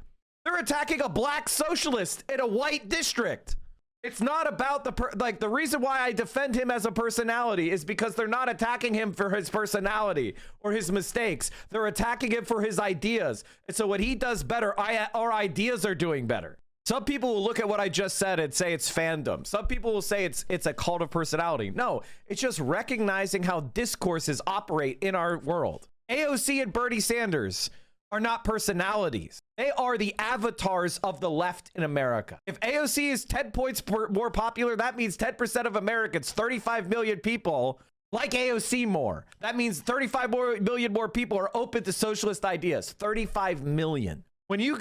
They're attacking a black socialist in a white district. It's not about the reason why I defend him as a personality is because they're not attacking him for his personality or his mistakes. They're attacking him for his ideas. And so when he does better, our ideas are doing better. Some people will look at what I just said and say it's fandom. Some people will say it's a cult of personality. No, it's just recognizing how discourses operate in our world. AOC and Bernie Sanders are not personalities. They are the avatars of the left in America. If AOC is 10 points more popular, that means 10% of Americans, 35 million people, like AOC more. That means 35 million more people are open to socialist ideas. 35 million. When you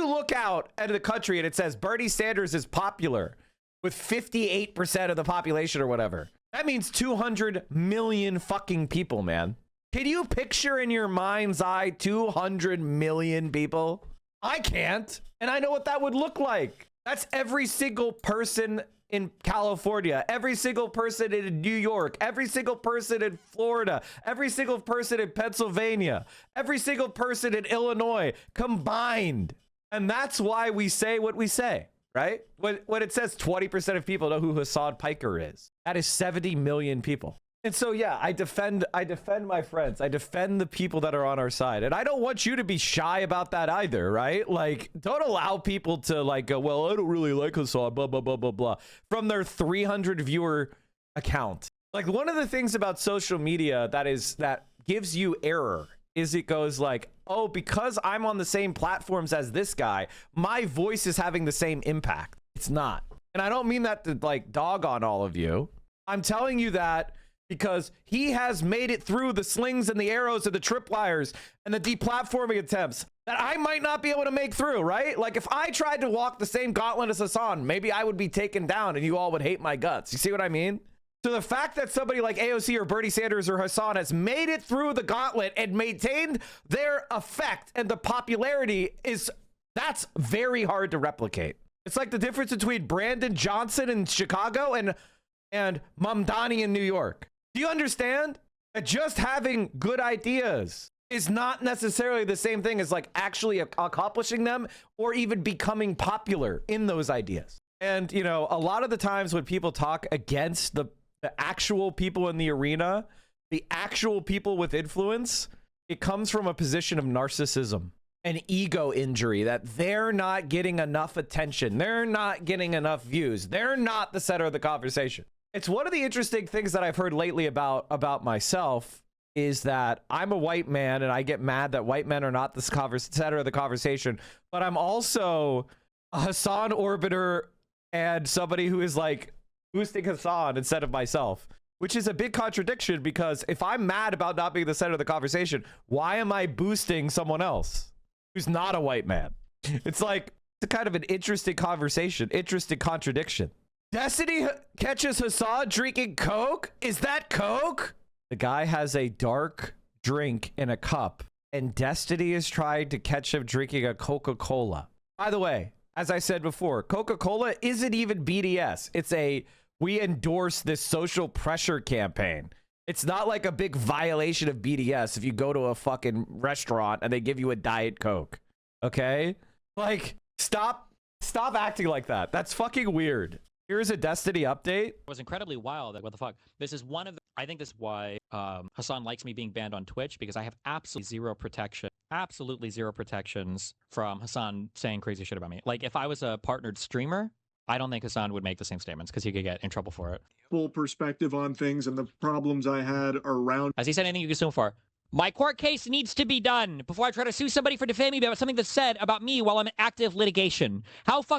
look out at the country and it says Bernie Sanders is popular with 58% of the population or whatever, that means 200 million fucking people, man. Can you picture in your mind's eye 200 million people? I can't. And I know what that would look like. That's every single person in California, every single person in New York, every single person in Florida, every single person in Pennsylvania, every single person in Illinois combined. And that's why we say what we say, right? When it says 20% of people know who Hasan Piker is, that is 70 million people. And so, yeah, I defend my friends. I defend the people that are on our side. And I don't want you to be shy about that either, right? Like, don't allow people to like go, well, I don't really like Hasan, blah, blah, blah, blah, blah, from their 300 viewer account. Like, one of the things about social media that gives you error is it goes like, oh, because I'm on the same platforms as this guy, my voice is having the same impact. It's not. And I don't mean that to like dog on all of you. I'm telling you that because he has made it through the slings and the arrows and the tripwires and the deplatforming attempts that I might not be able to make through, right? Like if I tried to walk the same gauntlet as Hasan, maybe I would be taken down and you all would hate my guts. You see what I mean? So the fact that somebody like AOC or Bernie Sanders or Hasan has made it through the gauntlet and maintained their effect and the popularity that's very hard to replicate. It's like the difference between Brandon Johnson in Chicago and Mamdani in New York. Do you understand that just having good ideas is not necessarily the same thing as like actually accomplishing them or even becoming popular in those ideas? And, you know, a lot of the times when people talk against the actual people in the arena, the actual people with influence, it comes from a position of narcissism, an ego injury, that they're not getting enough attention. They're not getting enough views. They're not the center of the conversation. It's one of the interesting things that I've heard lately about myself is that I'm a white man and I get mad that white men are not the center of the conversation, but I'm also a Hassan orbiter and somebody who is like boosting Hassan instead of myself, which is a big contradiction because if I'm mad about not being the center of the conversation, why am I boosting someone else who's not a white man? It's like, it's kind of an interesting conversation, interesting contradiction. Destiny catches Hassan drinking Coke? Is that Coke? The guy has a dark drink in a cup, and Destiny is trying to catch him drinking a Coca-Cola. By the way, as I said before, Coca-Cola isn't even BDS. It's we endorse this social pressure campaign. It's not like a big violation of BDS if you go to a fucking restaurant and they give you a Diet Coke. Okay? Like, stop acting like that. That's fucking weird. Here's a Destiny update. It was incredibly wild. What the fuck? This is one of the, I think this is why Hassan likes me being banned on Twitch, because I have absolutely zero protection. Absolutely zero protections from Hassan saying crazy shit about me. Like, if I was a partnered streamer, I don't think Hassan would make the same statements because he could get in trouble for it. Full perspective on things and the problems I had around. Has he said anything you can assume for? My court case needs to be done before I try to sue somebody for defaming me about something that's said about me while I'm in active litigation.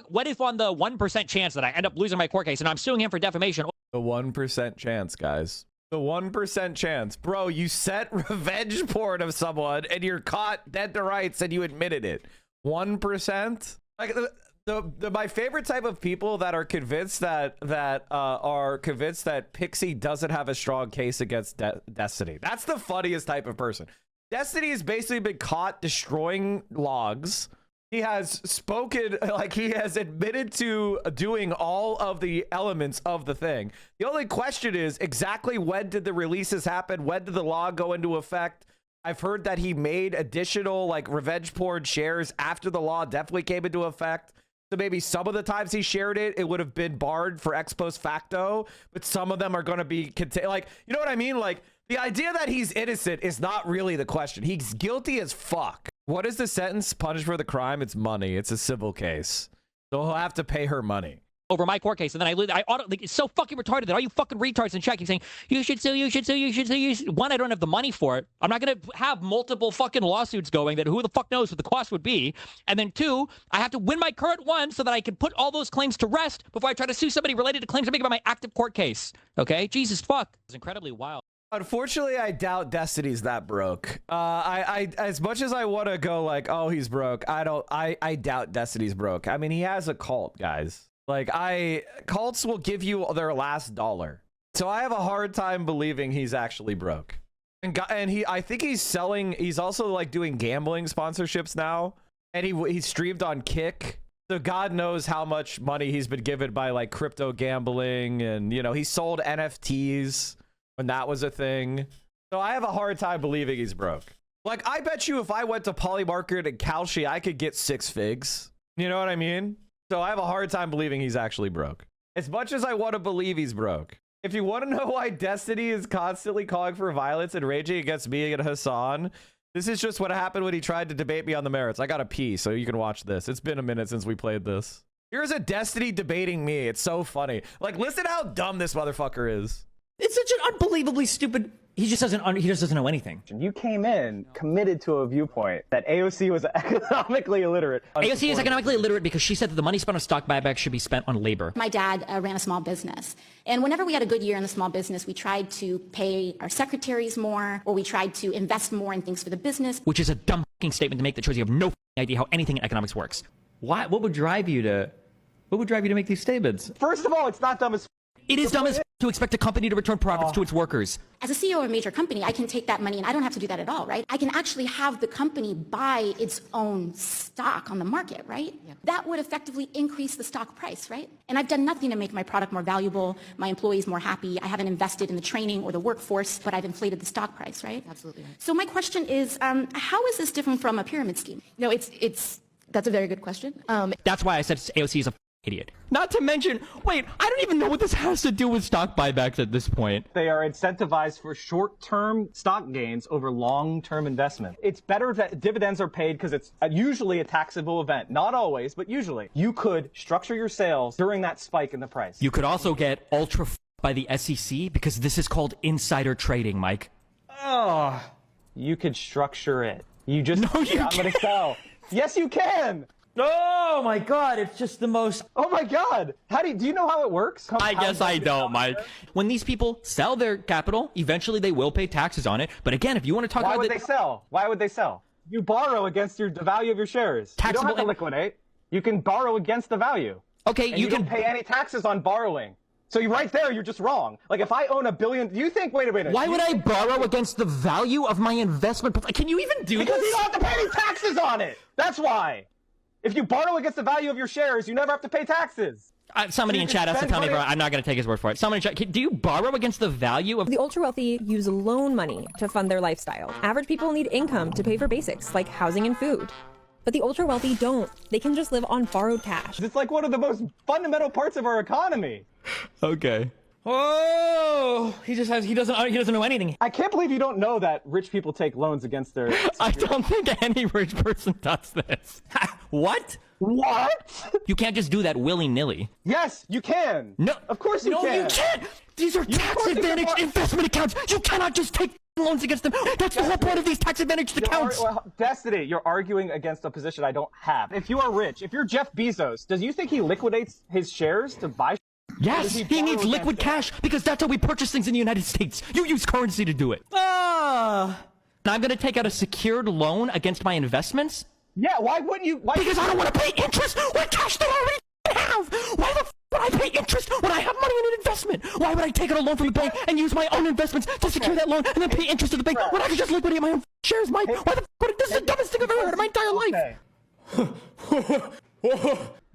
What if on the 1% chance that I end up losing my court case and I'm suing him for defamation? The 1% chance, guys. The 1% chance. Bro, you set revenge porn of someone and you're caught dead to rights and you admitted it. 1%? Like, my favorite type of people that are convinced that Pixie doesn't have a strong case against Destiny. That's the funniest type of person. Destiny has basically been caught destroying logs. He has spoken, like he has admitted to doing all of the elements of the thing. The only question is exactly when did the releases happen? When did the law go into effect? I've heard that he made additional like revenge porn shares after the law definitely came into effect. So maybe some of the times he shared it, it would have been barred for ex post facto, but some of them are going to be like, you know what I mean? Like the idea that he's innocent is not really the question. He's guilty as fuck. What is the sentence? Punished for the crime? It's money. It's a civil case. So he'll have to pay her money. Over my court case, and then like, it's so fucking retarded that all you fucking retards in chat keep saying, you should sue, you should sue, you should sue, you should. One, I don't have the money for it. I'm not going to have multiple fucking lawsuits going that who the fuck knows what the cost would be. And then two, I have to win my current one so that I can put all those claims to rest before I try to sue somebody related to claims I make about my active court case. Okay? Jesus fuck. It's incredibly wild. Unfortunately, I doubt Destiny's that broke. I as much as I want to go like, oh, he's broke, I doubt Destiny's broke. I mean, he has a cult, guys. Like, cults will give you their last dollar. So I have a hard time believing he's actually broke. And I think he's also like doing gambling sponsorships now. And he streamed on Kick. So God knows how much money he's been given by like crypto gambling. And, you know, he sold NFTs when that was a thing. So I have a hard time believing he's broke. Like, I bet you if I went to Polymarket and Kalshi, I could get 6 figs. You know what I mean? So I have a hard time believing he's actually broke. As much as I want to believe he's broke. If you want to know why Destiny is constantly calling for violence and raging against me and Hassan, this is just what happened when he tried to debate me on the merits. I gotta pee, so you can watch this. It's been a minute since we played this. Here's a Destiny debating me. It's so funny. Like, listen how dumb this motherfucker is. It's such an unbelievably stupid... He just doesn't know anything. You came in committed to a viewpoint that AOC was economically illiterate. AOC is economically illiterate because she said that the money spent on stock buyback should be spent on labor. My dad ran a small business. And whenever we had a good year in the small business, we tried to pay our secretaries more, or we tried to invest more in things for the business. Which is a dumb fucking statement to make that shows you have no idea how anything in economics works. Why? What would drive you to make these statements? First of all, it's not dumb as It is dumb as to expect a company to return profits to its workers. As a CEO of a major company, I can take that money and I don't have to do that at all, right? I can actually have the company buy its own stock on the market, right? Yeah. That would effectively increase the stock price, right? And I've done nothing to make my product more valuable, my employees more happy. I haven't invested in the training or the workforce, but I've inflated the stock price, right? Absolutely. Right. So my question is, how is this different from a pyramid scheme? No, that's a very good question. That's why I said AOC is a idiot. Not to mention, wait, I don't even know what this has to do with stock buybacks at this point. They are incentivized for short-term stock gains over long-term investment. It's better that dividends are paid because it's usually a taxable event. Not always, but usually. You could structure your sales during that spike in the price. You could also get ultra by the SEC because this is called insider trading, Mike. Oh, you could structure it. You just, no, you I'm going to sell. Yes, you can. Oh my God, it's just the most. Oh my God, do you know how it works? I guess I don't, Mike. When these people sell their capital, eventually they will pay taxes on it. But again, if you want to talk Why about would they sell? Why would they sell? You borrow against the value of your shares. Taxable, you don't have to liquidate. You can borrow against the value. Okay, and you can pay any taxes on borrowing. So right there, you're just wrong. Like if I own $1 billion, do you think? Wait a minute. Why would I borrow against the value of my investment? Can you even do because this? You don't have to pay any taxes on it. That's why. If you borrow against the value of your shares, you never have to pay taxes. Somebody in chat has to tell me, bro. I'm not going to take his word for it. Somebody in chat, do you borrow against the value of... The ultra-wealthy use loan money to fund their lifestyle. Average people need income to pay for basics, like housing and food. But the ultra-wealthy don't. They can just live on borrowed cash. It's like one of the most fundamental parts of our economy. Okay. Oh, he doesn't know anything. I can't believe you don't know that rich people take loans against their... I don't think any rich person does this. What? What? You can't just do that willy-nilly. Yes, you can. No. Of course you can. No, you can't. These are tax-advantaged investment accounts. You cannot just take loans against them. That's the whole point of these tax-advantaged accounts. Destiny, you're arguing against a position I don't have. If you are rich, if you're Jeff Bezos, does you think he liquidates his shares to buy? Yes, he needs liquid cash because that's how we purchase things in the United States. You use currency to do it. And I'm going to take out a secured loan against my investments? Yeah, why wouldn't you? Because I don't want to pay interest with cash that I already have. Why the f would I pay interest when I have money in an investment? Why would I take out a loan from the bank and use my own investments to secure that loan and then pay interest to the bank when I could just liquidate my own shares, Mike? Why the f would this is the dumbest thing I've ever heard in my entire life.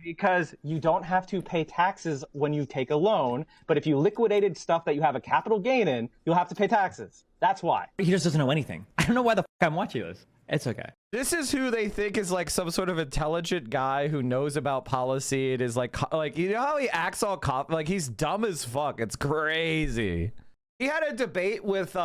Because you don't have to pay taxes when you take a loan, but if you liquidated stuff that you have a capital gain in, you'll have to pay taxes. That's why. He just doesn't know anything. I don't know why the f I'm watching this. It's okay. This is who they think is like some sort of intelligent guy who knows about policy. It is like you know how he acts all like he's dumb as fuck. It's crazy. He had a debate with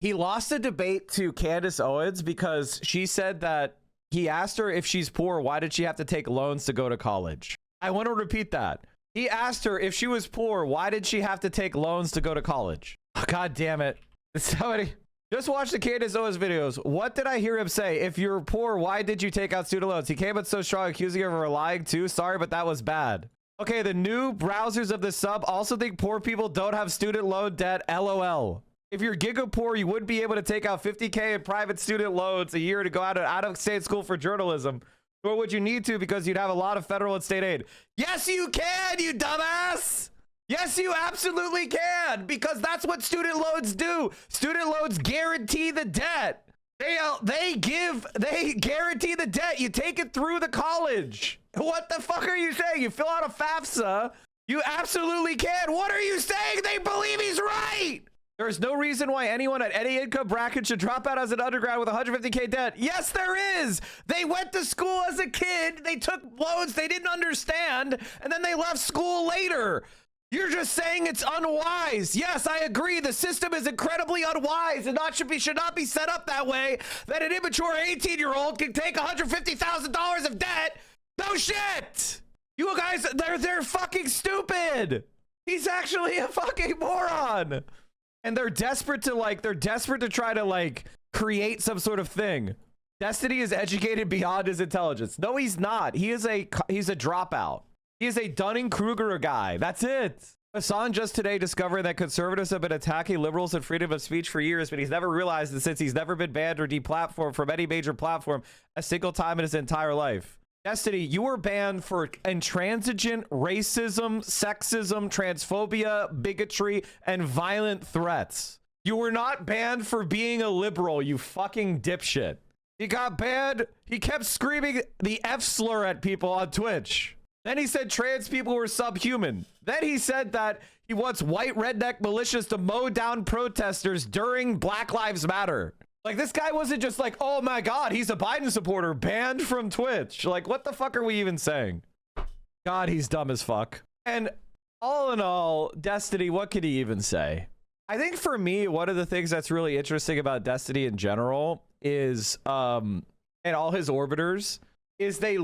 he lost a debate to Candace Owens because she said that he asked her if she's poor, why did she have to take loans to go to college? I want to repeat that. He asked her if she was poor, why did she have to take loans to go to college? Oh, God damn it. Somebody just watch the Candace Owens videos. What did I hear him say? If you're poor, why did you take out student loans? He came out so strong, accusing her of lying too. Sorry, but that was bad. Okay, the new browsers of the sub also think poor people don't have student loan debt. LOL. If you're giga poor, you wouldn't be able to take out $50K in private student loans a year to go out of state school for journalism. Nor would you need to because you'd have a lot of federal and state aid. Yes, you can, you dumbass. Yes, you absolutely can, because that's what student loans do. Student loans guarantee the debt. They guarantee the debt. You take it through the college. What the fuck are you saying? You fill out a FAFSA. You absolutely can. What are you saying? They believe he's right. There's no reason why anyone at any income bracket should drop out as an undergrad with 150K debt. Yes, there is. They went to school as a kid. They took loans they didn't understand, and then they left school later. You're just saying it's unwise. Yes, I agree. The system is incredibly unwise and should not be set up that way that an immature 18-year-old can take $150,000 of debt. No shit. You guys, they're fucking stupid. He's actually a fucking moron. And they're desperate to try to create some sort of thing. Destiny is educated beyond his intelligence. No, he's not. He's a dropout. He is a Dunning-Kruger guy. That's it. Hassan just today discovered that conservatives have been attacking liberals and freedom of speech for years, but he's never realized that since he's never been banned or deplatformed from any major platform a single time in his entire life. Destiny, you were banned for intransigent racism, sexism, transphobia, bigotry, and violent threats. You were not banned for being a liberal, you fucking dipshit. He got banned. He kept screaming the F slur at people on Twitch. Then he said trans people were subhuman. Then he said that he wants white redneck militias to mow down protesters during Black Lives Matter. Like, this guy wasn't just like, oh my God, he's a Biden supporter, banned from Twitch. Like, what the fuck are we even saying? God, he's dumb as fuck. And all in all, Destiny, what could he even say? I think for me, one of the things that's really interesting about Destiny in general is, and all his orbiters, is they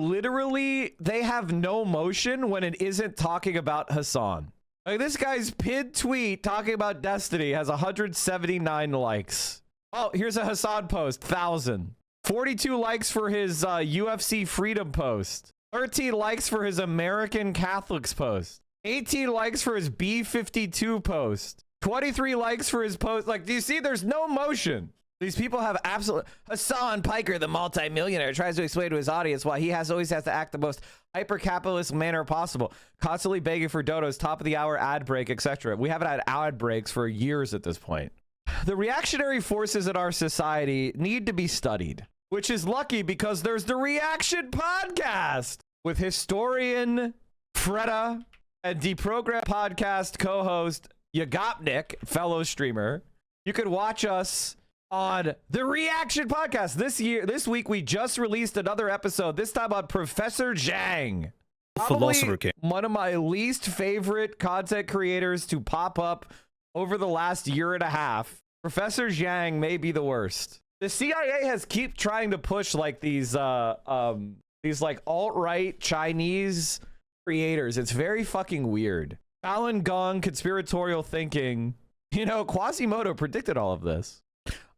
have no motion when it isn't talking about Hassan. Like, this guy's pinned tweet talking about Destiny has 179 likes. Oh, here's a Hassan post, 1,000. 42 likes for his UFC freedom post. 13 likes for his American Catholics post. 18 likes for his B52 post. 23 likes for his post. Like, do you see? There's no motion. These people have absolute... Hassan Piker, the multimillionaire, tries to explain to his audience why he always has to act the most hyper-capitalist manner possible, constantly begging for dodos, top of the hour ad break, etc. We haven't had ad breaks for years at this point. The reactionary forces in our society need to be studied, which is lucky because there's the Reaction Podcast with historian Freda and Deprogram Podcast co-host Yagopnik, fellow streamer. You could watch us on the Reaction Podcast. This week, we just released another episode, this time on Professor Zhang. Philosopher King. One of my least favorite content creators to pop up over the last year and a half. Professor Zhang may be the worst. The CIA has keep trying to push like these like alt-right Chinese creators. It's very fucking weird. Falun Gong conspiratorial thinking. You know, Quasimodo predicted all of this.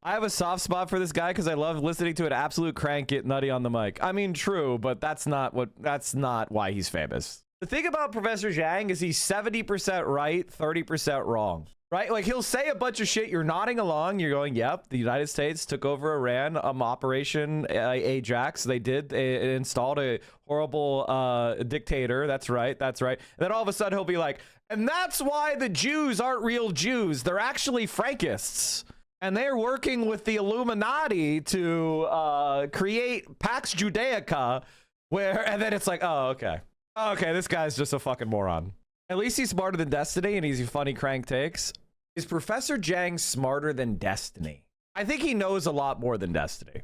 I have a soft spot for this guy because I love listening to an absolute crank get nutty on the mic. I mean, true, but that's not why he's famous. The thing about Professor Zhang is he's 70% right, 30% wrong. Right? Like, he'll say a bunch of shit. You're nodding along. You're going, yep, the United States took over Iran, Operation Ajax. They did. It installed a horrible dictator. That's right. That's right. And then all of a sudden he'll be like, and that's why the Jews aren't real Jews. They're actually Frankists. And they're working with the Illuminati to create Pax Judaica, and then it's like, oh, okay. Okay, this guy's just a fucking moron. At least he's smarter than Destiny, and he's funny crank takes. Is Professor Zhang smarter than Destiny? I think he knows a lot more than Destiny.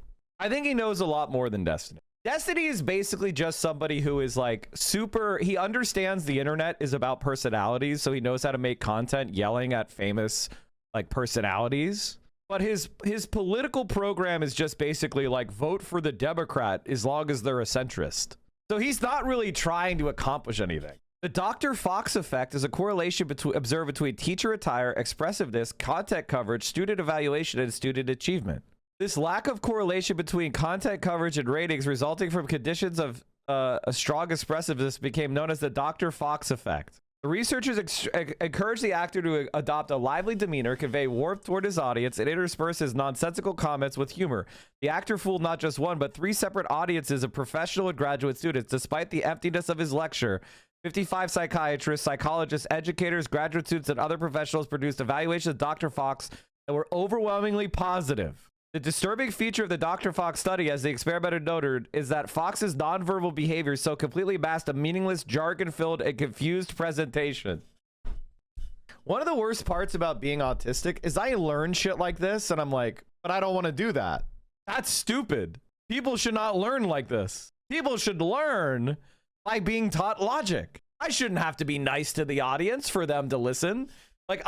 Destiny is basically just somebody who is like super, he understands the internet is about personalities, so he knows how to make content yelling at famous like personalities. But his political program is just basically like vote for the Democrat as long as they're a centrist. So he's not really trying to accomplish anything. The Dr. Fox effect is a correlation observed between teacher attire, expressiveness, content coverage, student evaluation, and student achievement. This lack of correlation between content coverage and ratings resulting from conditions of a strong expressiveness became known as the Dr. Fox effect. The researchers encourage the actor to adopt a lively demeanor, convey warmth toward his audience, and intersperse his nonsensical comments with humor. The actor fooled not just one, but 3 separate audiences of professional and graduate students. Despite the emptiness of his lecture, 55 psychiatrists, psychologists, educators, graduate students, and other professionals produced evaluations of Dr. Fox that were overwhelmingly positive. The disturbing feature of the Dr. Fox study, as the experimenter noted, is that Fox's nonverbal behavior so completely masked a meaningless, jargon-filled, and confused presentation. One of the worst parts about being autistic is I learn shit like this, and I'm like, but I don't want to do that. That's stupid. People should not learn like this. People should learn by being taught logic. I shouldn't have to be nice to the audience for them to listen. Like,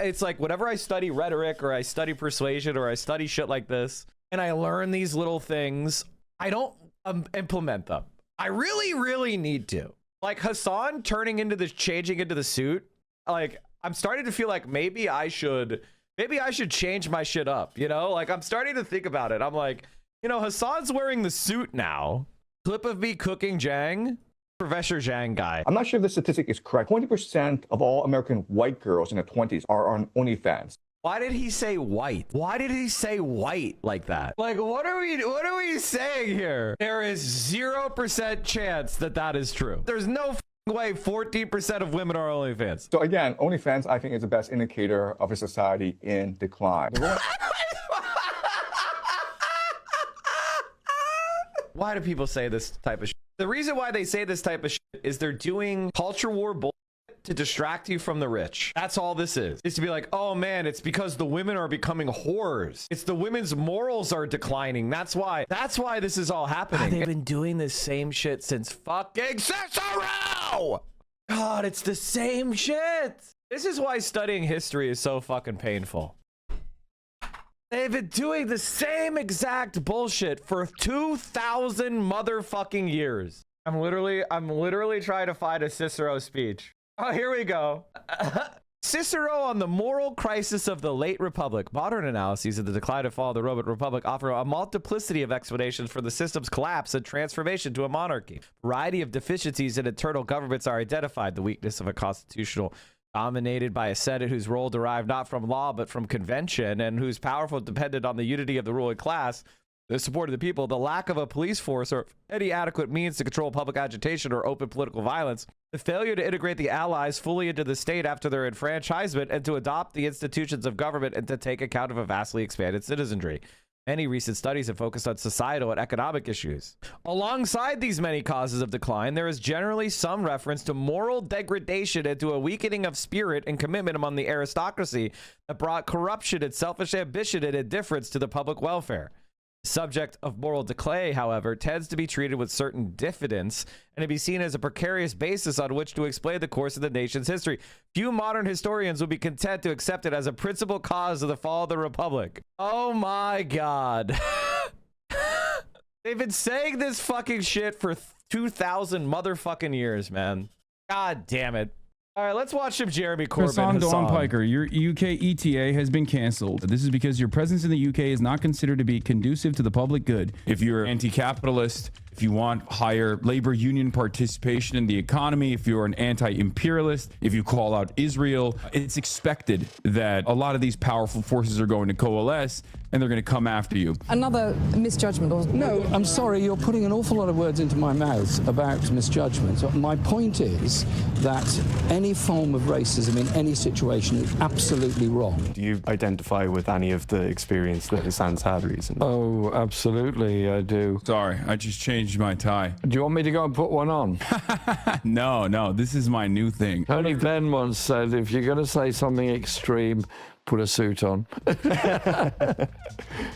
it's like whenever I study rhetoric or I study persuasion or I study shit like this and I learn these little things, I don't implement them. I really, really need to. Like Hassan changing into the suit. Like, I'm starting to feel like maybe I should change my shit up, you know? Like, I'm starting to think about it. I'm like, you know, Hassan's wearing the suit now. Clip of me cooking Zhang. Professor Zhang guy. I'm not sure if the statistic is correct. 20% of all American white girls in their 20s are on OnlyFans. Why did he say white? Why did he say white like that? Like, what are we saying here? There is 0% chance that is true. There's no way 14% of women are OnlyFans. So again, OnlyFans, I think, is the best indicator of a society in decline. Why do people say this type of shit? The reason why they say this type of shit is they're doing culture war bullshit to distract you from the rich. That's all this is. It's to be like, oh man, it's because the women are becoming whores. It's the women's morals are declining. That's why this is all happening. They've been doing this same shit since fucking Cicero! God, it's the same shit. This is why studying history is so fucking painful. They've been doing the same exact bullshit for 2,000 motherfucking years. I'm literally trying to find a Cicero speech. Oh, here we go. Cicero on the moral crisis of the late republic. Modern analyses of the decline and fall of the Roman Republic offer a multiplicity of explanations for the system's collapse and transformation to a monarchy. A variety of deficiencies in internal governments are identified. The weakness of a constitutional dominated by a Senate whose role derived not from law but from convention, and whose powerful depended on the unity of the ruling class, the support of the people, the lack of a police force or any adequate means to control public agitation or open political violence, the failure to integrate the allies fully into the state after their enfranchisement, and to adopt the institutions of government and to take account of a vastly expanded citizenry. Many recent studies have focused on societal and economic issues. Alongside these many causes of decline, there is generally some reference to moral degradation and to a weakening of spirit and commitment among the aristocracy that brought corruption and selfish ambition and indifference to the public welfare. The subject of moral decay, however, tends to be treated with certain diffidence and to be seen as a precarious basis on which to explain the course of the nation's history. Few modern historians will be content to accept it as a principal cause of the fall of the Republic. Oh my God. They've been saying this fucking shit for 2,000 motherfucking years, man. God damn it. All right, let's watch some Jeremy Corbyn. Dawn Piker, your UK ETA has been canceled. This is because your presence in the UK is not considered to be conducive to the public good. If you're anti-capitalist, if you want higher labor union participation in the economy, if you're an anti-imperialist, if you call out Israel, it's expected that a lot of these powerful forces are going to coalesce and they're going to come after you. Another misjudgment? Or... No, I'm sorry, you're putting an awful lot of words into my mouth about misjudgment. My point is that any form of racism in any situation is absolutely wrong. Do you identify with any of the experience that Hassan's had recently? Oh, absolutely, I do. Sorry, I just changed my tie. Do you want me to go and put one on? No, this is my new thing. Tony Benn once said, if you're going to say something extreme, put a suit on.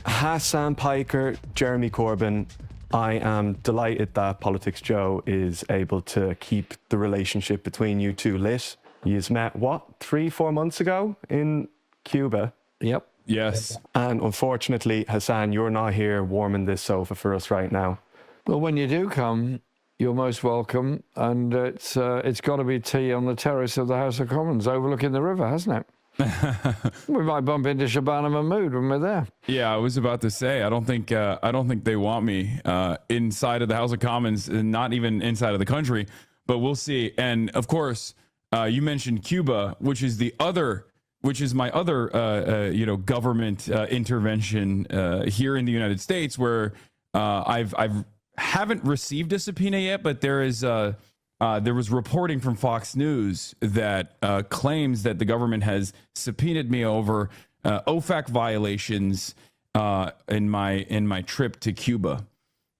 Hassan Piker, Jeremy Corbyn, I am delighted that Politics Joe is able to keep the relationship between you two lit. You've met, what, 3-4 months ago in Cuba? Yep. Yes. And unfortunately, Hassan, you're not here warming this sofa for us right now. Well, when you do come, you're most welcome. And it's got to be tea on the terrace of the House of Commons overlooking the river, hasn't it? We might bump into Shabana Mahmood when we're there. Yeah, I was about to say, I don't think they want me inside of the House of Commons, and not even inside of the country, but we'll see. And of course, you mentioned Cuba, which is my other government intervention here in the United States, where I haven't received a subpoena yet, but there was reporting from Fox News that claims that the government has subpoenaed me over OFAC violations in my trip to Cuba,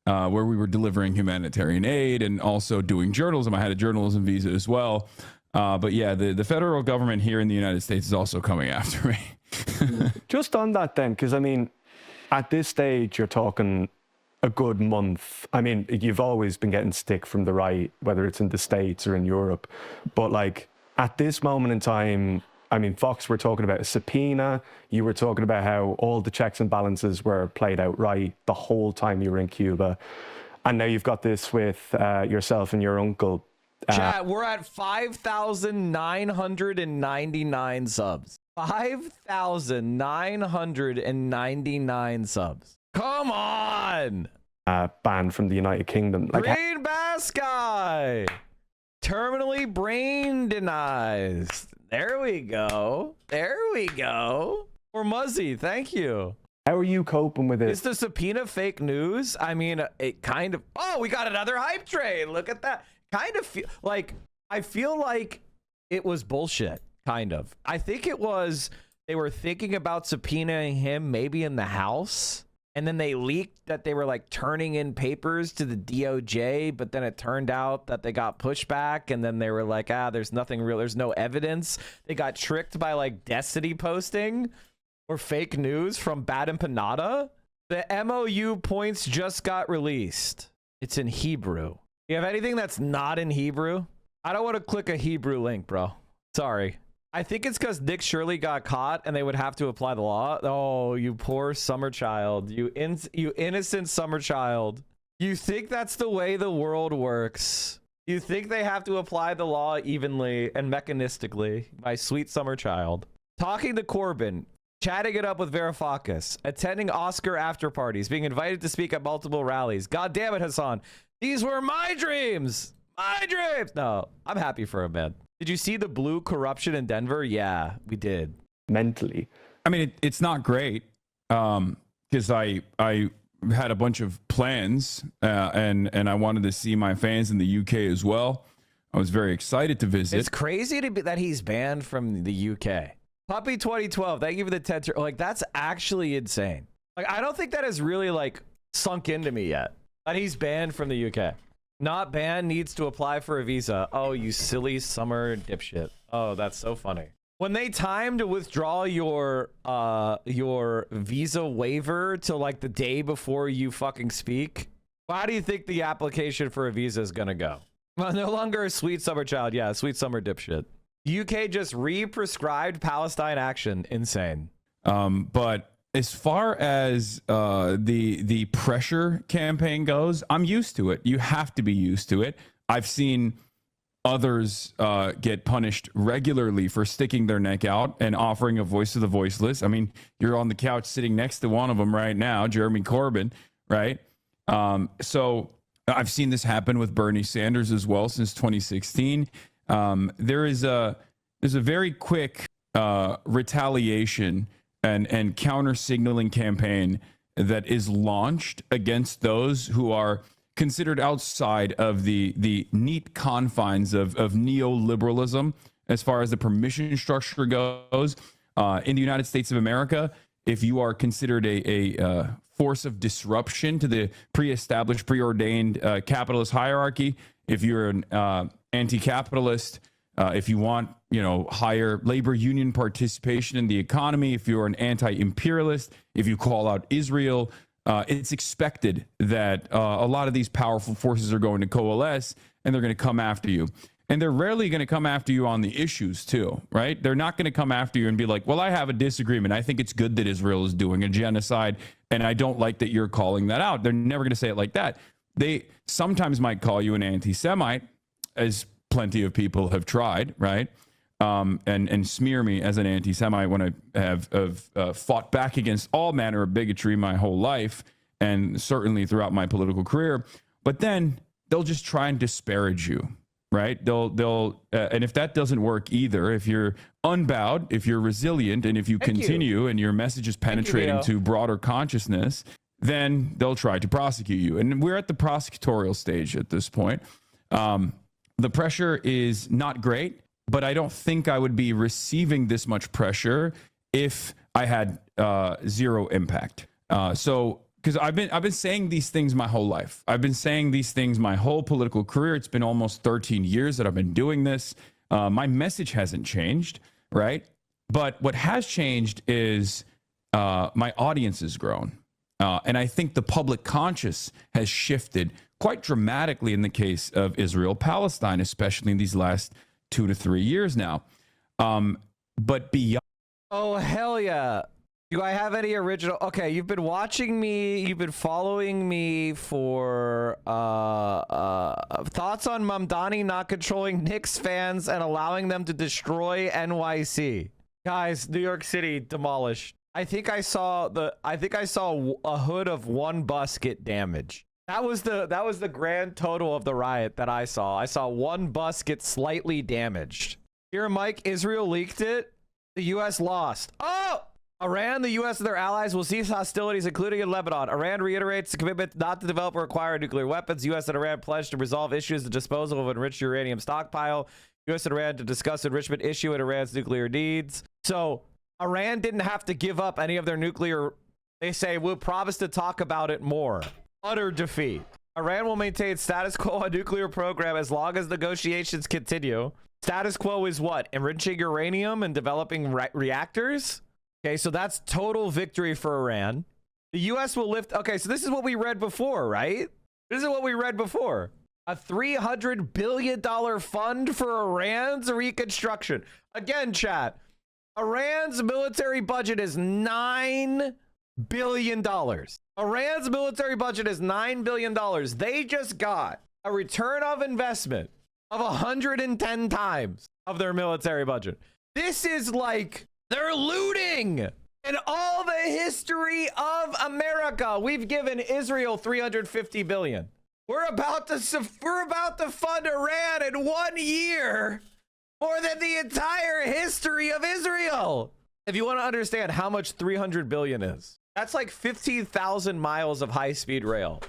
where we were delivering humanitarian aid and also doing journalism. I had a journalism visa as well. But yeah, the federal government here in the United States is also coming after me. Just on that then, because I mean, at this stage, you're talking a good month. I mean, you've always been getting stick from the right, whether it's in the States or in Europe. But like at this moment in time, I mean, Fox were talking about a subpoena. You were talking about how all the checks and balances were played out right the whole time you were in Cuba. And now you've got this with yourself and your uncle. Chat, we're at 5,999 subs. 5,999 subs. Come on! Banned from the United Kingdom. Like, Green Bass Guy! Terminally brain denied. There we go. There we go. Or Muzzy, thank you. How are you coping with it? Is the subpoena fake news? I mean, it kind of... Oh, we got another hype train. Look at that. Kind of feel like... I feel like it was bullshit, kind of. I think it was... They were thinking about subpoenaing him maybe in the House. And then they leaked that they were like turning in papers to the DOJ, but then it turned out that they got pushback, and then they were like, there's nothing real, there's no evidence. They got tricked by like Destiny posting or fake news from Bad Empanada. The MOU points just got released. It's in Hebrew. You have anything that's not in Hebrew? I don't want to click a Hebrew link, bro. Sorry. I think it's because Nick Shirley got caught and they would have to apply the law. Oh, you poor summer child. You innocent summer child. You think that's the way the world works. You think they have to apply the law evenly and mechanistically? My sweet summer child. Talking to Corbyn, chatting it up with Varoufakis, attending Oscar after parties, being invited to speak at multiple rallies. God damn it, Hassan. These were my dreams. My dreams. No, I'm happy for him, man. Did you see the blue corruption in Denver? Yeah, we did. Mentally. I mean, it's not great because I had a bunch of plans and I wanted to see my fans in the UK as well. I was very excited to visit. It's crazy that he's banned from the UK. Puppy 2012, thank you for the 10. Like, that's actually insane. Like, I don't think that has really like sunk into me yet. That he's banned from the UK. Not banned, needs to apply for a visa. Oh, you silly summer dipshit. Oh, that's so funny. When they time to withdraw your visa waiver to like the day before you fucking speak, how do you think the application for a visa is gonna go? Well, no longer a sweet summer child. Yeah, sweet summer dipshit. UK just re-prescribed Palestine action. Insane. But as far as the pressure campaign goes, I'm used to it. You have to be used to it. I've seen others get punished regularly for sticking their neck out and offering a voice to the voiceless. I mean, you're on the couch sitting next to one of them right now, Jeremy Corbyn, right? So I've seen this happen with Bernie Sanders as well since 2016. There's a very quick retaliation and counter signaling campaign that is launched against those who are considered outside of the neat confines of neoliberalism as far as the permission structure goes. In the United States of America, if you are considered a force of disruption to the pre-established, preordained capitalist hierarchy, if you're an anti-capitalist, if you want, higher labor union participation in the economy, if you're an anti-imperialist, if you call out Israel, it's expected that a lot of these powerful forces are going to coalesce and they're going to come after you. And they're rarely going to come after you on the issues too, right? They're not going to come after you and be like, well, I have a disagreement. I think it's good that Israel is doing a genocide and I don't like that you're calling that out. They're never going to say it like that. They sometimes might call you an anti-Semite, as plenty of people have tried, right? And smear me as an anti-Semite when I have fought back against all manner of bigotry my whole life and certainly throughout my political career. But then they'll just try and disparage you, right? They'll and if that doesn't work either, if you're unbowed, if you're resilient, and if you continue and your message is penetrating to broader consciousness, then they'll try to prosecute you. And we're at the prosecutorial stage at this point. The pressure is not great, but I don't think I would be receiving this much pressure if I had zero impact. Because I've been saying these things my whole life. I've been saying these things my whole political career. It's been almost 13 years that I've been doing this. My message hasn't changed, right? But what has changed is my audience has grown. And I think the public conscious has shifted quite dramatically in the case of Israel-Palestine, especially in these last 2 to 3 years now. But beyond... Oh, hell yeah. Do I have any original... Okay, you've been watching me, you've been following me for thoughts on Mamdani not controlling Knicks fans and allowing them to destroy NYC. Guys, New York City demolished. I think I saw a hood of one bus get damaged. That was the grand total of the riot that I saw. I saw one bus get slightly damaged. Here, Mike, Israel leaked it. The U.S. lost. Oh! Iran, the U.S. and their allies will cease hostilities, including in Lebanon. Iran reiterates the commitment not to develop or acquire nuclear weapons. U.S. and Iran pledged to resolve issues, the disposal of enriched uranium stockpile. U.S. and Iran to discuss enrichment issue and Iran's nuclear needs. So Iran didn't have to give up any of their nuclear. They say, we'll promise to talk about it more. Utter defeat. Iran will maintain status quo on nuclear program as long as negotiations continue. Status quo is what? Enriching uranium and developing reactors? Okay, so that's total victory for Iran. The U.S. will lift... Okay, so this is what we read before, right? This is what we read before. A $300 billion fund for Iran's reconstruction. Again, chat. Iran's military budget is $9 billion. Iran's military budget is $9 billion. They just got a return of investment of 110 times of their military budget. This is like they're looting. In all the history of America, we've given Israel $350 billion. We're about to fund Iran in 1 year more than the entire history of Israel. If you want to understand how much $300 billion is, that's like 15,000 miles of high-speed rail.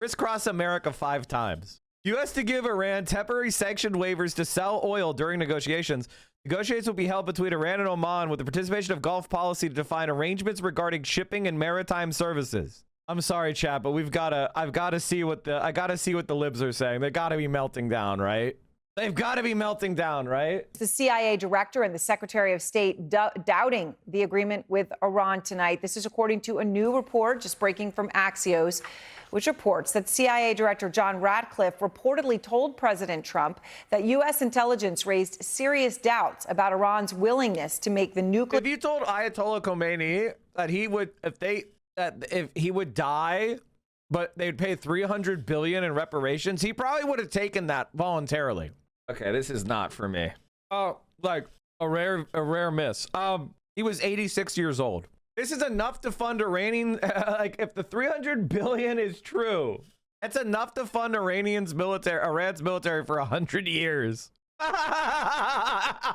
Crisscross America 5 times. U.S. to give Iran temporary sanction waivers to sell oil during negotiations. Negotiations will be held between Iran and Oman with the participation of Gulf policy to define arrangements regarding shipping and maritime services. I'm sorry, chat, but I gotta see what the libs are saying. They gotta be melting down, right? They've got to be melting down, right? The CIA director and the Secretary of State doubting the agreement with Iran tonight. This is according to a new report just breaking from Axios, which reports that CIA Director John Ratcliffe reportedly told President Trump that U.S. intelligence raised serious doubts about Iran's willingness to make the nuclear. If you told Ayatollah Khomeini that if he would die, but they'd pay $300 billion in reparations, he probably would have taken that voluntarily. Okay, this is not for me. Oh, like a rare miss. He was 86 years old. This is enough to fund Iranian. Like, if the $300 billion is true, that's enough to fund Iran's military for 100 years. I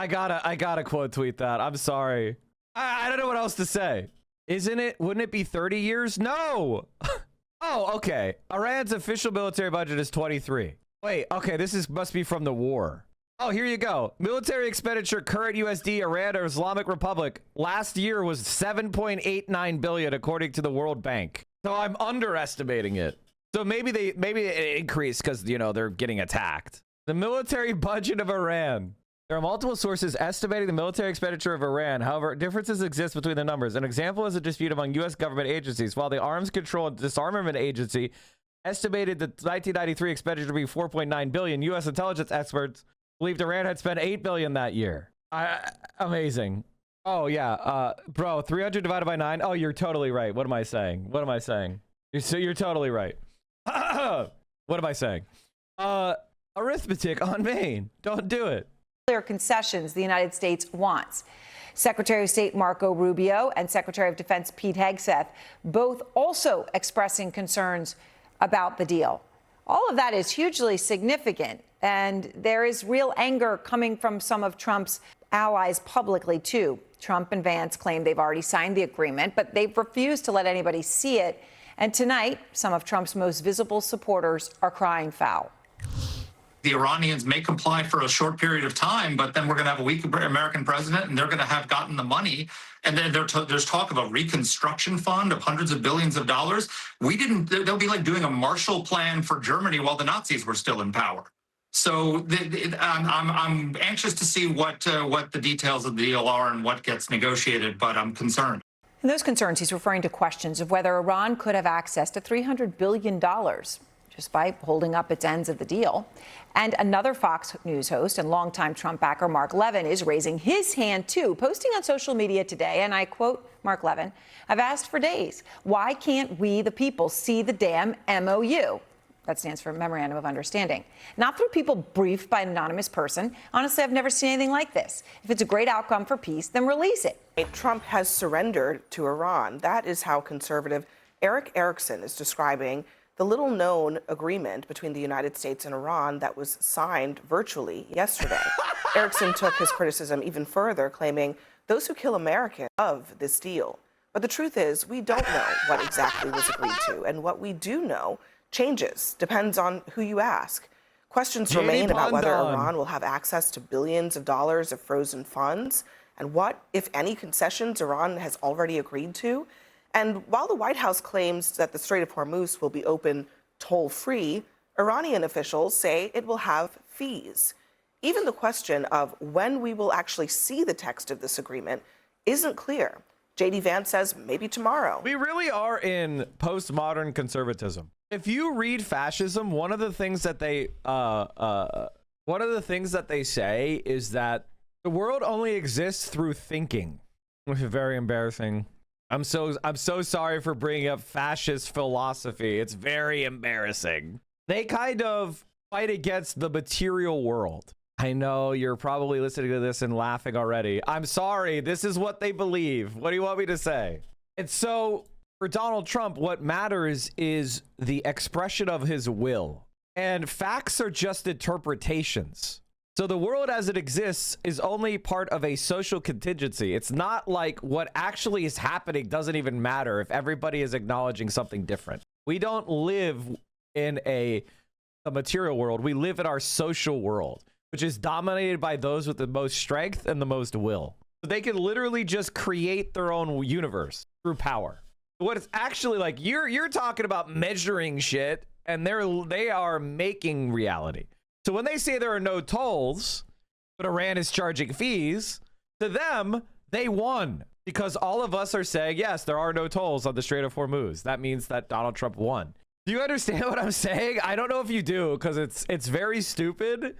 gotta quote tweet that. I'm sorry. I don't know what else to say. Wouldn't it be 30 years? No. Oh, okay. Iran's official military budget is 23. Wait, okay, must be from the war. Oh, here you go. Military expenditure, current USD, Iran or Islamic Republic last year was $7.89 billion according to the World Bank. So I'm underestimating it. So maybe it increased because, they're getting attacked. The military budget of Iran. There are multiple sources estimating the military expenditure of Iran. However, differences exist between the numbers. An example is a dispute among U.S. government agencies. While the Arms Control and Disarmament Agency estimated the 1993 expenditure to be $4.9 billion, U.S. intelligence experts believed Iran had spent $8 billion that year. Amazing. Oh, yeah. Bro, 300 divided by 9. Oh, you're totally right. What am I saying? You're totally right. What am I saying? Arithmetic on Maine. Don't do it. Clear concessions the United States wants. Secretary of State Marco Rubio and Secretary of Defense Pete Hegseth both also expressing concerns about the deal. All of that is hugely significant, and there is real anger coming from some of Trump's allies publicly, too. Trump and Vance claim they've already signed the agreement, but they've refused to let anybody see it. And tonight, some of Trump's most visible supporters are crying foul. The Iranians may comply for a short period of time, but then we're going to have a weak American president, and they're going to have gotten the money. And then there's talk of a reconstruction fund of hundreds of billions of dollars. They'll be like doing a Marshall Plan for Germany while the Nazis were still in power. So I'm anxious to see what the details of the deal are and what gets negotiated, but I'm concerned. In those concerns, he's referring to questions of whether Iran could have access to $300 billion just by holding up its ends of the deal. And another Fox News host and longtime Trump backer, Mark Levin, is raising his hand, too, posting on social media today. And I quote Mark Levin, "I've asked for days. Why can't we, the people, see the damn MOU?" That stands for Memorandum of Understanding. Not through people briefed by an anonymous person. Honestly, I've never seen anything like this. If it's a great outcome for peace, then release it. Trump has surrendered to Iran. That is how conservative Eric Erickson is describing the little-known agreement between the United States and Iran that was signed virtually yesterday. Erickson took his criticism even further, claiming those who kill Americans love this deal. But the truth is, we don't know what exactly was agreed to, and what we do know changes, depends on who you ask. Questions remain about whether Iran will have access to billions of dollars of frozen funds, and what, if any, concessions Iran has already agreed to. And while the White House claims that the Strait of Hormuz will be open toll-free, Iranian officials say it will have fees. Even the question of when we will actually see the text of this agreement isn't clear. J.D. Vance says maybe tomorrow. We really are in postmodern conservatism. If you read fascism, one of the things that they say is that the world only exists through thinking, which is very embarrassing. I'm so sorry for bringing up fascist philosophy. It's very embarrassing. They kind of fight against the material world. I know you're probably listening to this and laughing already. I'm sorry. This is what they believe. What do you want me to say? And so for Donald Trump, what matters is the expression of his will. And facts are just interpretations. So the world as it exists is only part of a social contingency. It's not like what actually is happening doesn't even matter if everybody is acknowledging something different. We don't live in a material world. We live in our social world, which is dominated by those with the most strength and the most will. So they can literally just create their own universe through power. What it's actually like, you're talking about measuring shit, and they are making reality. So when they say there are no tolls, but Iran is charging fees, to them, they won. Because all of us are saying, yes, there are no tolls on the Strait of Hormuz. That means that Donald Trump won. Do you understand what I'm saying? I don't know if you do, because it's very stupid,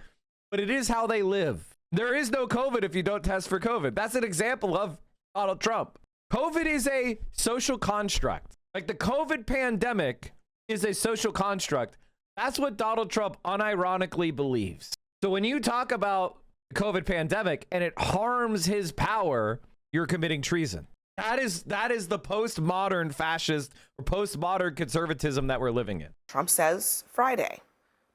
but it is how they live. There is no COVID if you don't test for COVID. That's an example of Donald Trump. COVID is a social construct. Like the COVID pandemic is a social construct. That's what Donald Trump unironically believes. So when you talk about the COVID pandemic and it harms his power, you're committing treason. That is the postmodern fascist or postmodern conservatism that we're living in. Trump says Friday.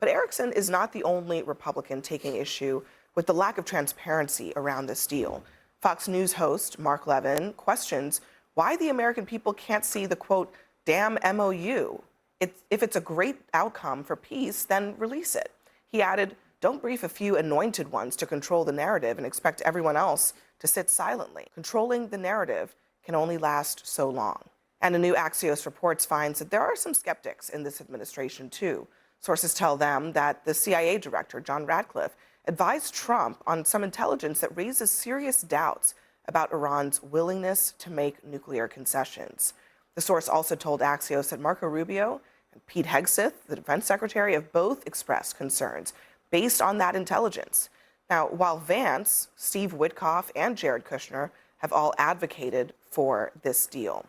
But Erickson is not the only Republican taking issue with the lack of transparency around this deal. Fox News host Mark Levin questions why the American people can't see the, quote, damn MOU. If it's a great outcome for peace, then release it. He added, don't brief a few anointed ones to control the narrative and expect everyone else to sit silently. Controlling the narrative can only last so long. And a new Axios reports finds that there are some skeptics in this administration, too. Sources tell them that the CIA director, John Ratcliffe, advised Trump on some intelligence that raises serious doubts about Iran's willingness to make nuclear concessions. The source also told Axios that Marco Rubio and Pete Hegseth, the defense secretary, have both expressed concerns based on that intelligence. Now, while Vance, Steve Witkoff, and Jared Kushner have all advocated for this deal,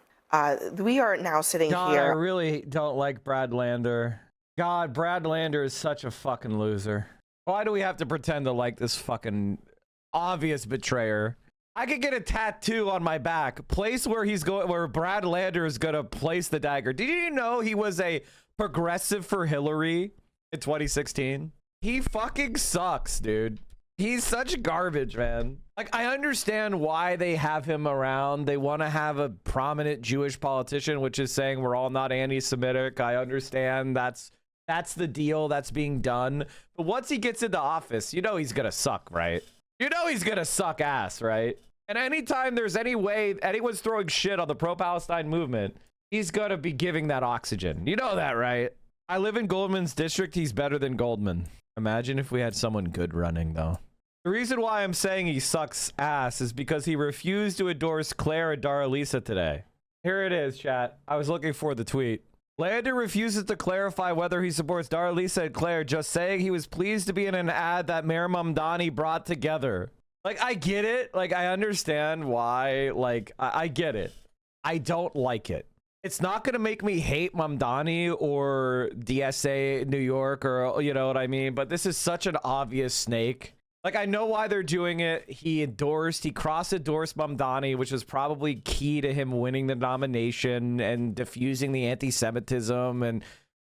we are now sitting God, here. I really don't like Brad Lander. God, Brad Lander is such a fucking loser. Why do we have to pretend to like this fucking obvious betrayer? I could get a tattoo on my back, place where he's going, where Brad Lander is going to place the dagger. Did you know he was a progressive for Hillary in 2016? He fucking sucks, dude. He's such garbage, man. Like, I understand why they have him around. They want to have a prominent Jewish politician, which is saying we're all not anti-Semitic. I understand that's the deal that's being done. But once he gets into office, you know he's going to suck, right? You know he's going to suck ass, right? And anytime there's any way anyone's throwing shit on the pro-Palestine movement, he's going to be giving that oxygen. You know that, right? I live in Goldman's district. He's better than Goldman. Imagine if we had someone good running, though. The reason why I'm saying he sucks ass is because he refused to endorse Claire and Dara Lisa today. Here it is, chat. I was looking for the tweet. Lander refuses to clarify whether he supports Dara Lisa and Claire, just saying he was pleased to be in an ad that Mayor Mamdani brought together. Like, I get it. Like, I understand why. Like, I get it. I don't like it. It's not going to make me hate Mamdani or DSA New York, or, you know what I mean? But this is such an obvious snake. Like, I know why they're doing it. He cross-endorsed Mamdani, which was probably key to him winning the nomination and diffusing the anti-Semitism and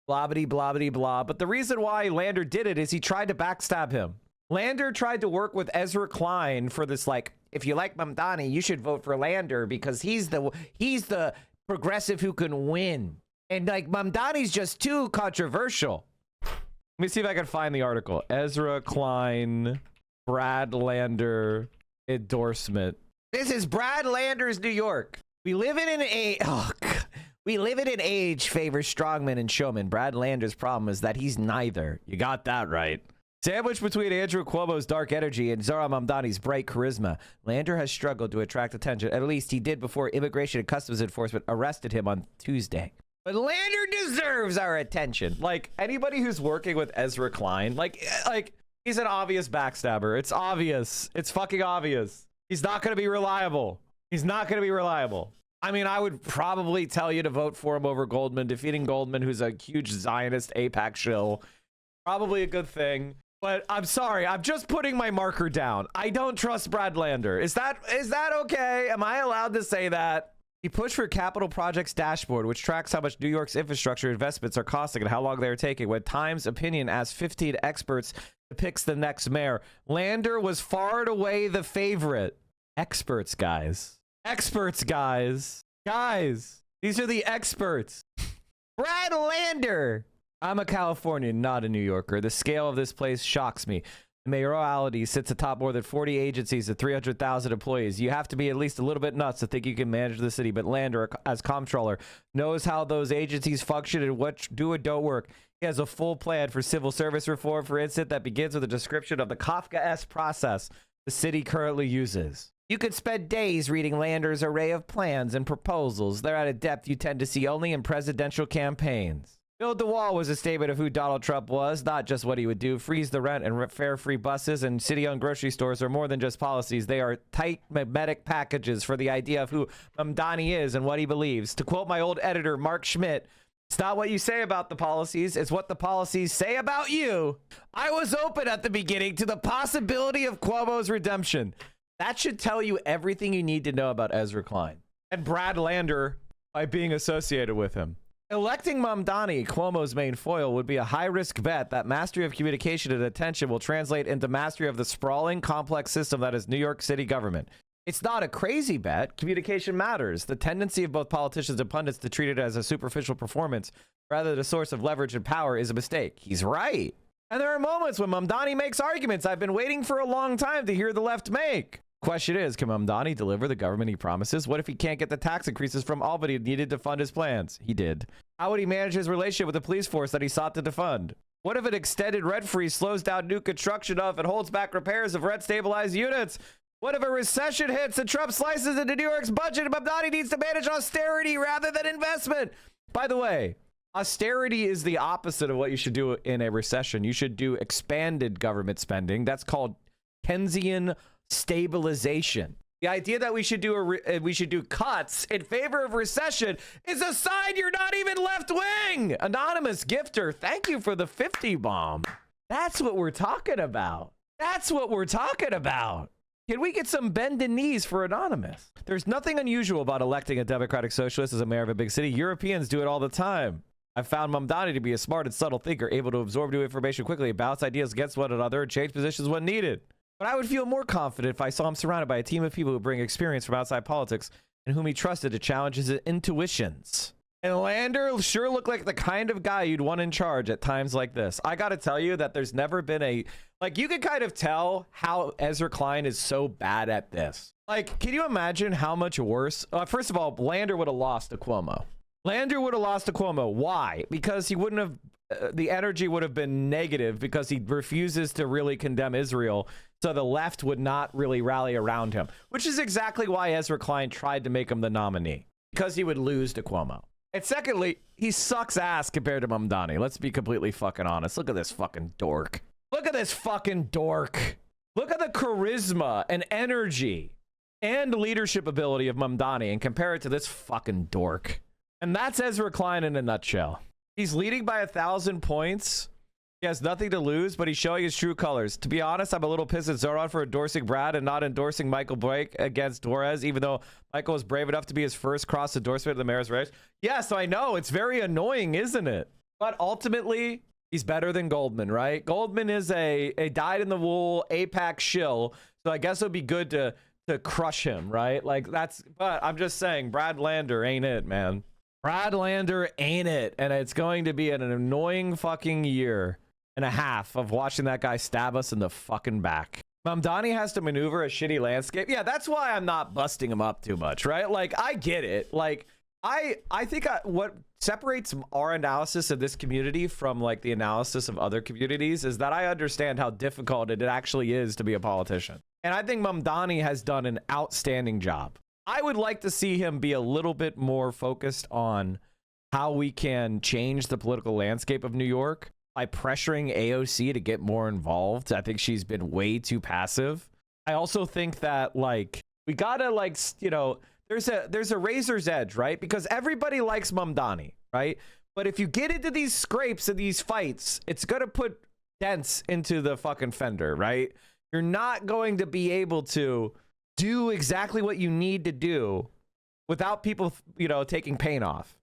blah-blah-blah-blah-blah. But the reason why Lander did it is he tried to backstab him. Lander tried to work with Ezra Klein for this, like, if you like Mamdani, you should vote for Lander because he's the progressive who can win. And, like, Mamdani's just too controversial. Let me see if I can find the article. Ezra Klein, Brad Lander endorsement. This is Brad Lander's New York. We live in an age favors strongmen and showmen. Brad Lander's problem is that he's neither. You got that right. Sandwiched between Andrew Cuomo's dark energy and Zohran Mamdani's bright charisma, Lander has struggled to attract attention. At least he did before Immigration and Customs Enforcement arrested him on Tuesday. But Lander deserves our attention. Like, anybody who's working with Ezra Klein, like he's an obvious backstabber. It's obvious. It's fucking obvious. He's not going to be reliable. He's not going to be reliable. I mean, I would probably tell you to vote for him over Goldman. Defeating Goldman, who's a huge Zionist AIPAC shill, probably a good thing. But I'm sorry, I'm just putting my marker down. I don't trust Brad Lander. Is that okay? Am I allowed to say that? He pushed for Capital Projects Dashboard, which tracks how much New York's infrastructure investments are costing and how long they are taking. When Times Opinion asked 15 experts to pick the next mayor, Lander was far and away the favorite. Experts, guys. Experts, guys. Guys, these are the experts. Brad Lander. I'm a Californian, not a New Yorker. The scale of this place shocks me. The mayoralty sits atop more than 40 agencies and 300,000 employees. You have to be at least a little bit nuts to think you can manage the city. But Lander, as comptroller, knows how those agencies function and what do and don't work. He has a full plan for civil service reform, for instance, that begins with a description of the Kafka-esque process the city currently uses. You could spend days reading Lander's array of plans and proposals. They're at a depth you tend to see only in presidential campaigns. Build the Wall was a statement of who Donald Trump was, not just what he would do. Freeze the rent and fare-free buses and city-owned grocery stores are more than just policies. They are tight mimetic packages for the idea of who Mamdani is and what he believes. To quote my old editor, Mark Schmidt, it's not what you say about the policies, it's what the policies say about you. I was open at the beginning to the possibility of Cuomo's redemption. That should tell you everything you need to know about Ezra Klein and Brad Lander by being associated with him. Electing Mamdani, Cuomo's main foil, would be a high-risk bet that mastery of communication and attention will translate into mastery of the sprawling, complex system that is New York City government. It's not a crazy bet. Communication matters. The tendency of both politicians and pundits to treat it as a superficial performance rather than a source of leverage and power is a mistake. He's right. And there are moments when Mamdani makes arguments I've been waiting for a long time to hear the left make. Question is, can Mamdani deliver the government he promises? What if he can't get the tax increases from Albany needed to fund his plans? He did. How would he manage his relationship with the police force that he sought to defund? What if an extended rent freeze slows down new construction of and holds back repairs of rent-stabilized units? What if a recession hits and Trump slices into New York's budget and Mamdani needs to manage austerity rather than investment? By the way, austerity is the opposite of what you should do in a recession. You should do expanded government spending. That's called Keynesian stabilization. The idea that we should do cuts in favor of recession is a sign you're not even left wing. Anonymous gifter, thank you for the 50 bomb. That's what we're talking about. That's what we're talking about. Can we get some bending knees for Anonymous? There's nothing unusual about electing a Democratic socialist as a mayor of a big city. Europeans do it all the time. I've found Mamdani to be a smart and subtle thinker, able to absorb new information quickly, bounce ideas against one another, and change positions when needed. But I would feel more confident if I saw him surrounded by a team of people who bring experience from outside politics and whom he trusted to challenge his intuitions. And Lander sure looked like the kind of guy you'd want in charge at times like this. I gotta tell you that there's never been a... Like, you can kind of tell how Ezra Klein is so bad at this. Like, can you imagine how much worse... first of all, Lander would have lost to Cuomo. Lander would have lost to Cuomo. Why? Because he wouldn't have... the energy would have been negative because he refuses to really condemn Israel. So the left would not really rally around him, which is exactly why Ezra Klein tried to make him the nominee, because he would lose to Cuomo. And secondly, he sucks ass compared to Mamdani. Let's be completely fucking honest. Look at this fucking dork. Look at this fucking dork. Look at the charisma and energy and leadership ability of Mamdani and compare it to this fucking dork. And that's Ezra Klein in a nutshell. He's leading by 1,000 points. He has nothing to lose, but he's showing his true colors. To be honest, I'm a little pissed at Zoran for endorsing Brad and not endorsing Michael Blake against Torres, even though Michael was brave enough to be his first cross endorsement of the mayor's race. Yes, I know. It's very annoying, isn't it? But ultimately, he's better than Goldman, right? Goldman is a dyed-in-the-wool AIPAC shill, so I guess it would be good to crush him, right? Like, that's... But I'm just saying, Brad Lander ain't it, man. Brad Lander ain't it. And it's going to be an annoying fucking year and a half of watching that guy stab us in the fucking back. Mamdani has to maneuver a shitty landscape. Yeah, that's why I'm not busting him up too much, right? Like, I get it. Like, I think what separates our analysis of this community from, like, the analysis of other communities is that I understand how difficult it actually is to be a politician. And I think Mamdani has done an outstanding job. I would like to see him be a little bit more focused on how we can change the political landscape of New York by pressuring AOC to get more involved. I think she's been way too passive. I also think that, like, we gotta, like, you know, there's a razor's edge, right? Because everybody likes Mamdani, right? But if you get into these scrapes and these fights, it's going to put dents into the fucking fender, right? You're not going to be able to do exactly what you need to do without people, you know, taking paint off.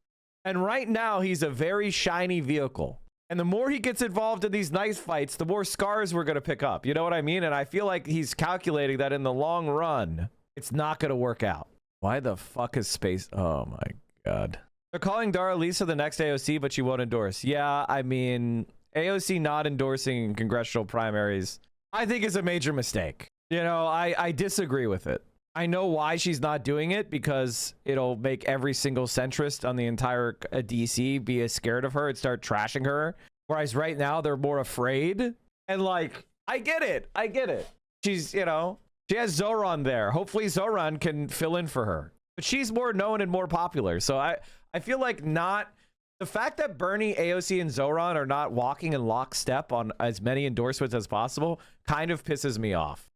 And right now, he's a very shiny vehicle. And the more he gets involved in these knife fights, the more scars we're going to pick up. You know what I mean? And I feel like he's calculating that in the long run, it's not going to work out. Why the fuck is space? Oh my God. They're calling Dara Lisa the next AOC, but she won't endorse. Yeah, I mean, AOC not endorsing congressional primaries, I think is a major mistake. You know, I disagree with it. I know why she's not doing it, because it'll make every single centrist on the entire DC be as scared of her and start trashing her. Whereas right now they're more afraid. And like, I get it. I get it. She's, you know, she has Zoran there. Hopefully Zoran can fill in for her. But she's more known and more popular. So I feel like not the fact that Bernie, AOC, and Zoran are not walking in lockstep on as many endorsements as possible kind of pisses me off.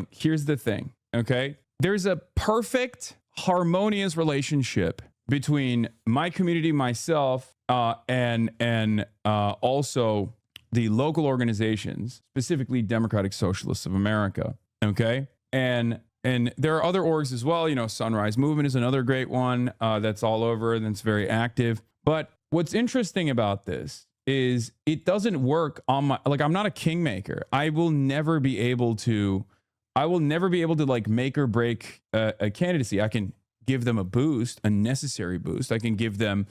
Here's the thing, okay? There's a perfect, harmonious relationship between my community, myself, and also the local organizations, specifically Democratic Socialists of America, okay? And there are other orgs as well. You know, Sunrise Movement is another great one that's all over and it's very active. But what's interesting about this is it doesn't work on my, like, I'm not a kingmaker. I will never be able to like make or break a candidacy. I can give them a boost, a necessary boost. I can give them,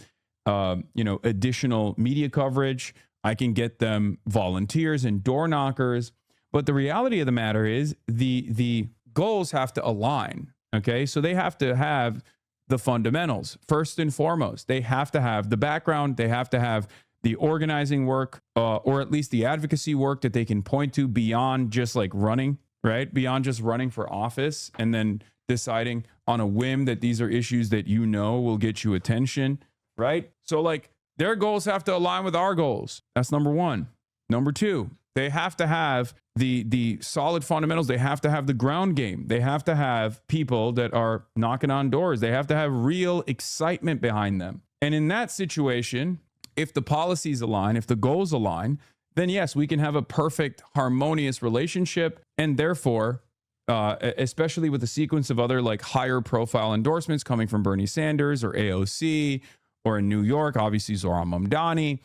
you know, additional media coverage. I can get them volunteers and door knockers. But the reality of the matter is the goals have to align. Okay, so they have to have the fundamentals first and foremost. They have to have the background. They have to have the organizing work, or at least the advocacy work that they can point to beyond just like running. Right? Beyond just running for office and then deciding on a whim that these are issues that you know will get you attention, right? So like their goals have to align with our goals. That's number one. Number two, they have to have the solid fundamentals. They have to have the ground game. They have to have people that are knocking on doors. They have to have real excitement behind them. And in that situation, if the policies align, if the goals align, then yes, we can have a perfect, harmonious relationship. And therefore, especially with a sequence of other like higher profile endorsements coming from Bernie Sanders or AOC, or in New York, obviously Zoran Mamdani,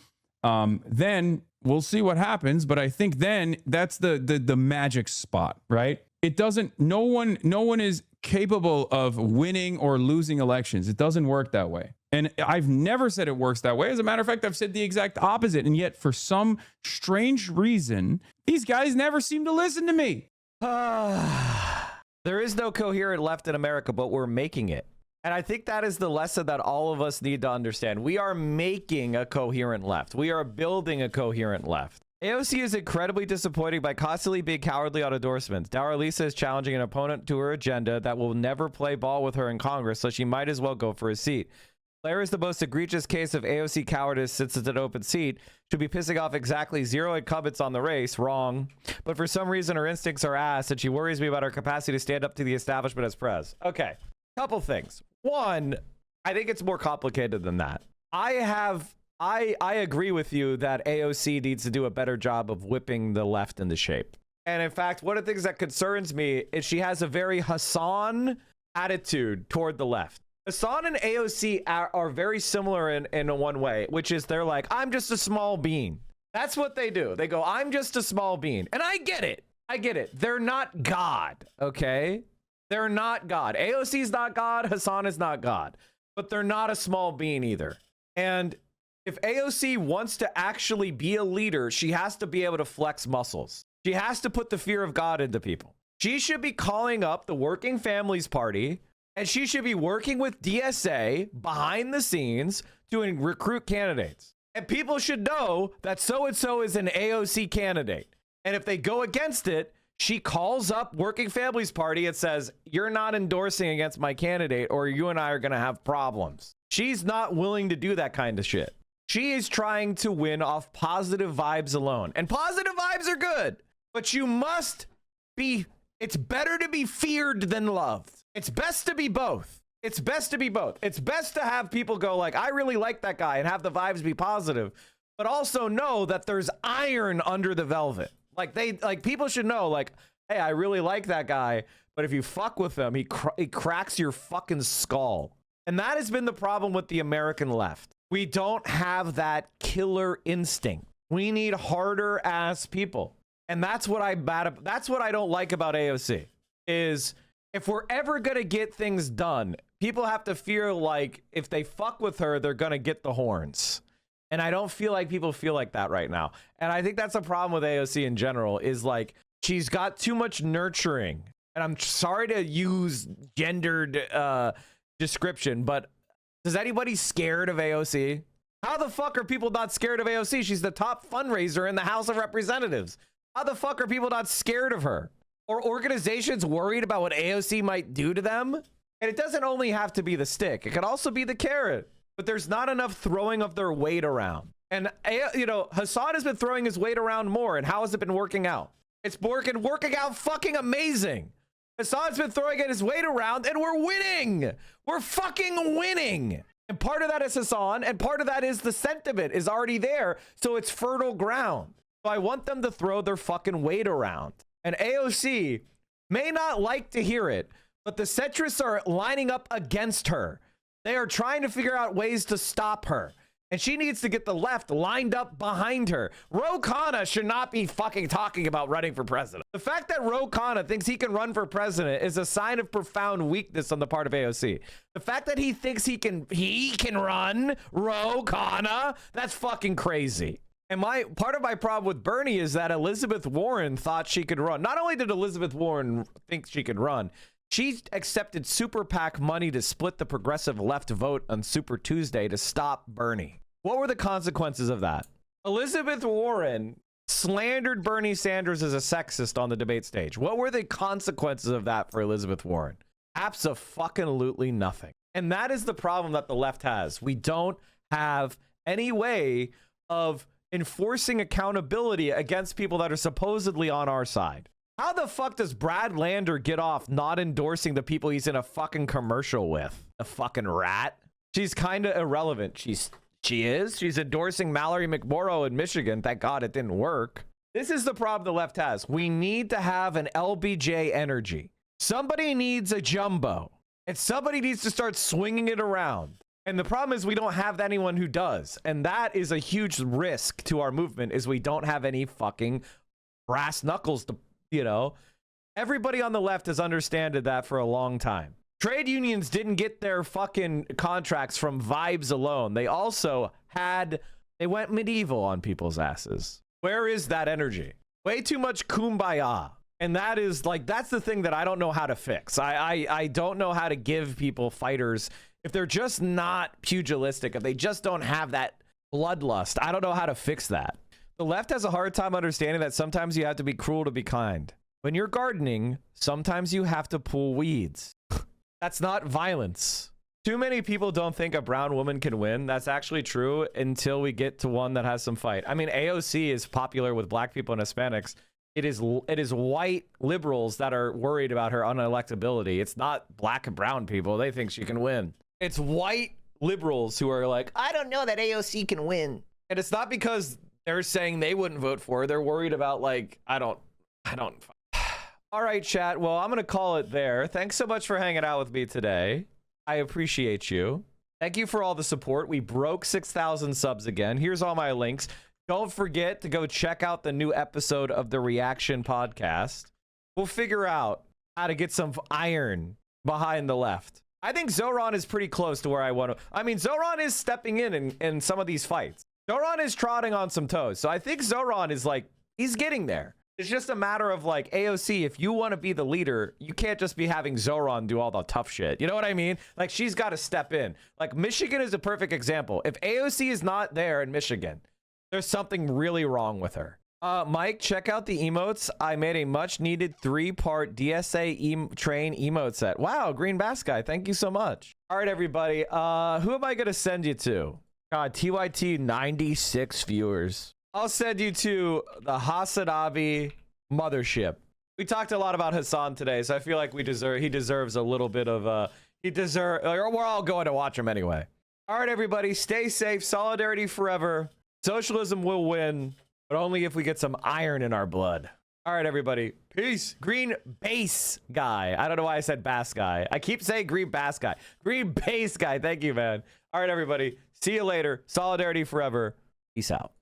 then we'll see what happens. But I think then that's the magic spot, right? It doesn't, no one is capable of winning or losing elections. It doesn't work that way. And I've never said it works that way. As a matter of fact, I've said the exact opposite. And yet, for some strange reason, these guys never seem to listen to me. There is no coherent left in America, but we're making it. And I think that is the lesson that all of us need to understand. We are making a coherent left. We are building a coherent left. AOC is incredibly disappointing by constantly being cowardly on endorsements. Dara Lisa is challenging an opponent to her agenda that will never play ball with her in Congress, so she might as well go for a seat. Blair is the most egregious case of AOC cowardice since it's an open seat. Should be pissing off exactly 0 incumbents on the race. Wrong. But for some reason, her instincts are ass, and she worries me about her capacity to stand up to the establishment as prez. Okay, couple things. One, I think it's more complicated than that. I agree with you that AOC needs to do a better job of whipping the left into shape. And in fact, one of the things that concerns me is she has a very Hassan attitude toward the left. Hassan and AOC are very similar in one way, which is they're like, I'm just a small bean. That's what they do. They go, I'm just a small bean. And I get it. I get it. They're not God, okay? They're not God. AOC's not God. Hassan is not God. But they're not a small bean either. And if AOC wants to actually be a leader, she has to be able to flex muscles. She has to put the fear of God into people. She should be calling up the Working Families Party, and she should be working with DSA behind the scenes to recruit candidates. And people should know that so-and-so is an AOC candidate. And if they go against it, she calls up Working Families Party and says, you're not endorsing against my candidate, or you and I are going to have problems. She's not willing to do that kind of shit. She is trying to win off positive vibes alone. And positive vibes are good, but you must be, it's better to be feared than loved. It's best to be both. It's best to be both. It's best to have people go like, I really like that guy, and have the vibes be positive, but also know that there's iron under the velvet. Like people should know, like, hey, I really like that guy, but if you fuck with him, he cracks your fucking skull. And that has been the problem with the American left. We don't have that killer instinct. We need harder ass people. And that's what that's what I don't like about AOC, is if we're ever going to get things done, people have to feel like if they fuck with her, they're going to get the horns. And I don't feel like people feel like that right now. And I think that's a problem with AOC in general, is like, she's got too much nurturing. And I'm sorry to use gendered description, but is anybody scared of AOC? How the fuck are people not scared of AOC? She's the top fundraiser in the House of Representatives. How the fuck are people not scared of her? Or organizations worried about what AOC might do to them? And it doesn't only have to be the stick. It could also be the carrot. But there's not enough throwing of their weight around. And, you know, Hassan has been throwing his weight around more. And how has it been working out? It's working out fucking amazing. Hassan's been throwing his weight around and we're winning. We're fucking winning. And part of that is Hassan, and part of that is the sentiment is already there. So it's fertile ground. So I want them to throw their fucking weight around. And AOC may not like to hear it, but the centrists are lining up against her. They are trying to figure out ways to stop her. And she needs to get the left lined up behind her. Ro Khanna should not be fucking talking about running for president. The fact that Ro Khanna thinks he can run for president is a sign of profound weakness on the part of AOC. The fact that he thinks he can run, Ro Khanna, that's fucking crazy. And part of my problem with Bernie is that Elizabeth Warren thought she could run. Not only did Elizabeth Warren think she could run, she accepted Super PAC money to split the progressive left vote on Super Tuesday to stop Bernie. What were the consequences of that? Elizabeth Warren slandered Bernie Sanders as a sexist on the debate stage. What were the consequences of that for Elizabeth Warren? Abso-fucking-lutely nothing. And that is the problem that the left has. We don't have any way of enforcing accountability against people that are supposedly on our side. How the fuck does Brad Lander get off not endorsing the people he's in a fucking commercial with? A fucking rat. She's kind of irrelevant. She's endorsing Mallory McMorrow in Michigan. Thank God it didn't work. This is the problem the left has. We need to have an LBJ energy. Somebody needs a jumbo, and somebody needs to start swinging it around. And the problem is we don't have anyone who does. And that is a huge risk to our movement, is we don't have any fucking brass knuckles to, you know. Everybody on the left has understood that for a long time. Trade unions didn't get their fucking contracts from vibes alone. They also they went medieval on people's asses. Where is that energy? Way too much kumbaya. And that is like, that's the thing that I don't know how to fix. I don't know how to give people fighters, if they're just not pugilistic, if they just don't have that bloodlust. I don't know how to fix that. The left has a hard time understanding that sometimes you have to be cruel to be kind. When you're gardening, sometimes you have to pull weeds. That's not violence. Too many people don't think a brown woman can win. That's actually true until we get to one that has some fight. I mean, AOC is popular with black people and Hispanics. It is white liberals that are worried about her unelectability. It's not black and brown people. They think she can win. It's white liberals who are like, I don't know that AOC can win. And it's not because they're saying they wouldn't vote for her. They're worried about, like, I don't. All right, chat. Well, I'm going to call it there. Thanks so much for hanging out with me today. I appreciate you. Thank you for all the support. We broke 6,000 subs again. Here's all my links. Don't forget to go check out the new episode of the Reaction Podcast. We'll figure out how to get some iron behind the left. I think Zoran is pretty close to where I want to. I mean, Zoran is stepping in some of these fights. Zoran is trotting on some toes. So I think Zoran is like, he's getting there. It's just a matter of like, AOC, if you want to be the leader, you can't just be having Zoran do all the tough shit. You know what I mean? Like, she's got to step in. Like, Michigan is a perfect example. If AOC is not there in Michigan, there's something really wrong with her. Mike, check out the emotes. I made a much needed 3-part DSA train emote set. Wow, Green Bass Guy, thank you so much. All right, everybody. Who am I going to send you to? God, TYT 96 viewers. I'll send you to the Hasanabi mothership. We talked a lot about Hassan today, so I feel like he deserves a little bit of He deserves. We're all going to watch him anyway. All right, everybody, stay safe. Solidarity forever. Socialism will win, but only if we get some iron in our blood. All right, everybody. Peace. Green base guy. I don't know why I said bass guy. I keep saying green bass guy. Green base guy. Thank you, man. All right, everybody. See you later. Solidarity forever. Peace out.